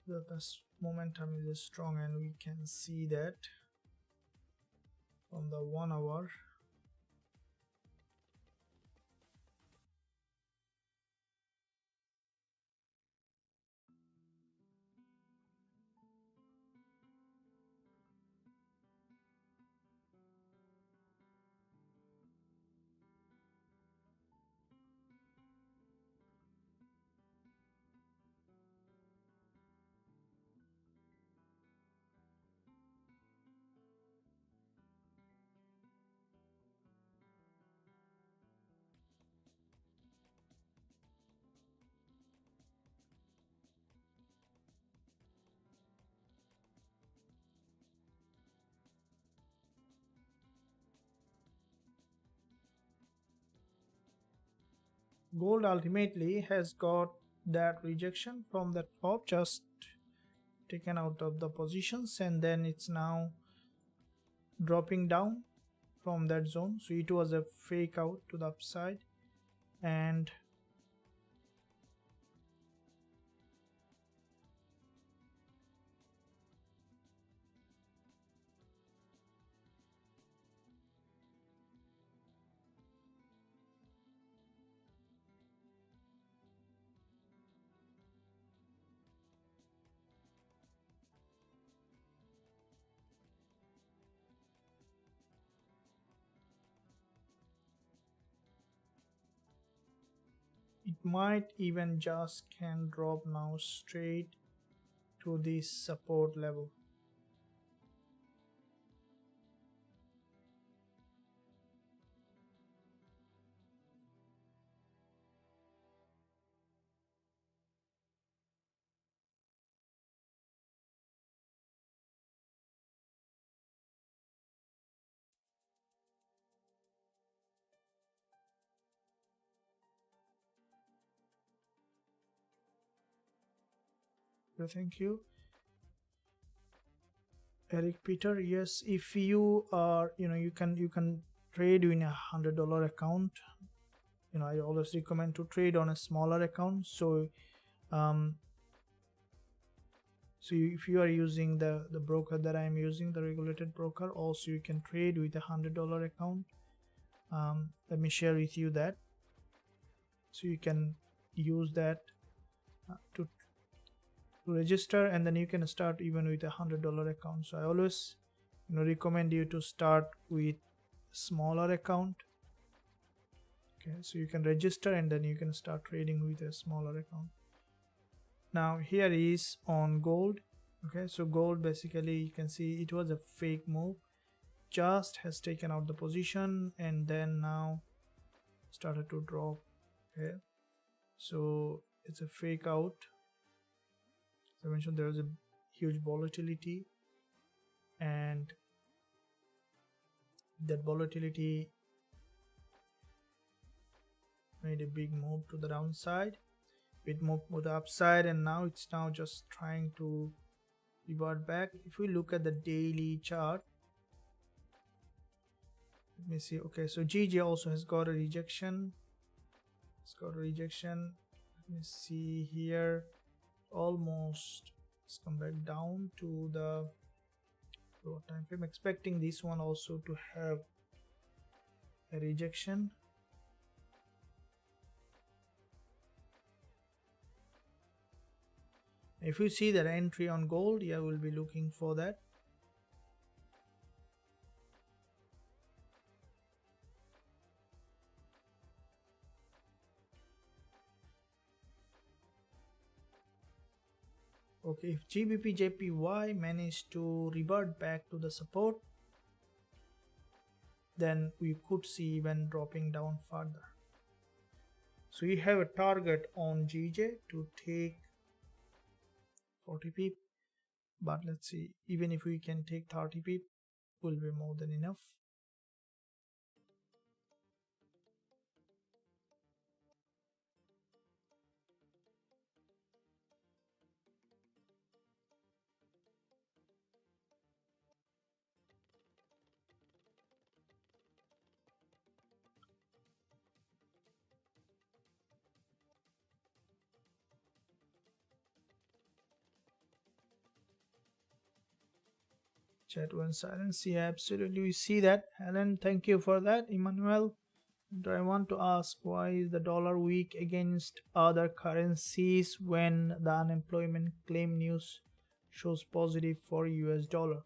the momentum is strong, and we can see that from the 1 hour. Gold ultimately has got that rejection from the top, just taken out of the positions, and then it's now dropping down from that zone. So it was a fake out to the upside, and it might even just can drop now straight to this support level. So thank you, Eric Peter. Yes, if you are, you can trade in $100 account. I always recommend to trade on a smaller account. So So if you are using the broker that I am using, the regulated broker, also you can trade with $100 account. Let me share with you that, so you can use that to register, and then you can start even with $100 account. So I always recommend you to start with smaller account. Okay, so you can register and then you can start trading with a smaller account. Now here is on gold. Okay, so gold, basically you can see it was a fake move, just has taken out the position and then now started to drop. Okay, so it's a fake out. As I mentioned, there was a huge volatility, and that volatility made a big move to the downside, it moved to the upside, and now it's just trying to revert back. If we look at the daily chart, let me see. Okay, so GJ also has got a rejection. It's got a rejection. Let me see here. Almost it's come back down to the lower time frame. Expecting this one also to have a rejection. If you see that entry on gold, yeah, we'll be looking for that. Okay, if Gbpusd managed to revert back to the support, then we could see even dropping down further. So we have a target on GJ to take 40 pip, but let's see, even if we can take 30 pip, will be more than enough. Chat went silence. Yeah, absolutely. We see that. Helen, thank you for that. Emmanuel, I want to ask, why is the dollar weak against other currencies when the unemployment claim news shows positive for US dollar?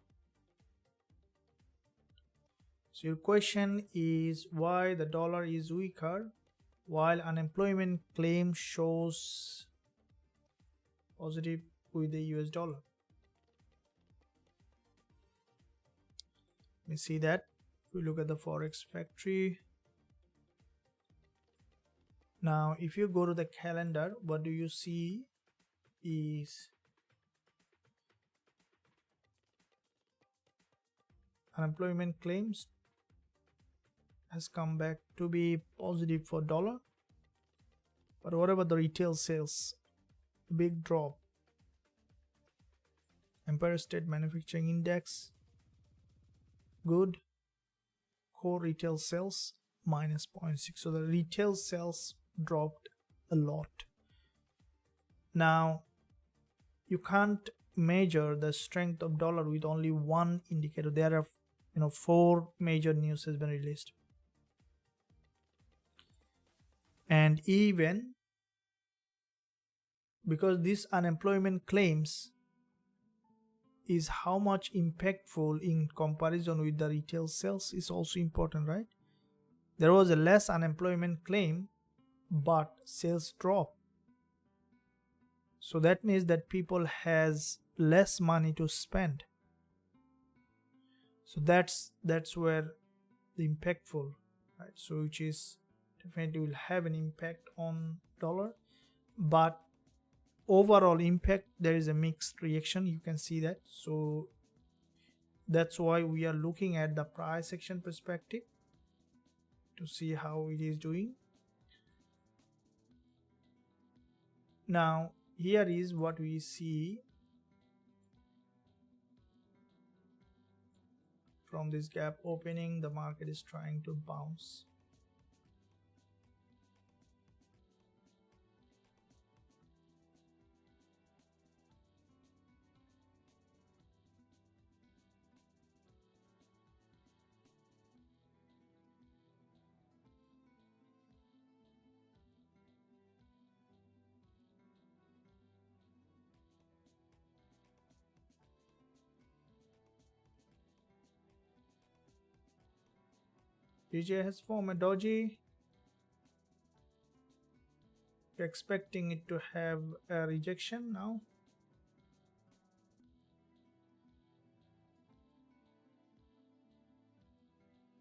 So your question is why the dollar is weaker while unemployment claim shows positive with the US dollar. Let me see that. If we look at the Forex factory. Now, if you go to the calendar, what do you see is unemployment claims has come back to be positive for dollar. But what about the retail sales? Big drop. Empire State Manufacturing Index, good. Core retail sales minus 0.6. So the retail sales dropped a lot. Now, you can't measure the strength of dollar with only one indicator. There are 4 major news has been released. And even because this unemployment claims is how much impactful in comparison with the retail sales is also important, right? There was a less unemployment claim, but sales dropped. So that means that people has less money to spend. So that's where the impactful, right? So which is definitely will have an impact on dollar, but overall impact, there is a mixed reaction. You can see that. So that's why we are looking at the price action perspective to see how it is doing. Now here is what we see from this gap opening. The market is trying to bounce. GJ has formed a doji. We're expecting it to have a rejection now.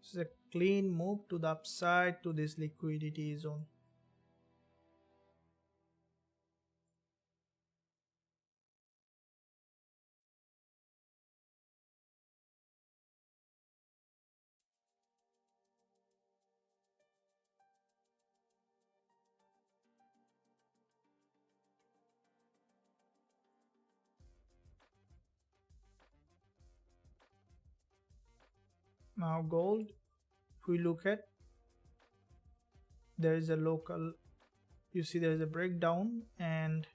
This is a clean move to the upside to this liquidity zone. Now gold, if we look at, there is a local, you see there is a breakdown, and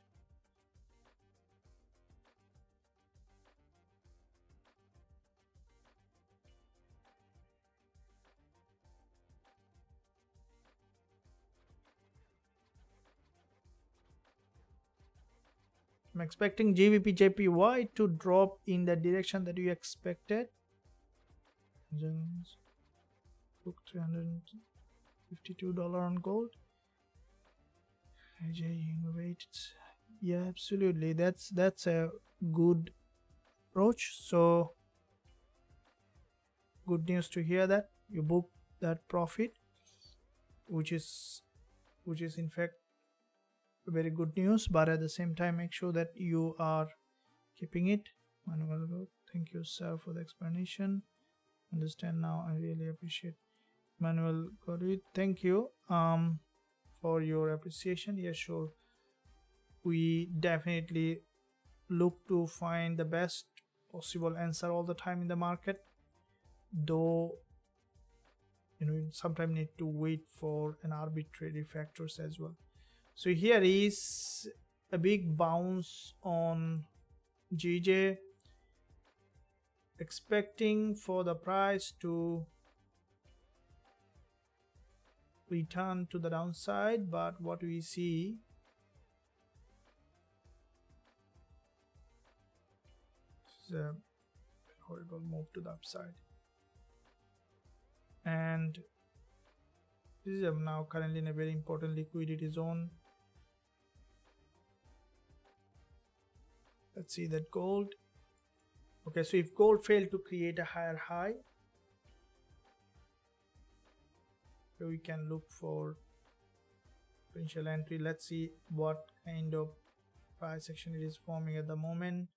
I'm expecting GBP to drop in the direction that you expected. Book $352 on gold. Innovate. Yeah, absolutely. That's a good approach. So good news to hear that you book that profit, which is in fact very good news. But at the same time, make sure that you are keeping it. Manuel, thank you, sir, for the explanation. Understand now. I really appreciate. Manuel, got it. Thank you for your appreciation. Yeah, sure. We definitely look to find the best possible answer all the time in the market, though you sometimes need to wait for an arbitrary factors as well. So here is a big bounce on GJ, expecting for the price to return to the downside, but what we see is a horrible move to the upside, and this is now currently in a very important liquidity zone. Let's see that gold. Okay, so if gold failed to create a higher high, we can look for potential entry. Let's see what kind of price action it is forming at the moment.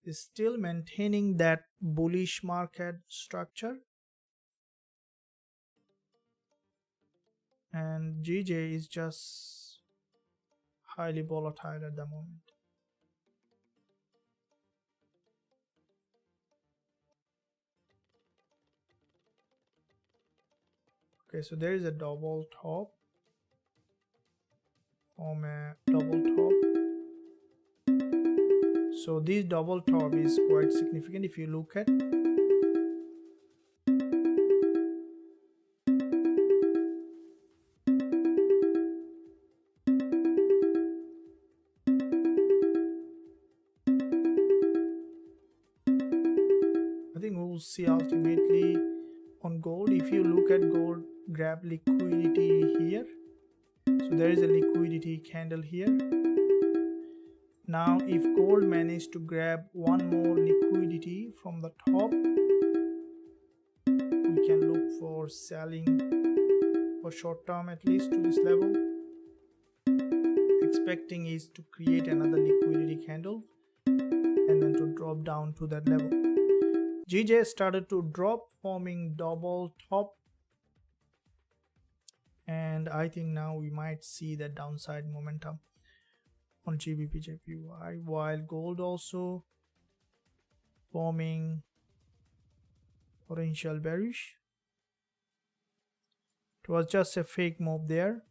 Is still maintaining that bullish market structure, and GJ is just highly volatile at the moment. Okay, so there is a double top, from a double top. So this double top is quite significant if you look at. I think we will see ultimately on gold. If you look at gold, grab liquidity here. So there is a liquidity candle here. Now if gold managed to grab one more liquidity from the top, we can look for selling for short term, at least to this level. Expecting is to create another liquidity candle and then to drop down to that level. GJ started to drop, forming double top, and I think now we might see that downside momentum on GBPJPY, while gold also forming potential bearish. It was just a fake move there.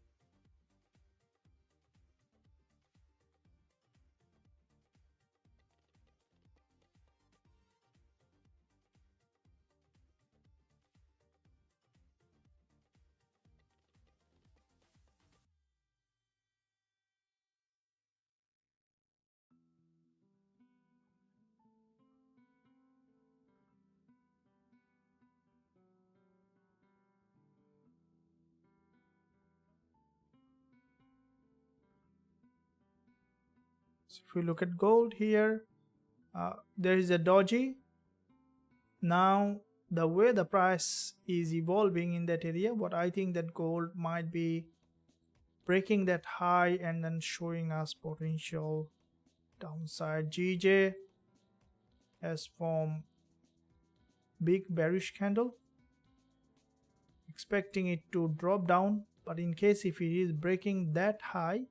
So if we look at gold here, there is a doji. Now the way the price is evolving in that area, what I think that gold might be breaking that high and then showing us potential downside. GJ has formed big bearish candle, expecting it to drop down, but in case if it is breaking that high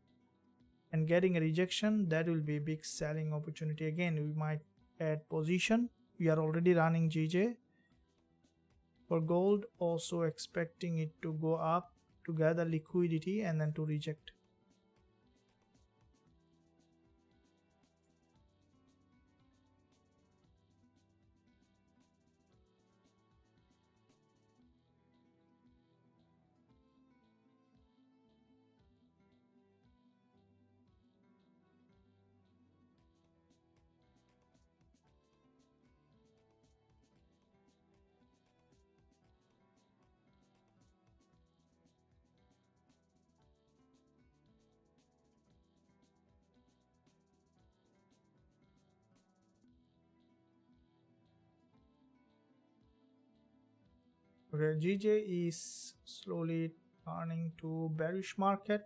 and getting a rejection, that will be a big selling opportunity. Again, we might add position. We are already running GJ for gold, also expecting it to go up to gather liquidity and then to reject. Okay, GJ is slowly turning to bearish market.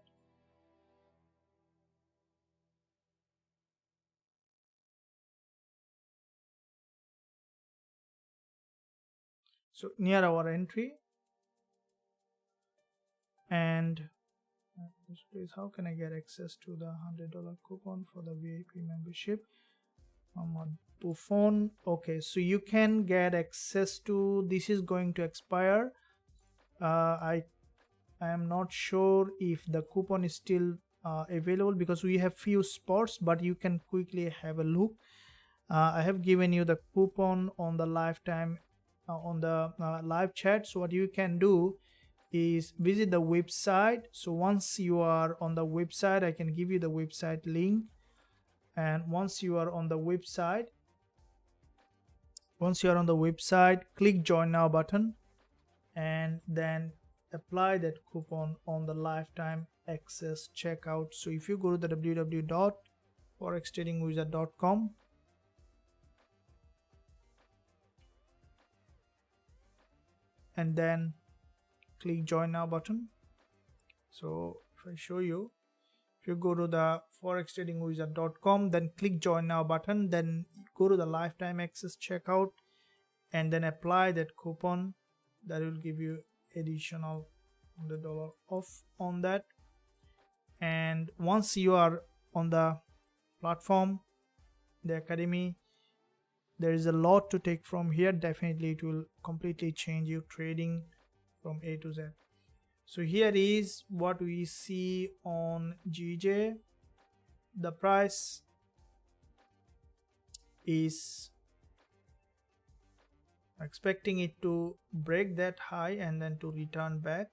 So near our entry, and this is how can I get access to the $100 coupon for the VIP membership? Buffon. Okay, so you can get access to this. Is going to expire. I am not sure if the coupon is still available because we have few spots, but you can quickly have a look. I have given you the coupon on the lifetime on the live chat. So what you can do is visit the website. So once you are on the website, I can give you the website link, and once you are on the website, click join now button and then apply that coupon on the lifetime access checkout. So if you go to the www.forextradingwizard.com and then click join now button. So if I show you, if you go to the forextradingwizard.com, then click join now button, then go to the lifetime access checkout and then apply that coupon. That will give you additional $100 off on that. And once you are on the platform, the academy, there is a lot to take from here. Definitely it will completely change your trading from A to Z. So here is what we see on GJ. The price is expecting it to break that high and then to return back.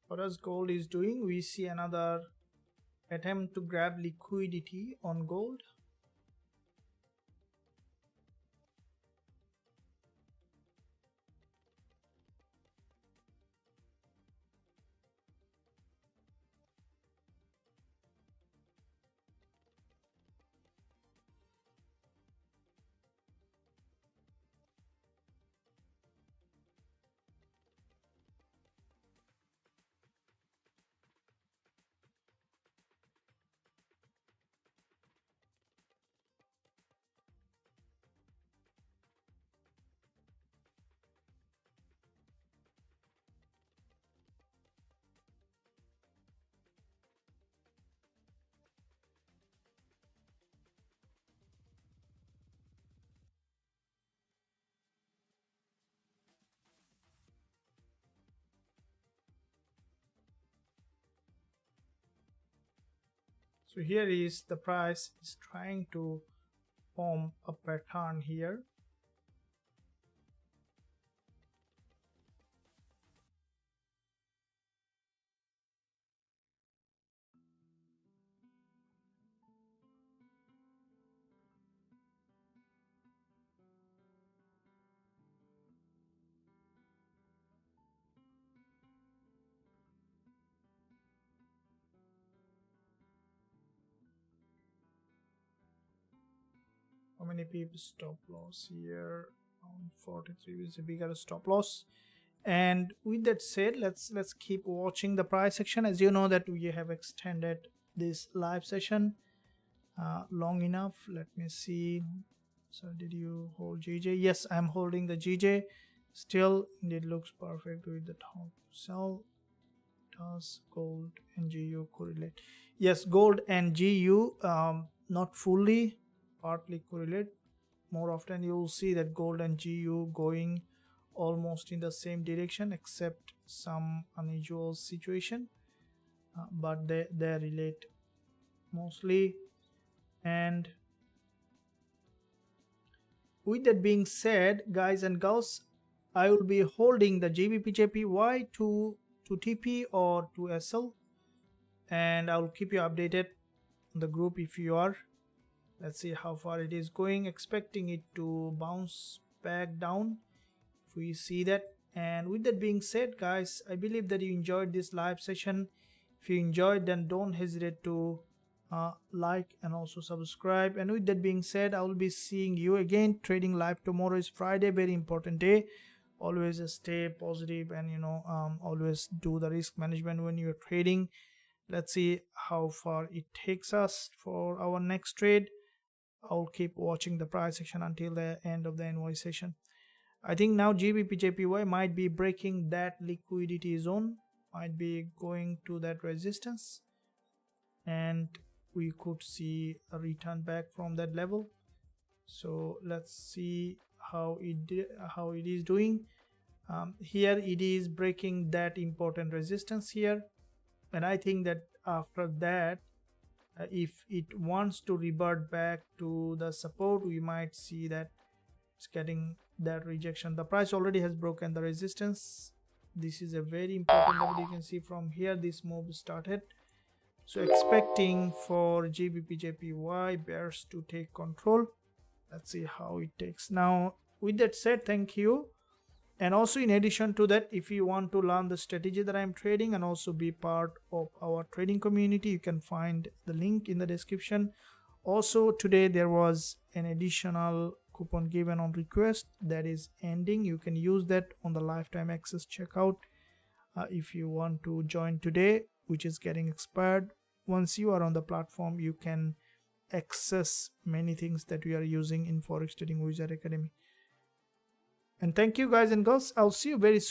What else gold is doing? We see another attempt to grab liquidity on gold. So here is the price is trying to form a pattern here. How many people stop loss here? 43 is a bigger stop loss. And with that said, let's keep watching the price action. As you know that we have extended this live session long enough. Let me see. So did you hold GJ? Yes, I'm holding the GJ. Still, it looks perfect with the top sell. Does gold and GU correlate? Yes, gold and GU not fully, partly correlate. More often you will see that gold and GU going almost in the same direction, except some unusual situation, but they relate mostly. And with that being said, guys and girls, I will be holding the Gbpusd to TP or to SL, and I will keep you updated on the group if you are. Let's see how far it is going, expecting it to bounce back down if we see that. And with that being said, guys, I believe that you enjoyed this live session. If you enjoyed, then don't hesitate to like and also subscribe. And with that being said, I will be seeing you again trading live. Tomorrow is Friday, very important day. Always stay positive and always do the risk management when you're trading. Let's see how far it takes us for our next trade. I'll keep watching the price action until the end of the invoice session. I think now Gbpusd might be breaking that liquidity zone, might be going to that resistance, and we could see a return back from that level. So let's see how it is doing. Here it is breaking that important resistance here, and I think that after that, if it wants to revert back to the support, we might see that it's getting that rejection. The price already has broken the resistance. This is a very important level. You can see from here this move started. So expecting for Gbpusd bears to take control. Let's see how it takes. Now with that said, thank you. And also, in addition to that, if you want to learn the strategy that I'm trading and also be part of our trading community, you can find the link in the description. Also, today there was an additional coupon given on request that is ending. You can use that on the lifetime access checkout if you want to join today, which is getting expired. Once you are on the platform, you can access many things that we are using in Forex Trading Wizard Academy. And thank you, guys and girls. I'll see you very soon.